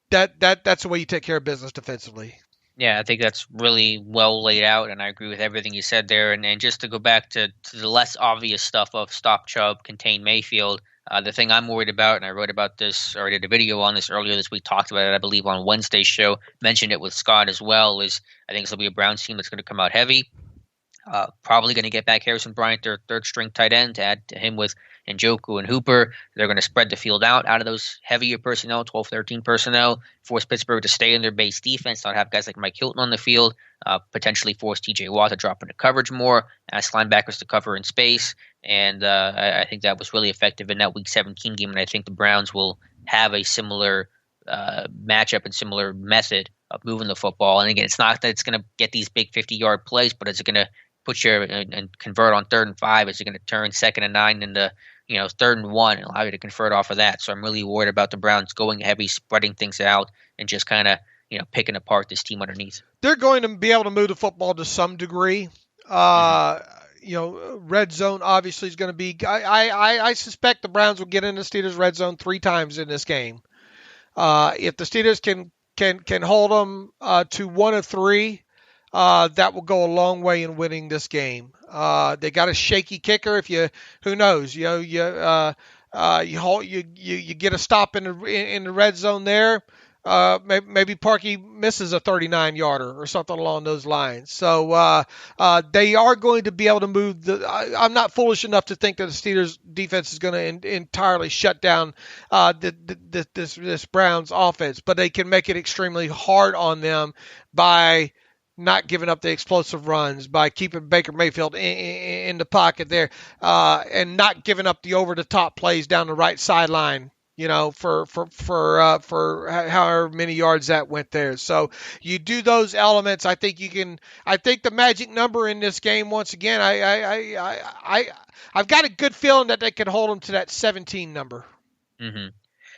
the way you take care of business defensively. Yeah, I think that's really well laid out, and I agree with everything you said there. And just to go back to the less obvious stuff of stop Chubb, contain Mayfield, the thing I'm worried about, and I wrote about this or I did a video on this earlier this week, talked about it, I believe, on Wednesday's show, mentioned it with Scott as well, is I think this will be a Browns team that's going to come out heavy. Probably going to get back Harrison Bryant, their third-string tight end, to add to him with Njoku and Hooper. They're going to spread the field out of those heavier personnel, 12, 13 personnel, force Pittsburgh to stay in their base defense, not have guys like Mike Hilton on the field, potentially force T.J. Watt to drop into coverage more, ask linebackers to cover in space, and I think that was really effective in that Week 17 game, and I think the Browns will have a similar matchup and similar method of moving the football. And again, it's not that it's going to get these big 50-yard plays, but it's going to put you and convert on 3rd and 5. Is it going to turn 2nd and 9 into 3rd and 1 and allow you to convert off of that? So I'm really worried about the Browns going heavy, spreading things out, and just kind of picking apart this team underneath. They're going to be able to move the football to some degree. Red zone obviously is going to be. I suspect the Browns will get in the Steelers' red zone 3 times in this game. If the Steelers can hold them to 1 of 3. That will go a long way in winning this game. They got a shaky kicker. Who knows? You get a stop in the red zone there. Maybe Parkey misses a 39-yarder or something along those lines. So they are going to be able to move. I'm not foolish enough to think that the Steelers defense is going to entirely shut down this Browns offense, but they can make it extremely hard on them by not giving up the explosive runs, by keeping Baker Mayfield in the pocket there, and not giving up the over-the-top plays down the right sideline, for however many yards that went there. So you do those elements. I think you can. I think the magic number in this game, once again, I've got a good feeling that they can hold them to that 17 number. Mm-hmm.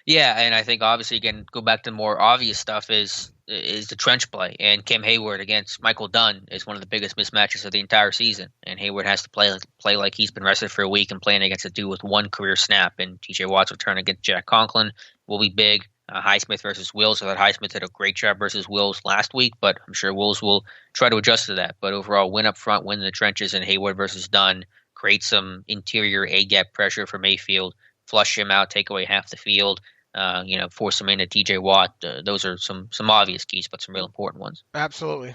Yeah, and I think obviously, again, go back to more obvious stuff is is the trench play, and Cam Hayward against Michael Dunn is one of the biggest mismatches of the entire season. And Hayward has to play like he's been rested for a week and playing against a dude with one career snap. And T.J. Watt's return against Jack Conklin will be big. Highsmith versus Wills. I thought Highsmith did a great job versus Wills last week, but I'm sure Wills will try to adjust to that. But overall, win up front, win in the trenches, and Hayward versus Dunn create some interior A-gap pressure for Mayfield, flush him out, take away half the field. Force him into T.J. Watt. Those are some obvious keys, but some real important ones. Absolutely.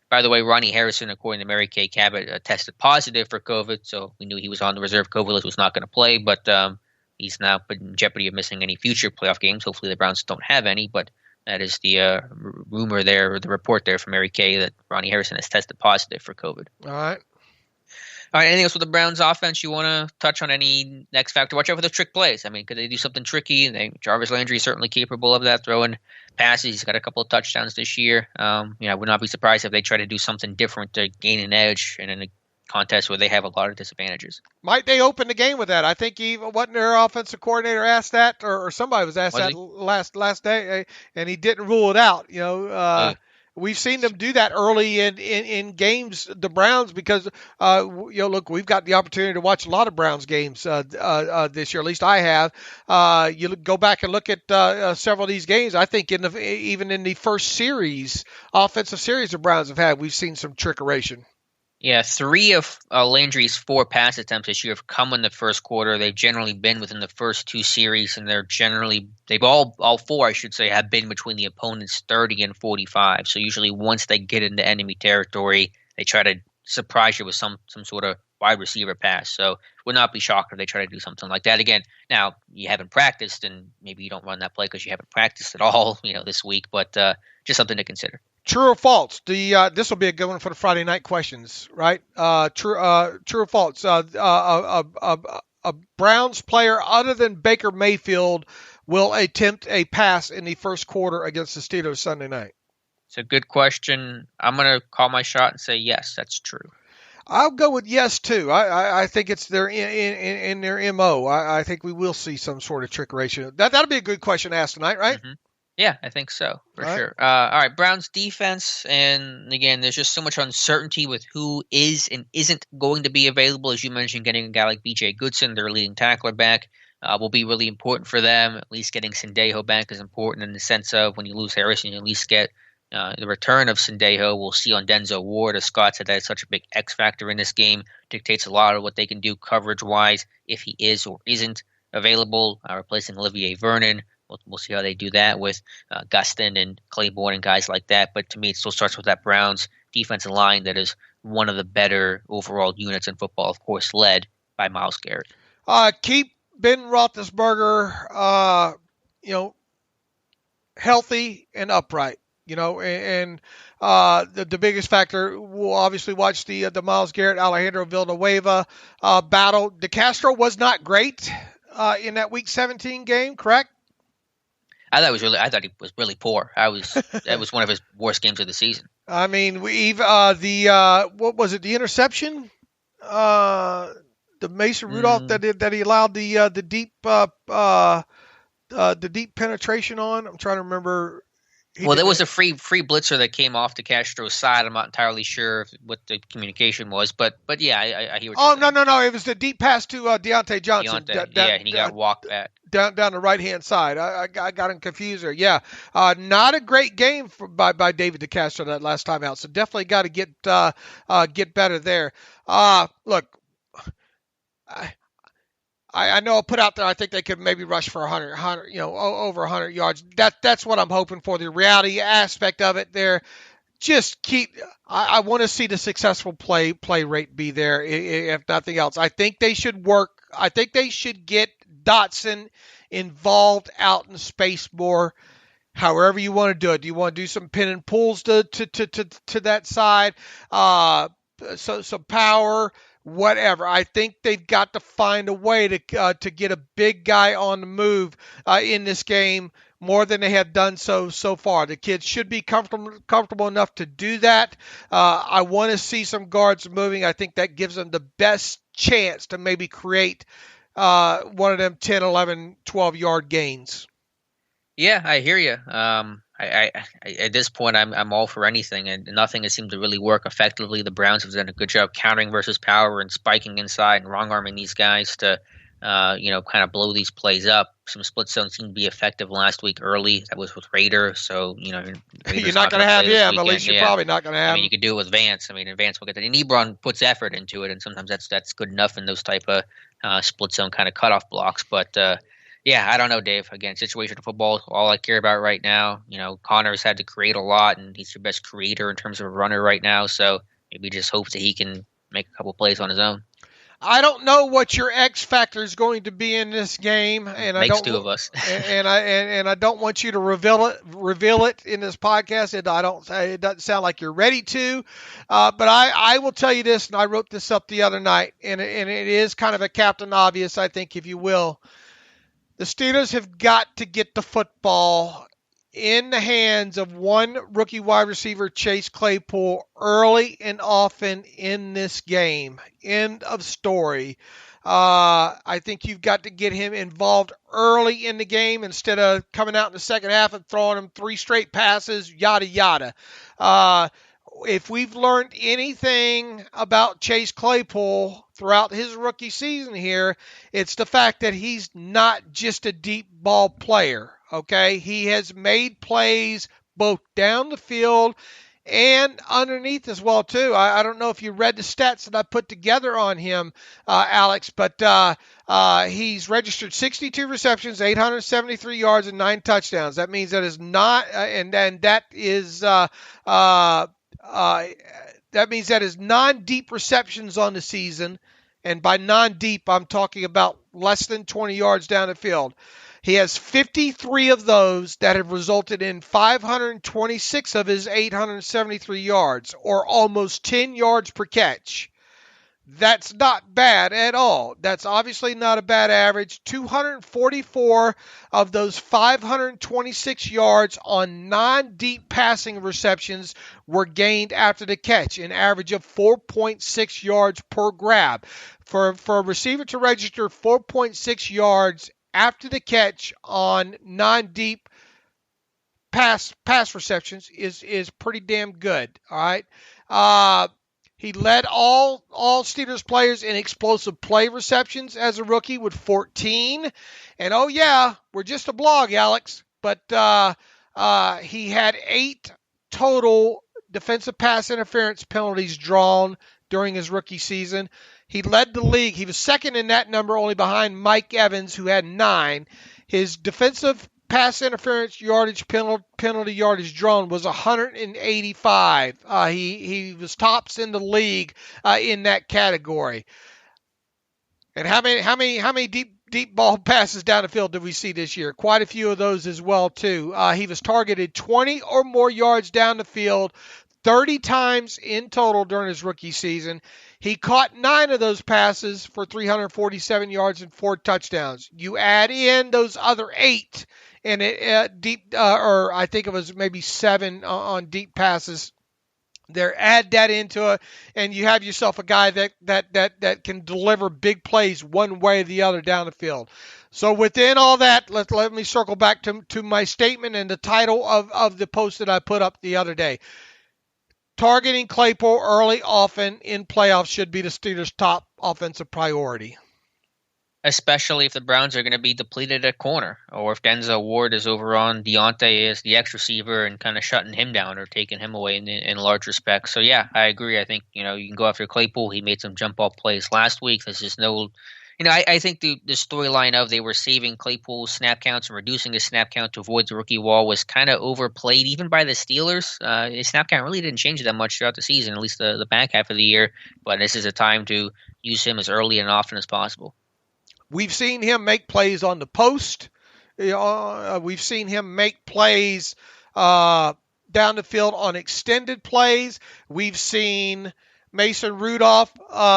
By the way, Ronnie Harrison, according to Mary Kay Cabot, tested positive for COVID, so we knew he was on the reserve COVID list, was not going to play, but he's now put in jeopardy of missing any future playoff games. Hopefully the Browns don't have any, but that is the rumor there, or the report there from Mary Kay, that Ronnie Harrison has tested positive for COVID. All right. All right, anything else with the Browns offense you want to touch on? Any next factor? Watch out for the trick plays. I mean, could they do something tricky? Jarvis Landry is certainly capable of that, throwing passes. He's got a couple of touchdowns this year. I would not be surprised if they try to do something different to gain an edge in a contest where they have a lot of disadvantages. Might they open the game with that? I think wasn't their offensive coordinator asked that, or somebody was asked last day, and he didn't rule it out. We've seen them do that early in games, the Browns, because look, we've got the opportunity to watch a lot of Browns games this year. At least I have. You go back and look at several of these games. I think even in the first offensive series the Browns have had, we've seen some trickeration. Yeah, 3 of Landry's 4 pass attempts this year have come in the first quarter. They've generally been within the first 2 series, and they've all 4, I should say, have been between the opponent's 30 and 45. So usually once they get into enemy territory, they try to surprise you with some sort of wide receiver pass. So would not be shocked if they try to do something like that again. Now, you haven't practiced, and maybe you don't run that play because you haven't practiced at all, this week, but just something to consider. True or false? This will be a good one for the Friday night questions, right? True or false? A Browns player other than Baker Mayfield will attempt a pass in the first quarter against the Steelers Sunday night. It's a good question. I'm going to call my shot and say yes, that's true. I'll go with yes too. I think it's in their MO. I think we will see some sort of trickery. That'll be a good question to ask tonight, right? Mm-hmm. Yeah, I think so, for sure. All right, Browns defense, and again, there's just so much uncertainty with who is and isn't going to be available. As you mentioned, getting a guy like B.J. Goodson, their leading tackler, back will be really important for them. At least getting Sendejo back is important in the sense of when you lose Harrison, you at least get the return of Sendejo. We'll see on Denzel Ward, as Scott said, that is such a big X factor in this game. Dictates a lot of what they can do coverage-wise if he is or isn't available, replacing Olivier Vernon. We'll see how they do that with Gustin and Claiborne and guys like that. But to me, it still starts with that Browns defensive line that is one of the better overall units in football, of course, led by Myles Garrett. Keep Ben Roethlisberger, healthy and upright. And the biggest factor, we'll obviously watch the Myles Garrett, Alejandro Villanueva battle. DeCastro was not great in that Week 17 game, correct? I thought he was really poor. That was one of his worst games of the season. I mean, what was it? The interception, the Mason Rudolph that he allowed the deep penetration on. I'm trying to remember. There was a free blitzer that came off DeCastro's side. I'm not entirely sure what the communication was, but yeah, I hear what you're saying. No. It was the deep pass to Deontay Johnson. And he got walked back. Down the right-hand side. I got him confused there. Yeah. Not a great game by David DeCastro that last time out, so definitely got to get better there. Look, I know I put out there I think they could maybe rush for 100, over 100 yards. That's what I'm hoping for. The reality aspect of it there, just I want to see the successful play rate be there, if nothing else. I think they should get Dotson involved out in space more. However you want to do it. Do you want to do some pin and pulls to that side? So some power. Whatever. I think they've got to find a way to get a big guy on the move in this game more than they have done so far. The kids should be comfortable enough to do that. I want to see some guards moving. I think that gives them the best chance to maybe create one of them 10, 11, 12-yard gains. Yeah, I hear you. At this point, I'm all for anything, and nothing has seemed to really work effectively. The Browns have done a good job countering versus power and spiking inside and wrong arming these guys to, kind of blow these plays up. Some split zones seemed to be effective last week early. That was with Raider, so you're not going to have him. At least you're probably not going to have. I mean, you could do it with Vance. I mean, Vance will get that. And Ebron puts effort into it, and sometimes that's good enough in those type of split zone kind of cutoff blocks, but. Yeah, I don't know, Dave. Again, situational football is all I care about right now. Connor's had to create a lot, and he's your best creator in terms of a runner right now. So maybe just hopes that he can make a couple plays on his own. I don't know what your X factor is going to be in this game, and Makes two of us. and I don't want you to reveal it in this podcast. It doesn't sound like you're ready to, but I will tell you this, and I wrote this up the other night, and it is kind of a Captain Obvious, I think, if you will. The Steelers have got to get the football in the hands of one rookie wide receiver, Chase Claypool, early and often in this game. End of story. I think you've got to get him involved early in the game instead of coming out in the second half and throwing him 3 straight passes, yada, yada. If we've learned anything about Chase Claypool throughout his rookie season here, it's the fact that he's not just a deep ball player, okay? He has made plays both down the field and underneath as well, too. I don't know if you read the stats that I put together on him, Alex, but he's registered 62 receptions, 873 yards, and 9 touchdowns. That means that is not, that means that is non-deep receptions on the season, and by non-deep, I'm talking about less than 20 yards down the field. He has 53 of those that have resulted in 526 of his 873 yards, or almost 10 yards per catch. That's not bad at all. That's obviously not a bad average. 244 of those 526 yards on non-deep passing receptions were gained after the catch, an average of 4.6 yards per grab. For a receiver to register 4.6 yards after the catch on non-deep pass receptions is pretty damn good. All right. He led all Steelers players in explosive play receptions as a rookie with 14. And oh yeah, we're just a blog, Alex, but he had 8 total defensive pass interference penalties drawn during his rookie season. He led the league. He was second in that number, only behind Mike Evans, who had 9. His defensive pass interference yardage penalty yardage drawn was 185. He was tops in the league in that category. And how many deep ball passes down the field did we see this year? Quite a few of those as well too. He was targeted 20 or more yards down the field 30 times in total during his rookie season. He caught 9 of those passes for 347 yards and 4 touchdowns. You add in those other 8 and or I think it was maybe 7 on deep passes. There, add that into it, and you have yourself a guy that can deliver big plays one way or the other down the field. So within all that, let me circle back to my statement and the title of the post that I put up the other day. Targeting Claypool early, often in playoffs should be the Steelers' top offensive priority. Especially if the Browns are going to be depleted at corner, or if Denzel Ward is over on Deontay as the X receiver and kind of shutting him down or taking him away in large respects. So yeah, I agree. I think you can go after Claypool. He made some jump ball plays last week. There's just no. I think the storyline of they were saving Claypool's snap counts and reducing his snap count to avoid the rookie wall was kind of overplayed even by the Steelers. His snap count really didn't change that much throughout the season, at least the back half of the year. But this is a time to use him as early and often as possible. We've seen him make plays on the post. We've seen him make plays down the field on extended plays. We've seen Mason Rudolph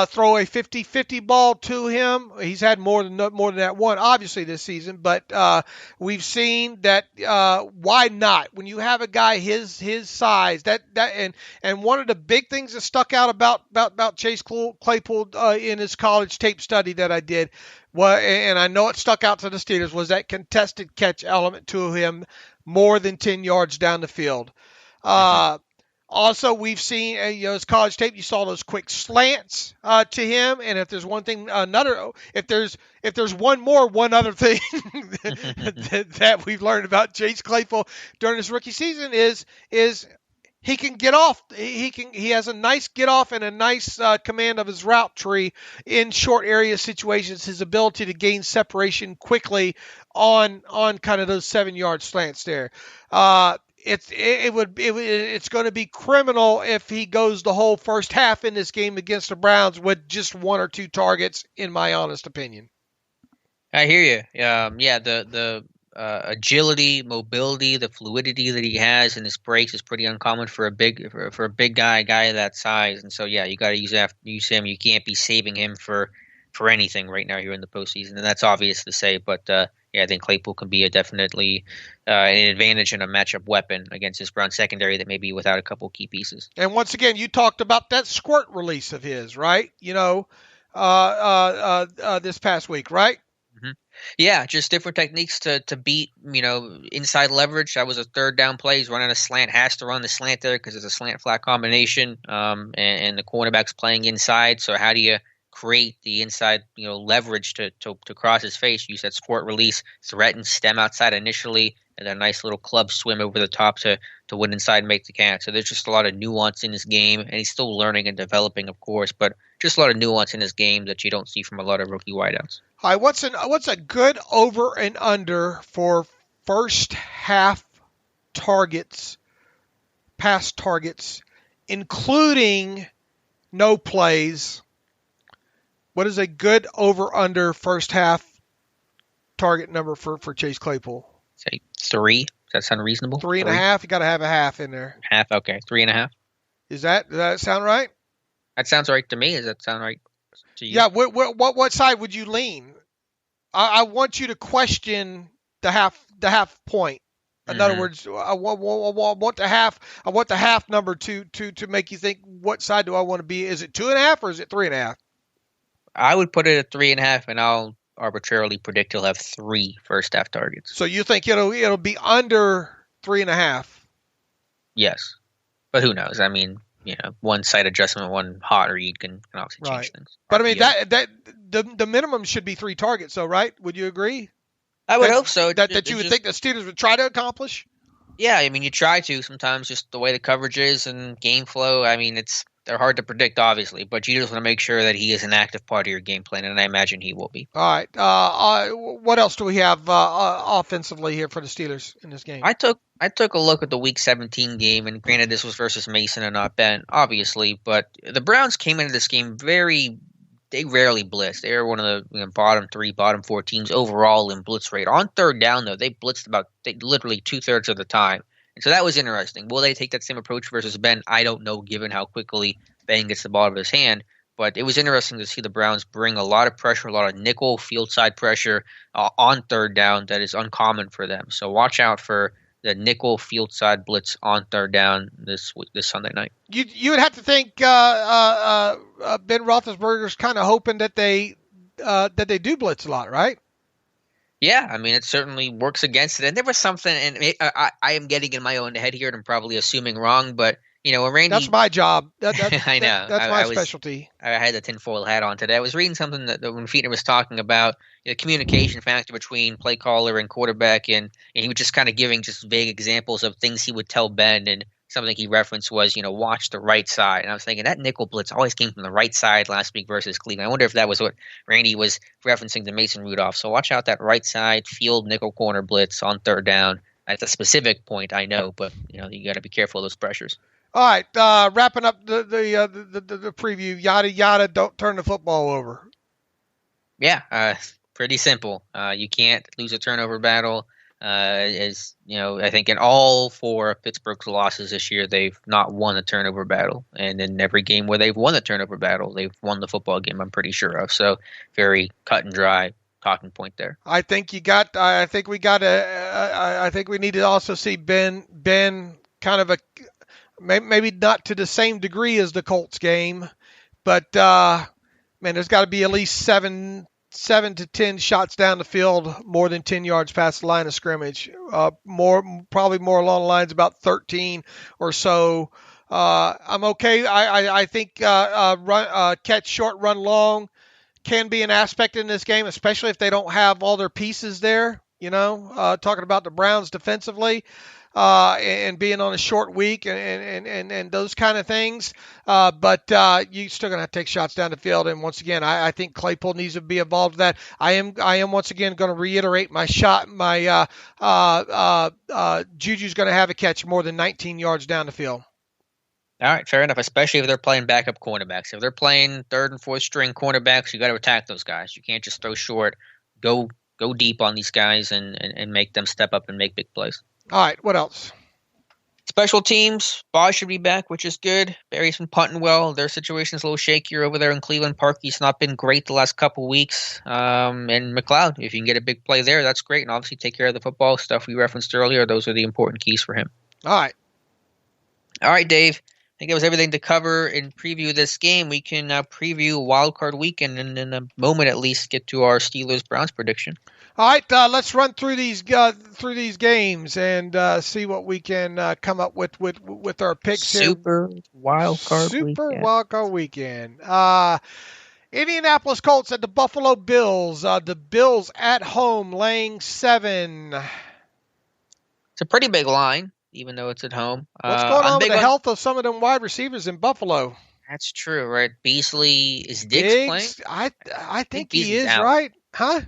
throw a 50-50 ball to him. He's had more than that one, obviously, this season. But we've seen that. Why not? When you have a guy his size, and one of the big things that stuck out about Chase Claypool in his college tape study that I did, and I know it stuck out to the Steelers, was that contested catch element to him. more than 10 yards down the field. Also, we've seen, as college tape, you saw those quick slants to him. And if there's one thing, if there's one other thing that we've learned about Chase Claypool during his rookie season is he can get off. He has a nice get off and a nice command of his route tree in short area situations. His ability to gain separation quickly on kind of those 7-yard slants there. It's going to be criminal if he goes the whole first half in this game against the Browns with just 1 or 2 targets, in my honest opinion. I hear you. The agility, mobility, the fluidity that he has in his breaks is pretty uncommon for a big guy of that size. And so you got to use him. You can't be saving him for anything right now here in the postseason, and that's obvious to say. But I think Claypool can be definitely an advantage and a matchup weapon against this Brown secondary that may be without a couple key pieces. And once again, you talked about that squirt release of his, right? This past week, right? Mm-hmm. Yeah, just different techniques to beat, inside leverage. That was a third down play. He's running a slant, has to run the slant there because it's a slant flat combination, and the cornerback's playing inside. So how do you create the inside, leverage to cross his face? Use that squirt release, threaten, stem outside initially, and then a nice little club swim over the top to win inside and make the catch. So there's just a lot of nuance in his game, and he's still learning and developing, of course, but just a lot of nuance in his game that you don't see from a lot of rookie wideouts. All right, what's a good over and under for first half targets, pass targets, including no plays? What is a good over-under first half target number for Chase Claypool? Say 3. Does that sound reasonable? 3.5. You got to have a half in there. Half, okay. 3.5. Does that sound right? That sounds right to me. Does that sound right to you? Yeah. What side would you lean? I want you to question the half point. In other words, I want the half number to make you think, what side do I want to be? Is it 2.5 or is it 3.5? I would put it at 3.5, and I'll arbitrarily predict he'll have 3 first half targets. So you think it'll be under 3.5? Yes, but who knows? I mean, one side adjustment, one hot read can obviously change things. But I mean, that the minimum should be 3 targets, though, right? Would you agree? I would hope so. That you would think the Steelers would try to accomplish? Yeah, I mean, you try to sometimes, just the way the coverage is and game flow. I mean, they're hard to predict, obviously, but you just want to make sure that he is an active part of your game plan, and I imagine he will be. All right. What else do we have offensively here for the Steelers in this game? I took a look at the Week 17 game, and granted, this was versus Mason and not Ben, obviously, but the Browns came into this game they rarely blitzed. They were one of the bottom 3, bottom 4 teams overall in blitz rate. On third down, though, they blitzed literally 2/3 of the time. And so that was interesting. Will they take that same approach versus Ben? I don't know, given how quickly Ben gets the ball out of his hand. But it was interesting to see the Browns bring a lot of pressure, a lot of nickel field side pressure on third down that is uncommon for them. So watch out for the nickel field side blitz on third down this Sunday night. You would have to think Ben Roethlisberger's kind of hoping that they do blitz a lot, right? Yeah, I mean, it certainly works against it. And there was something, and I am getting in my own head here, and I'm probably assuming wrong, but, when Randy... That's my job. I know. That's my specialty. I had the tinfoil hat on today. I was reading something that when Fichtner was talking about the communication factor between play caller and quarterback, and he was just kind of giving just vague examples of things he would tell Ben, and something he referenced was, watch the right side. And I was thinking that nickel blitz always came from the right side last week versus Cleveland. I wonder if that was what Randy was referencing to Mason Rudolph. So watch out that right side field nickel corner blitz on third down. At a specific point, I know, but you got to be careful of those pressures. All right, wrapping up the preview. Yada yada. Don't turn the football over. Yeah, pretty simple. You can't lose a turnover battle. As I think in all 4 of Pittsburgh's losses this year, they've not won a turnover battle, and in every game where they've won a turnover battle, they've won the football game. I'm pretty sure of. So very cut and dry talking point there. I think we need to also see Ben kind of maybe not to the same degree as the Colts game, but man, there's got to be at least 7 7 to 10 shots down the field, more than 10 yards past the line of scrimmage. Probably more along the lines about 13 or so. I'm okay. I think catch short, run long can be an aspect in this game, especially if they don't have all their pieces there. Talking about the Browns defensively. And being on a short week and those kind of things. But you're still going to have to take shots down the field. And once again, I think Claypool needs to be involved in that. I am once again going to reiterate my shot. My Juju's going to have a catch more than 19 yards down the field. All right, fair enough, especially if they're playing backup cornerbacks. If they're playing third and fourth string cornerbacks, you got to attack those guys. You can't just throw short. Go deep on these guys and make them step up and make big plays. All right, what else? Special teams, Boz should be back, which is good. Barry's been punting well. Their situation's a little shakier over there in Cleveland Park. He's not been great the last couple weeks. And McLeod, if you can get a big play there, that's great. And obviously take care of the football stuff we referenced earlier. Those are the important keys for him. All right, Dave. I think that was everything to cover in preview of this game. We can preview Wild Card Weekend and in a moment at least get to our Steelers-Browns prediction. All right, let's run through these games and see what we can come up with our picks here. Super Wild Card Weekend. Indianapolis Colts at the Buffalo Bills. The Bills at home laying 7. It's a pretty big line, even though it's at home. What's going on with the health of some of them wide receivers in Buffalo? That's true, right? Beasley, is Diggs playing? I think he is, out. right? Huh?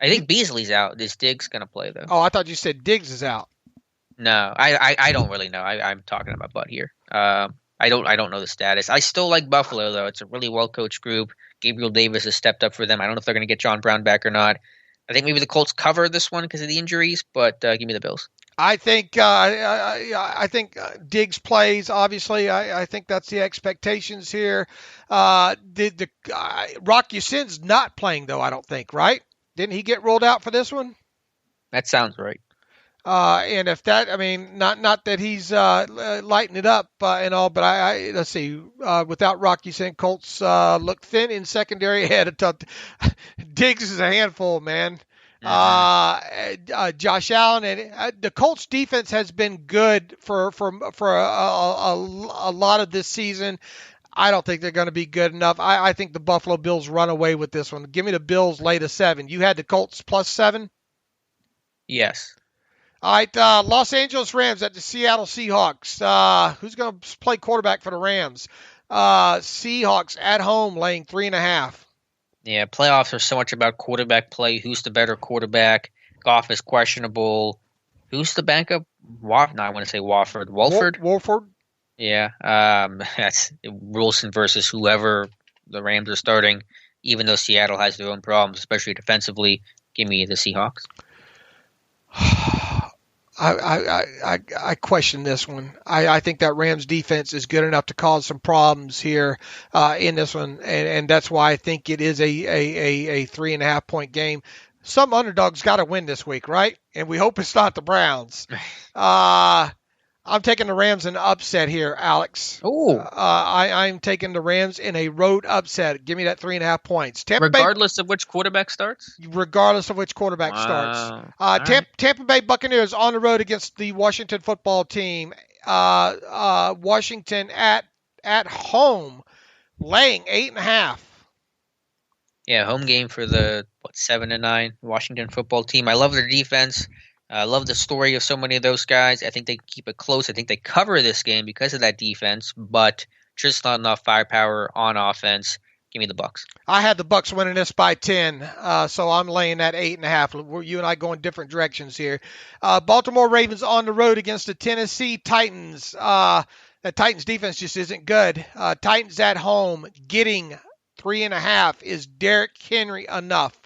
I think Beasley's out. Is Diggs going to play, though? Oh, I thought you said Diggs is out. No, I don't really know. I'm talking about Bud here. I don't know the status. I still like Buffalo, though. It's a really well-coached group. Gabriel Davis has stepped up for them. I don't know if they're going to get John Brown back or not. I think maybe the Colts cover this one because of the injuries, but give me the Bills. I think Diggs plays. Obviously, I think that's the expectations here. Rock Ya-Sin's not playing, though, I don't think, right? Didn't he get rolled out for this one? That sounds right. And if that, not that he's lighting it up and all, but I let's see. Without Rock Ya-Sin, Colts look thin in secondary. Had a tough. Diggs is a handful, man. Josh Allen and the Colts defense has been good for a lot of this season. I don't think they're going to be good enough. I think the Buffalo Bills run away with this one. Give me the Bills lay to 7. You had the Colts plus 7? Yes. All right, Los Angeles Rams at the Seattle Seahawks. Who's going to play quarterback for the Rams? Seahawks at home laying 3.5. Yeah, playoffs are so much about quarterback play. Who's the better quarterback? Goff is questionable. Who's the backup? I want to say Wolford. Wolford? Yeah, that's Wilson versus whoever the Rams are starting. Even though Seattle has their own problems, especially defensively, give me the Seahawks. I question this one. I think that Rams defense is good enough to cause some problems here in this one, and that's why I think it is a 3.5 point game. Some underdogs got to win this week, right? And we hope it's not the Browns. I'm taking the Rams in an upset here, Alex. Ooh. I'm taking the Rams in a road upset. Give me that 3.5 points. Regardless of which quarterback starts? Regardless of which quarterback starts. Tampa Bay Buccaneers on the road against the Washington football team. Washington at home, laying 8.5. Yeah, home game for the 7-9 Washington football team. I love their defense. I love the story of so many of those guys. I think they keep it close. I think they cover this game because of that defense, but just not enough firepower on offense. Give me the Bucs. I had the Bucs winning this by 10, so I'm laying that 8.5. You and I going different directions here. Baltimore Ravens on the road against the Tennessee Titans. The Titans defense just isn't good. Titans at home getting 3.5. Is Derrick Henry enough?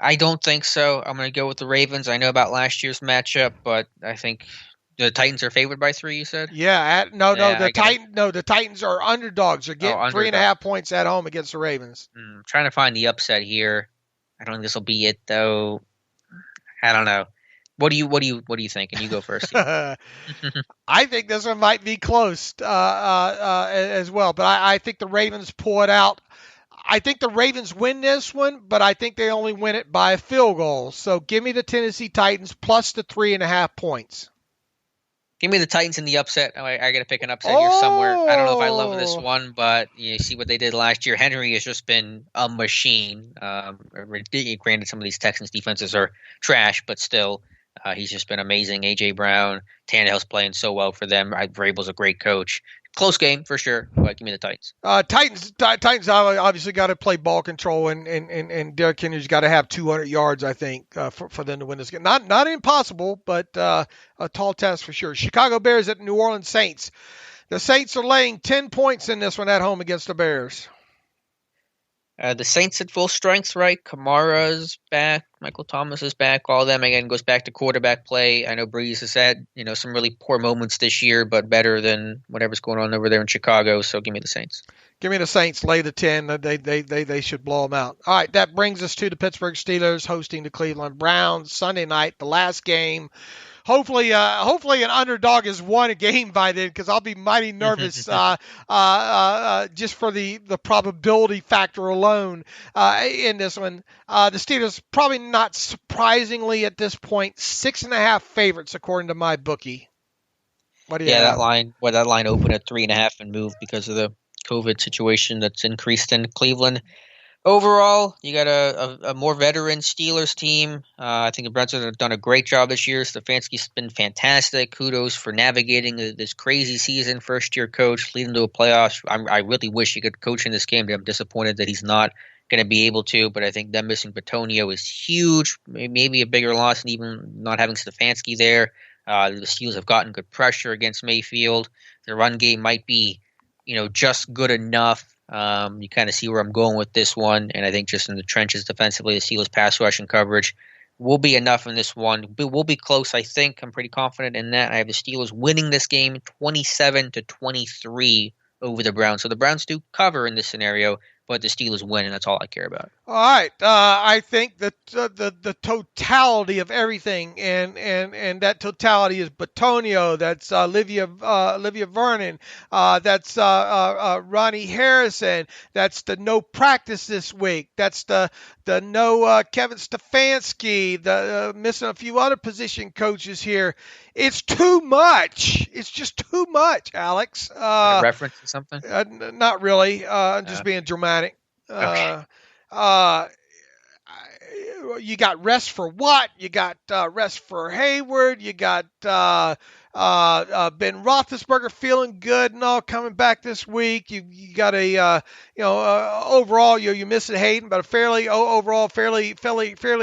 I don't think so. I'm going to go with the Ravens. I know about last year's matchup, but I think the Titans are favored by 3, you said? Yeah. The Titans are underdogs. They're getting 3.5 points at home against the Ravens. I'm trying to find the upset here. I don't think this will be it, though. I don't know. What do you think? And you go first. I think this one might be close as well, but I think the Ravens pull it out. I think the Ravens win this one, but I think they only win it by a field goal. So give me the Tennessee Titans plus the 3.5 points. Give me the Titans in the upset. I got to pick an upset here somewhere. I don't know if I love this one, but you see what they did last year. Henry has just been a machine. Granted, some of these Texans defenses are trash, but still, he's just been amazing. A.J. Brown, Tannehill's playing so well for them. Vrabel's a great coach. Close game for sure, but give me the Titans. Titans obviously got to play ball control, and Derrick Henry's got to have 200 yards, I think, for them to win this game. Not impossible, but a tall task for sure. Chicago Bears at New Orleans Saints. The Saints are laying 10 points in this one at home against the Bears. The Saints at full strength, right? Kamara's back. Michael Thomas is back. All of them, again, goes back to quarterback play. I know Breeze has had, some really poor moments this year, but better than whatever's going on over there in Chicago. So give me the Saints. Give me the Saints. Lay the 10. They should blow them out. All right, that brings us to the Pittsburgh Steelers hosting the Cleveland Browns Sunday night, the last game. Hopefully an underdog has won a game by then, because I'll be mighty nervous just for the probability factor alone in this one. The Steelers, probably not surprisingly at this point, 6.5 favorites according to my bookie. What do you have? That line opened at 3.5 and moved because of the COVID situation that's increased in Cleveland. Overall, you got a more veteran Steelers team. I think the Browns have done a great job this year. Stefanski's been fantastic. Kudos for navigating this crazy season. First-year coach, leading to a playoffs. I really wish he could coach in this game. I'm disappointed that he's not going to be able to, but I think them missing Batonio is huge. Maybe a bigger loss than even not having Stefanski there. The Steelers have gotten good pressure against Mayfield. The run game might be, just good enough. You kind of see where I'm going with this one, and I think just in the trenches defensively, the Steelers' pass rush and coverage will be enough in this one. We'll be close, I think. I'm pretty confident in that. I have the Steelers winning this game 27-23 over the Browns. So the Browns do cover in this scenario, but the Steelers win, and that's all I care about. All right, I think that the totality of everything, and that totality is Batonio, that's Olivia Vernon, that's Ronnie Harrison, that's the no practice this week, that's the no Kevin Stefanski, the missing a few other position coaches here. It's too much. It's just too much, Alex. A reference to something? Not really. I'm just being dramatic. Okay. You got rest for Watt. You got rest for Hayward. You got Ben Roethlisberger feeling good and all, coming back this week. You got overall you're missing Hayden, but a fairly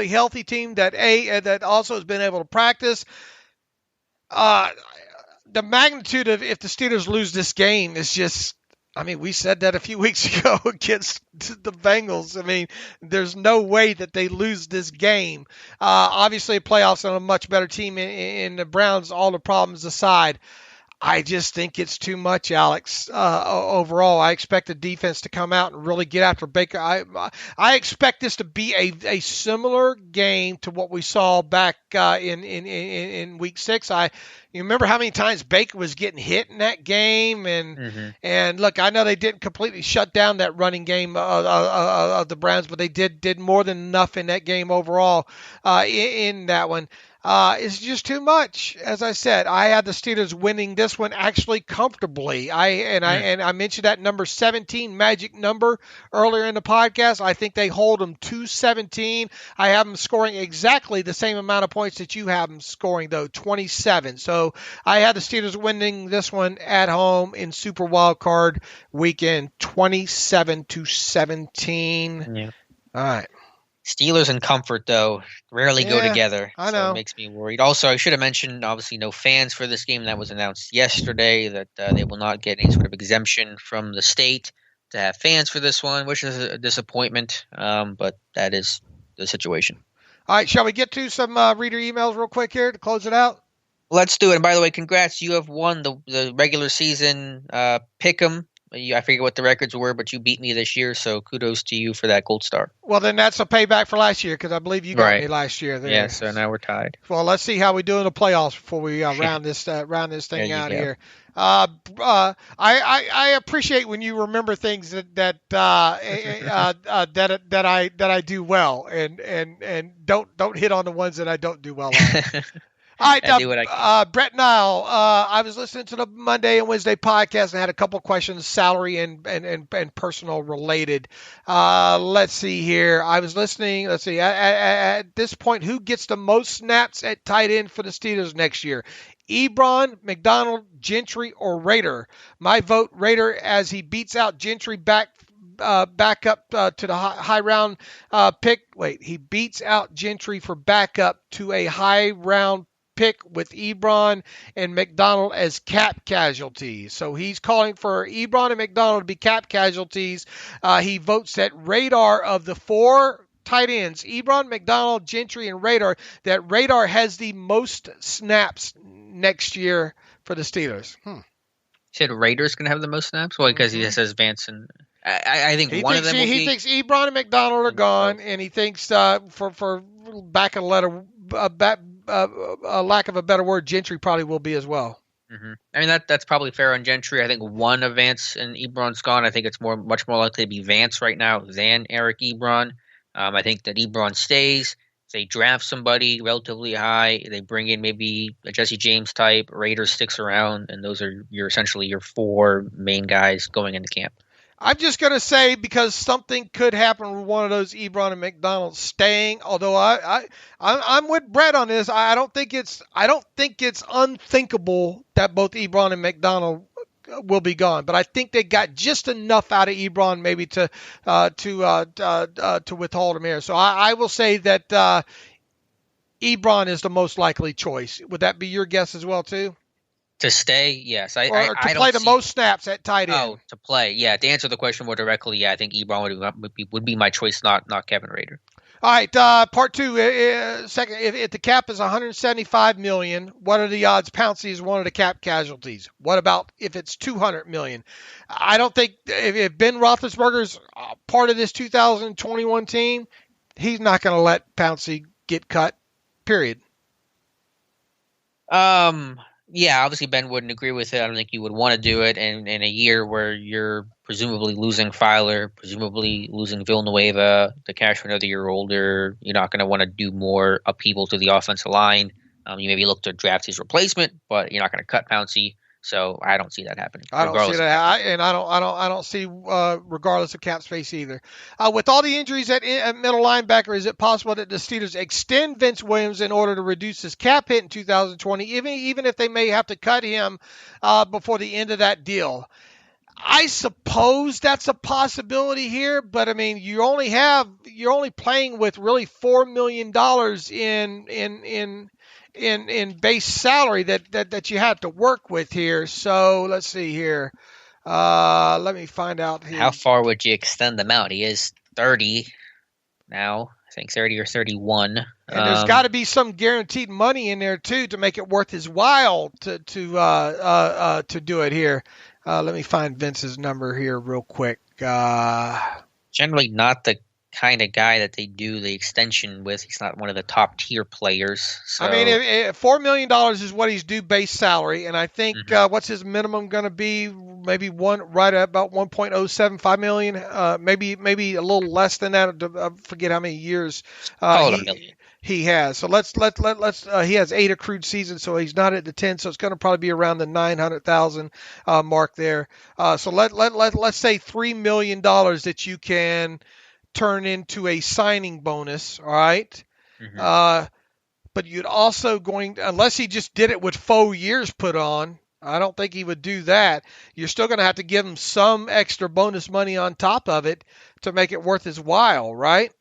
healthy team that also has been able to practice. The magnitude of if the Steelers lose this game is just, we said that a few weeks ago against the Bengals. There's no way that they lose this game. Obviously, playoffs on a much better team in the Browns, all the problems aside. I just think it's too much, Alex. Overall, I expect the defense to come out and really get after Baker. I expect this to be a similar game to what we saw back in Week 6. You remember how many times Baker was getting hit in that game, and look, I know they didn't completely shut down that running game of the Browns, but they did more than enough in that game overall in that one. It's just too much. As I said, I had the Steelers winning this one actually comfortably. I mentioned that number 17 magic number earlier in the podcast. I think they hold them to 17. I have them scoring exactly the same amount of points that you have them scoring, though, 27. So I had the Steelers winning this one at home in Super Wildcard Weekend, 27-17. Yeah. All right. Steelers and comfort, though, rarely go together. I know. So it makes me worried. Also, I should have mentioned, obviously, no fans for this game. That was announced yesterday, that they will not get any sort of exemption from the state to have fans for this one, which is a disappointment, but that is the situation. All right, shall we get to some reader emails real quick here to close it out? Let's do it. And by the way, congrats. You have won the regular season pick'em I forget what the records were, but you beat me this year, so kudos to you for that gold star. Well, then that's a payback for last year because I believe you got me last year there. Yeah, so now we're tied. Well, let's see how we do in the playoffs before we round this thing out here. I appreciate when you remember things that I do well, and don't hit on the ones that I don't do well on. All right, Brett Nile. I was listening to the Monday and Wednesday podcast and had a couple questions, salary and personal related. Let's see here. I was listening. Let's see. At this point, who gets the most snaps at tight end for the Steelers next year? Ebron, McDonald, Gentry, or Rader? My vote, Rader, as he beats out Gentry back up to the high round pick. Wait, he beats out Gentry for backup to a high round pick with Ebron and McDonald as cap casualties. So he's calling for Ebron and McDonald to be cap casualties. He votes that Radar of the four tight ends, Ebron, McDonald, Gentry, and Radar, that Radar has the most snaps next year for the Steelers. You said Rader's going to have the most snaps? Well, because he says Vance and I think one of them will be... He thinks Ebron and McDonald are gone, and he thinks for lack of a better word, Gentry probably will be as well. Mm-hmm. I mean, that's probably fair on Gentry. I think one of Vance and Ebron's gone. I think it's much more likely to be Vance right now than Eric Ebron. I think that Ebron stays. If they draft somebody relatively high, they bring in maybe a Jesse James type, Raiders sticks around, and those are essentially your four main guys going into camp. I'm just going to say, because something could happen with one of those Ebron and McDonald staying, although I'm with Brett on this. I don't think it's unthinkable that both Ebron and McDonald will be gone, but I think they got just enough out of Ebron maybe to withhold him here. So I will say that Ebron is the most likely choice. Would that be your guess as well too? To stay, yes. I play the most snaps at tight end. Oh, to play, yeah. To answer the question more directly, yeah, I think Ebron would be my choice, not Kevin Rader. All right, part two. Second, if the cap is $175 million, what are the odds Pouncey is one of the cap casualties? What about if it's $200 million? I don't think if Ben Roethlisberger's part of this 2021 team, he's not going to let Pouncey get cut. Period. Yeah, obviously Ben wouldn't agree with it. I don't think you would want to do it in a year where you're presumably losing Filer, presumably losing Villanueva, the cash another year older. You're not going to want to do more upheaval to the offensive line. You maybe look to draft his replacement, but you're not going to cut Pouncey. So I don't see that happening. I don't see that, and I don't see regardless of cap space either. With all the injuries at middle linebacker, is it possible that the Steelers extend Vince Williams in order to reduce his cap hit in 2020, even if they may have to cut him before the end of that deal? I suppose that's a possibility here, but I mean, you're only playing with really $4 million in base salary that you have to work with here. So let's see here. Let me find out here. How far would you extend them out? He is 30 now. I think 30 or 31. And there's got to be some guaranteed money in there too to make it worth his while to do it here. Let me find Vince's number here real quick. Generally not the kind of guy that they do the extension with. He's not one of the top tier players. So. I mean, $4 million is what he's due base salary, and I think what's his minimum going to be? Maybe right at about $1.075 million. Maybe a little less than that. I forget how many years. $1 million. He has. So let's he has 8 accrued seasons, so he's not at the 10, so it's going to probably be around the 900,000 mark there. So let's say $3 million that you can turn into a signing bonus, all right? But you'd also unless he just did it with 4 years put on, I don't think he would do that. You're still going to have to give him some extra bonus money on top of it to make it worth his while, right?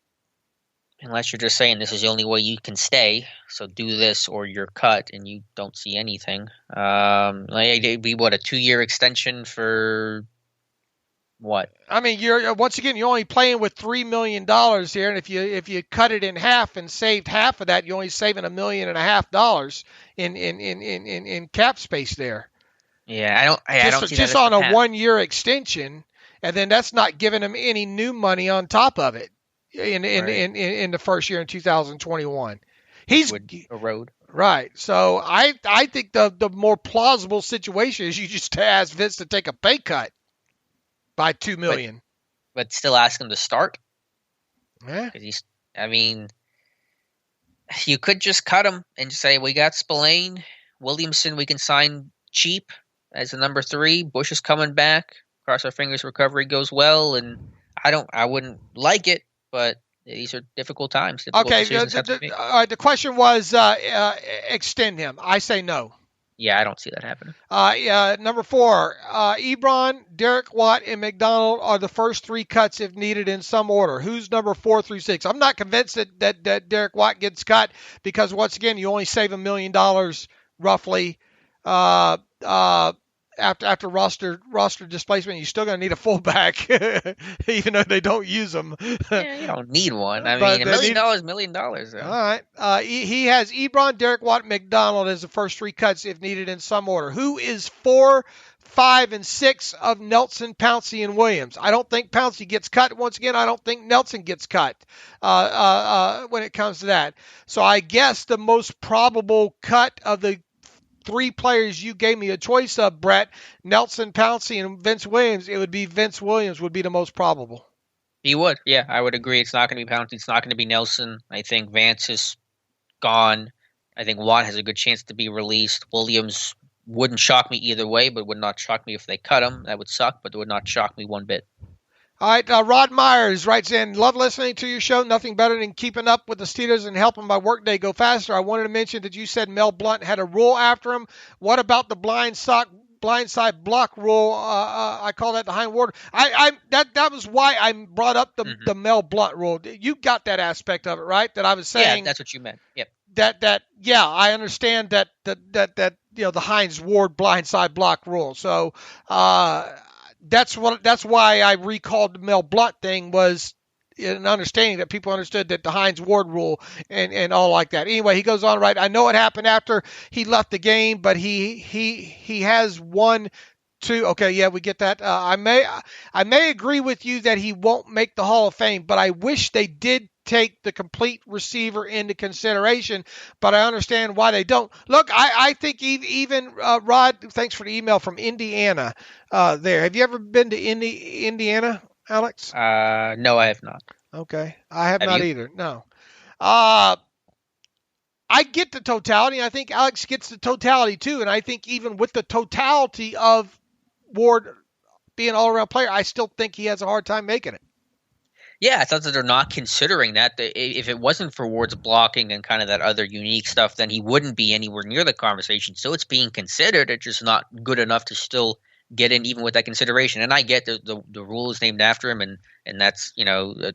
Unless you're just saying this is the only way you can stay, so do this or you're cut, and you don't see anything. It'd be what, a 2-year extension for what? I mean, you're only playing with $3 million here, and if you cut it in half and saved half of that, you're only saving $1.5 million in cap space there. Yeah, I don't see that just as on the a path. 1-year extension, and then that's not giving him any new money on top of it in the first year in 2021. He's would erode. right. So I think the more plausible situation is you just ask Vince to take a pay cut by $2 million. But still ask him to start. Yeah. Because you could just cut him and just say, we got Spillane, Williamson, we can sign cheap as the number 3. Bush is coming back. Cross our fingers, recovery goes well. And I wouldn't like it, but these are difficult times. Okay. All right. The question was extend him. I say no. Yeah, I don't see that happening. Number 4, Ebron, Derek Watt, and McDonald are the first 3 cuts if needed in some order. Who's number 4 through 6? I'm not convinced that Derek Watt gets cut because, once again, you only save $1 million roughly after roster displacement. You're still going to need a fullback, even though they don't use them. Yeah, you don't need one. I mean, $1 million, $1 million. Though. All right. He has Ebron, Derek Watt, McDonald as the first 3 cuts if needed in some order. Who is 4, 5, and 6 of Nelson, Pouncey, and Williams? I don't think Pouncey gets cut. Once again, I don't think Nelson gets cut when it comes to that. So I guess the most probable cut of the 3 players you gave me a choice of, Brett, Nelson, Pouncey, and Vince Williams, it would be Vince Williams would be the most probable. He would. Yeah, I would agree. It's not going to be Pouncey. It's not going to be Nelson. I think Vance is gone. I think Watt has a good chance to be released. Williams wouldn't shock me either way, but would not shock me if they cut him. That would suck, but it would not shock me one bit. All right, Rod Myers writes in, love listening to your show. Nothing better than keeping up with the Steelers and helping my workday go faster. I wanted to mention that you said Mel Blount had a rule after him. What about the blindside block rule? I call that the Hind Ward. That was why I brought up the Mel Blount rule. You got that aspect of it, right? That I was saying. Yeah, that's what you meant. Yep. Yeah, I understand that the Hines Ward blindside block rule. So that's why I recalled the Mel Blount thing, was an understanding that people understood that the Hines Ward rule and all like that. Anyway, he goes on, right? I know it happened after he left the game, but he has 1, 2. Okay, yeah, we get that. I may agree with you that he won't make the Hall of Fame, but I wish they did take the complete receiver into consideration, but I understand why they don't. Look, I think even Rod, thanks for the email from Indiana there. Have you ever been to Indiana, Alex? No, I have not. Okay. I have not you? either. No. I get the totality. I think Alex gets the totality too. And I think even with the totality of Ward being an all-around player, I still think he has a hard time making it. Yeah, I thought that they're not considering that. If it wasn't for Ward's blocking and kind of that other unique stuff, then he wouldn't be anywhere near the conversation. So it's being considered. It's just not good enough to still get in, even with that consideration. And I get the rule is named after him, and that's a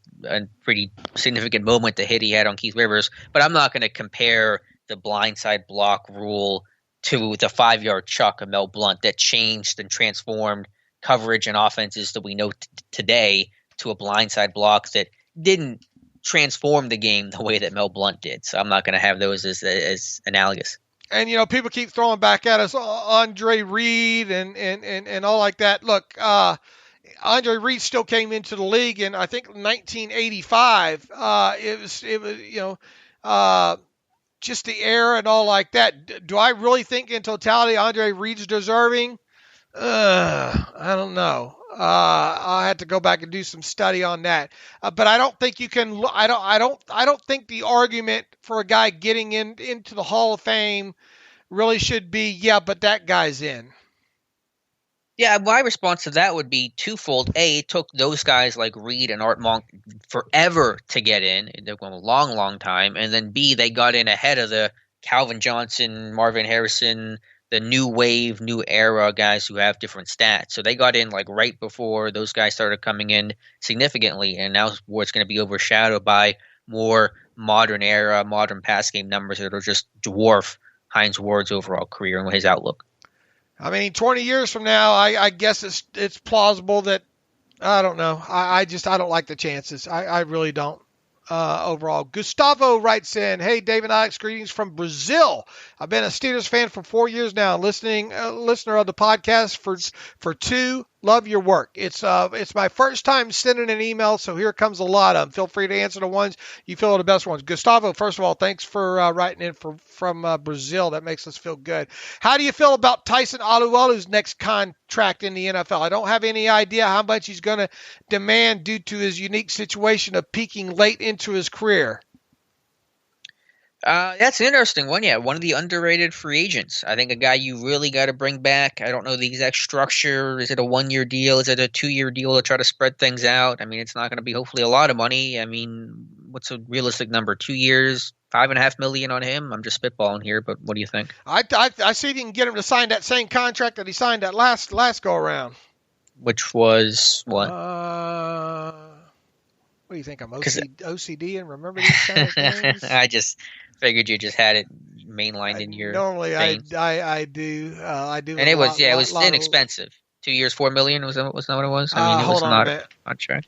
pretty significant moment, the hit he had on Keith Rivers. But I'm not going to compare the blindside block rule to the 5-yard chuck of Mel Blount that changed and transformed coverage and offenses that we know today, to a blindside block that didn't transform the game the way that Mel Blount did. So I'm not going to have those as analogous. And, people keep throwing back at us Andre Reed and all like that. Look, Andre Reed still came into the league in, I think, 1985. It was just the era and all like that. Do I really think in totality Andre Reed's deserving? I don't know. I'll have to go back and do some study on that. But I don't think you can. I don't think the argument for a guy getting into the Hall of Fame really should be, yeah, but that guy's in. Yeah, my response to that would be twofold. A, it took those guys like Reed and Art Monk forever to get in. It took them a long, long time. And then B, they got in ahead of the Calvin Johnson, Marvin Harrison, the new wave, new era guys who have different stats. So they got in like right before those guys started coming in significantly, and now Ward's going to be overshadowed by more modern era, modern pass game numbers that will just dwarf Hines Ward's overall career and his outlook. I mean, 20 years from now, I guess it's plausible that, I don't know. I don't like the chances. I really don't. overall. Gustavo writes in, "Hey, Dave and Alex, greetings from Brazil. I've been a Steelers fan for 4 years now, listener of the podcast for 2. Love your work. It's my first time sending an email, so here comes a lot of them. Feel free to answer the ones you feel are the best ones." Gustavo, first of all, thanks for writing in from Brazil. That makes us feel good. How do you feel about Tyson Alualu's next contract in the NFL? I don't have any idea how much he's going to demand due to his unique situation of peaking late into his career. That's an interesting one. Yeah, one of the underrated free agents. I think a guy you really got to bring back. I don't know the exact structure. Is it a 1-year deal? Is it a 2-year deal to try to spread things out? I mean, it's not going to be hopefully a lot of money. I mean, what's a realistic number? 2 years, $5.5 million on him. I'm just spitballing here, but what do you think? I see if you can get him to sign that same contract that he signed that last go around. Which was what? What do you think? I'm OCD and remember these kind of things? I just figured you just had it mainlined in your normally veins. I do. And it was inexpensive. 2 years, $4 million. Was that what it was? I mean, it was not a contract.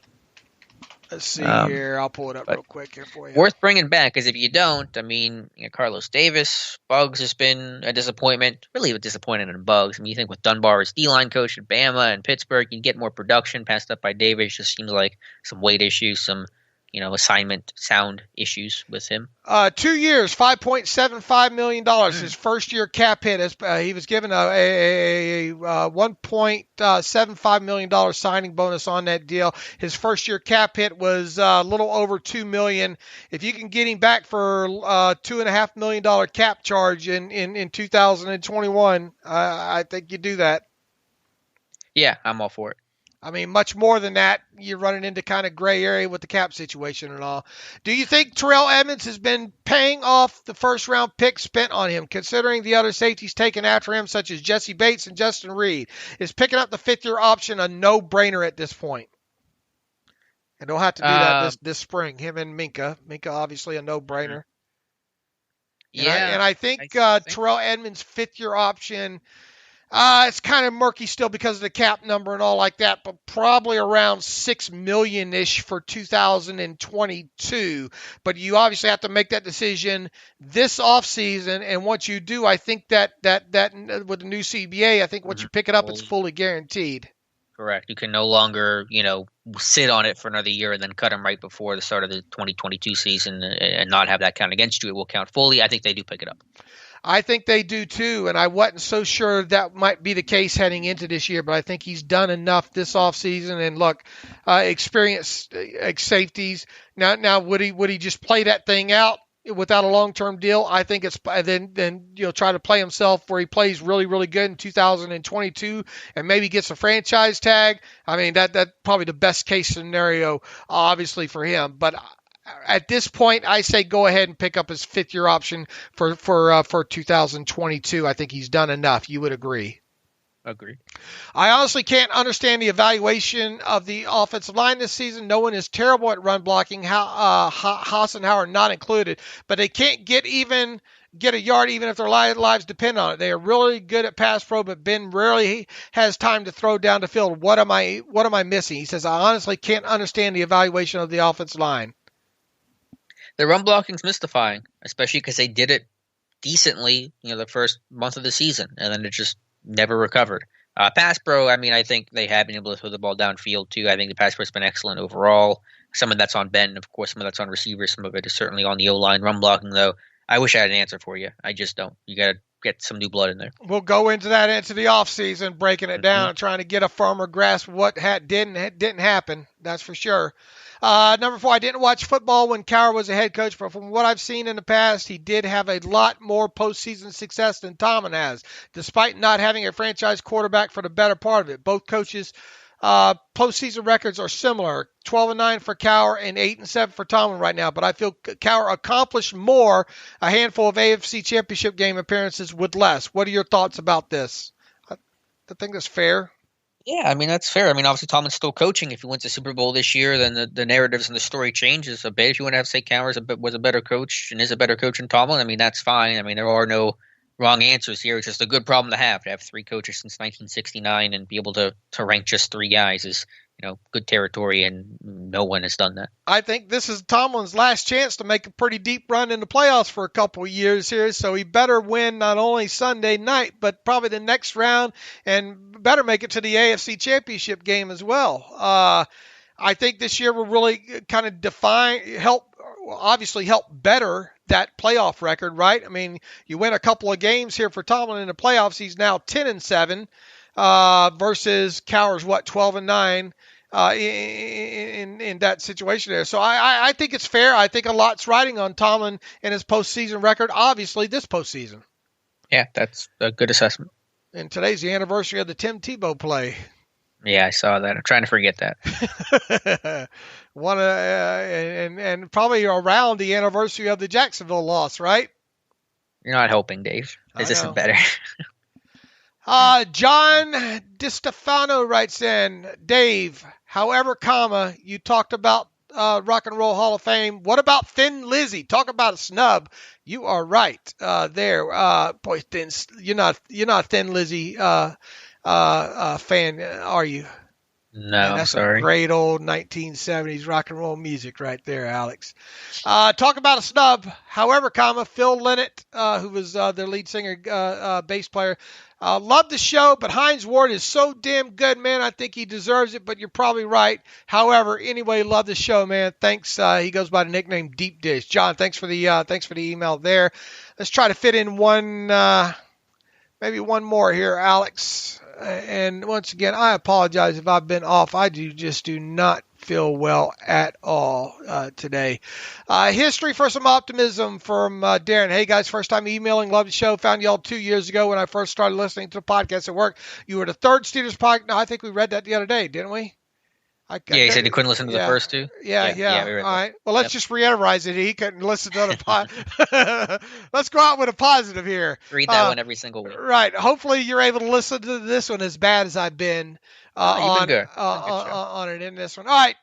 Let's see here. I'll pull it up real quick here for you. Worth bringing back, because if you don't, I mean, Carlos Davis, Buggs has been a disappointment. Really a disappointment in Buggs. I mean, you think with Dunbar as D-line coach at Bama and Pittsburgh, you'd get more production passed up by Davis. Just seems like some weight issues, some assignment sound issues with him. 2 years, $5.75 million. His first year cap hit, he was given a $1.75 million signing bonus on that deal. His first year cap hit was a little over $2 million. If you can get him back for $2.5 million cap charge in 2021, I think you do that. Yeah, I'm all for it. I mean, much more than that, you're running into kind of gray area with the cap situation and all. Do you think Terrell Edmunds has been paying off the first-round pick spent on him, considering the other safeties taken after him, such as Jesse Bates and Justin Reed? Is picking up the fifth-year option a no-brainer at this point? And they'll have to do that this spring, him and Minka. Minka, obviously, a no-brainer. Yeah. And I think Terrell Edmunds' fifth-year option – it's kind of murky still because of the cap number and all like that, but probably around $6 million-ish for 2022. But you obviously have to make that decision this offseason, and once you do, I think that with the new CBA, I think once you pick it up, it's fully guaranteed. Correct. You can no longer, sit on it for another year and then cut him right before the start of the 2022 season and not have that count against you. It will count fully. I think they do pick it up. I think they do too, and I wasn't so sure that might be the case heading into this year, but I think he's done enough this offseason. And look, experienced safeties. Now would he just play that thing out without a long-term deal? I think it's then try to play himself where he plays really, really good in 2022 and maybe gets a franchise tag. I mean, that's probably the best case scenario, obviously, for him. But at this point, I say go ahead and pick up his fifth-year option for 2022. I think he's done enough. You would agree? Agree. I honestly can't understand the evaluation of the offensive line this season. No one is terrible at run blocking, Haas and Howard not included, but they can't get a yard even if their lives depend on it. They are really good at pass pro, but Ben rarely has time to throw down the field. What am I missing? He says, I honestly can't understand the evaluation of the offensive line. The run blocking's mystifying, especially because they did it decently, the first month of the season, and then it just never recovered. Pass pro, I mean, I think they have been able to throw the ball downfield too. I think the pass pro has been excellent overall. Some of that's on Ben, of course, some of that's on receivers. Some of it is certainly on the O-line. Run blocking, though, I wish I had an answer for you. I just don't. You got to get some new blood in there. We'll go into that into the offseason, breaking it down, trying to get a firmer grasp of what didn't happen. That's for sure. Number 4, I didn't watch football when Cowher was a head coach, but from what I've seen in the past, he did have a lot more postseason success than Tomlin has, despite not having a franchise quarterback for the better part of it. Both coaches' postseason records are similar, 12-9 for Cowher and 8-7 for Tomlin right now. But I feel Cowher accomplished more, a handful of AFC Championship game appearances with less. What are your thoughts about this? I think that's fair. Yeah, I mean, that's fair. I mean, obviously, Tomlin's still coaching. If he wins the Super Bowl this year, then the narratives and the story changes a bit. If you want to say Cowher was a better coach and is a better coach than Tomlin, I mean, that's fine. I mean, there are no wrong answers here. It's just a good problem to have 3 coaches since 1969 and be able to rank just 3 guys is good territory, and no one has done that. I think this is Tomlin's last chance to make a pretty deep run in the playoffs for a couple of years here, so he better win not only Sunday night, but probably the next round, and better make it to the AFC Championship game as well. I think this year will really kind of obviously help better that playoff record, right? I mean, you win a couple of games here for Tomlin in the playoffs. He's now 10-7 versus Cowher's 12-9 in that situation there. So I think it's fair. I think a lot's riding on Tomlin and his postseason record. Obviously, this postseason. Yeah, that's a good assessment. And today's the anniversary of the Tim Tebow play. Yeah, I saw that. I'm trying to forget that. And probably around the anniversary of the Jacksonville loss, right? You're not helping, Dave. This isn't better. John DiStefano writes in, Dave, however, you talked about Rock and Roll Hall of Fame. What about Thin Lizzy? Talk about a snub. You are right there. Boy, you're not Thin Lizzy fan, are you? No, Man, that's sorry. A great old 1970s rock and roll music right there, Alex. Talk about a snub. However, Phil Lynott, who was their lead singer, bass player, love the show, but Hines Ward is so damn good, man. I think he deserves it, but you're probably right. However, anyway, love the show, man. Thanks. He goes by the nickname Deep Dish. John, thanks for the email there. Let's try to fit in maybe one more here, Alex. And once again, I apologize if I've been off. I do not feel well at all today. History for some optimism from Darren. Hey, guys, first time emailing. Love the show. Found y'all 2 years ago when I first started listening to the podcast at work. You were the third Steelers podcast. No, I think we read that the other day, didn't we? He said he couldn't listen to the first two. Yeah. All right. Well, let's just reiterate it. He couldn't listen to the Let's go out with a positive here. Read that one every single week. Right. Hopefully, you're able to listen to this one as bad as I've been on it in this one. All right.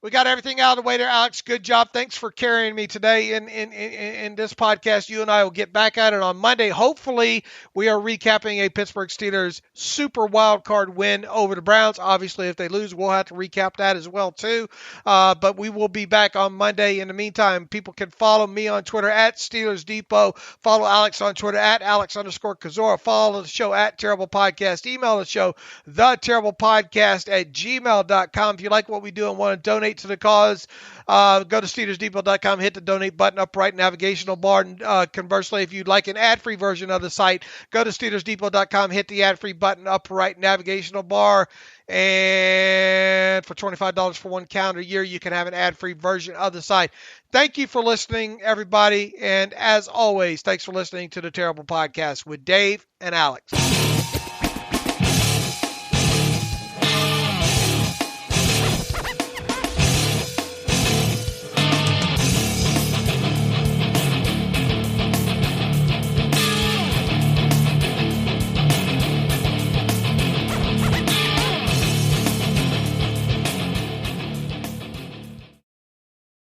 We got everything out of the way there, Alex. Good job. Thanks for carrying me today in this podcast. You and I will get back at it on Monday. Hopefully, we are recapping a Pittsburgh Steelers super wild card win over the Browns. Obviously, if they lose, we'll have to recap that as well, too. But we will be back on Monday. In the meantime, people can follow me on Twitter at Steelers Depot. Follow Alex on Twitter at Alex_Kozora. Follow the show at Terrible Podcast. Email the show, theterriblepodcast@gmail.com. If you like what we do and want to donate to the cause, go to SteelersDepot.com, hit the donate button up right navigational bar. And conversely, if you'd like an ad-free version of the site, go to SteelersDepot.com, hit the ad-free button up right navigational bar. And for $25 for one calendar year, you can have an ad-free version of the site. Thank you for listening, everybody. And as always, thanks for listening to the Terrible Podcast with Dave and Alex.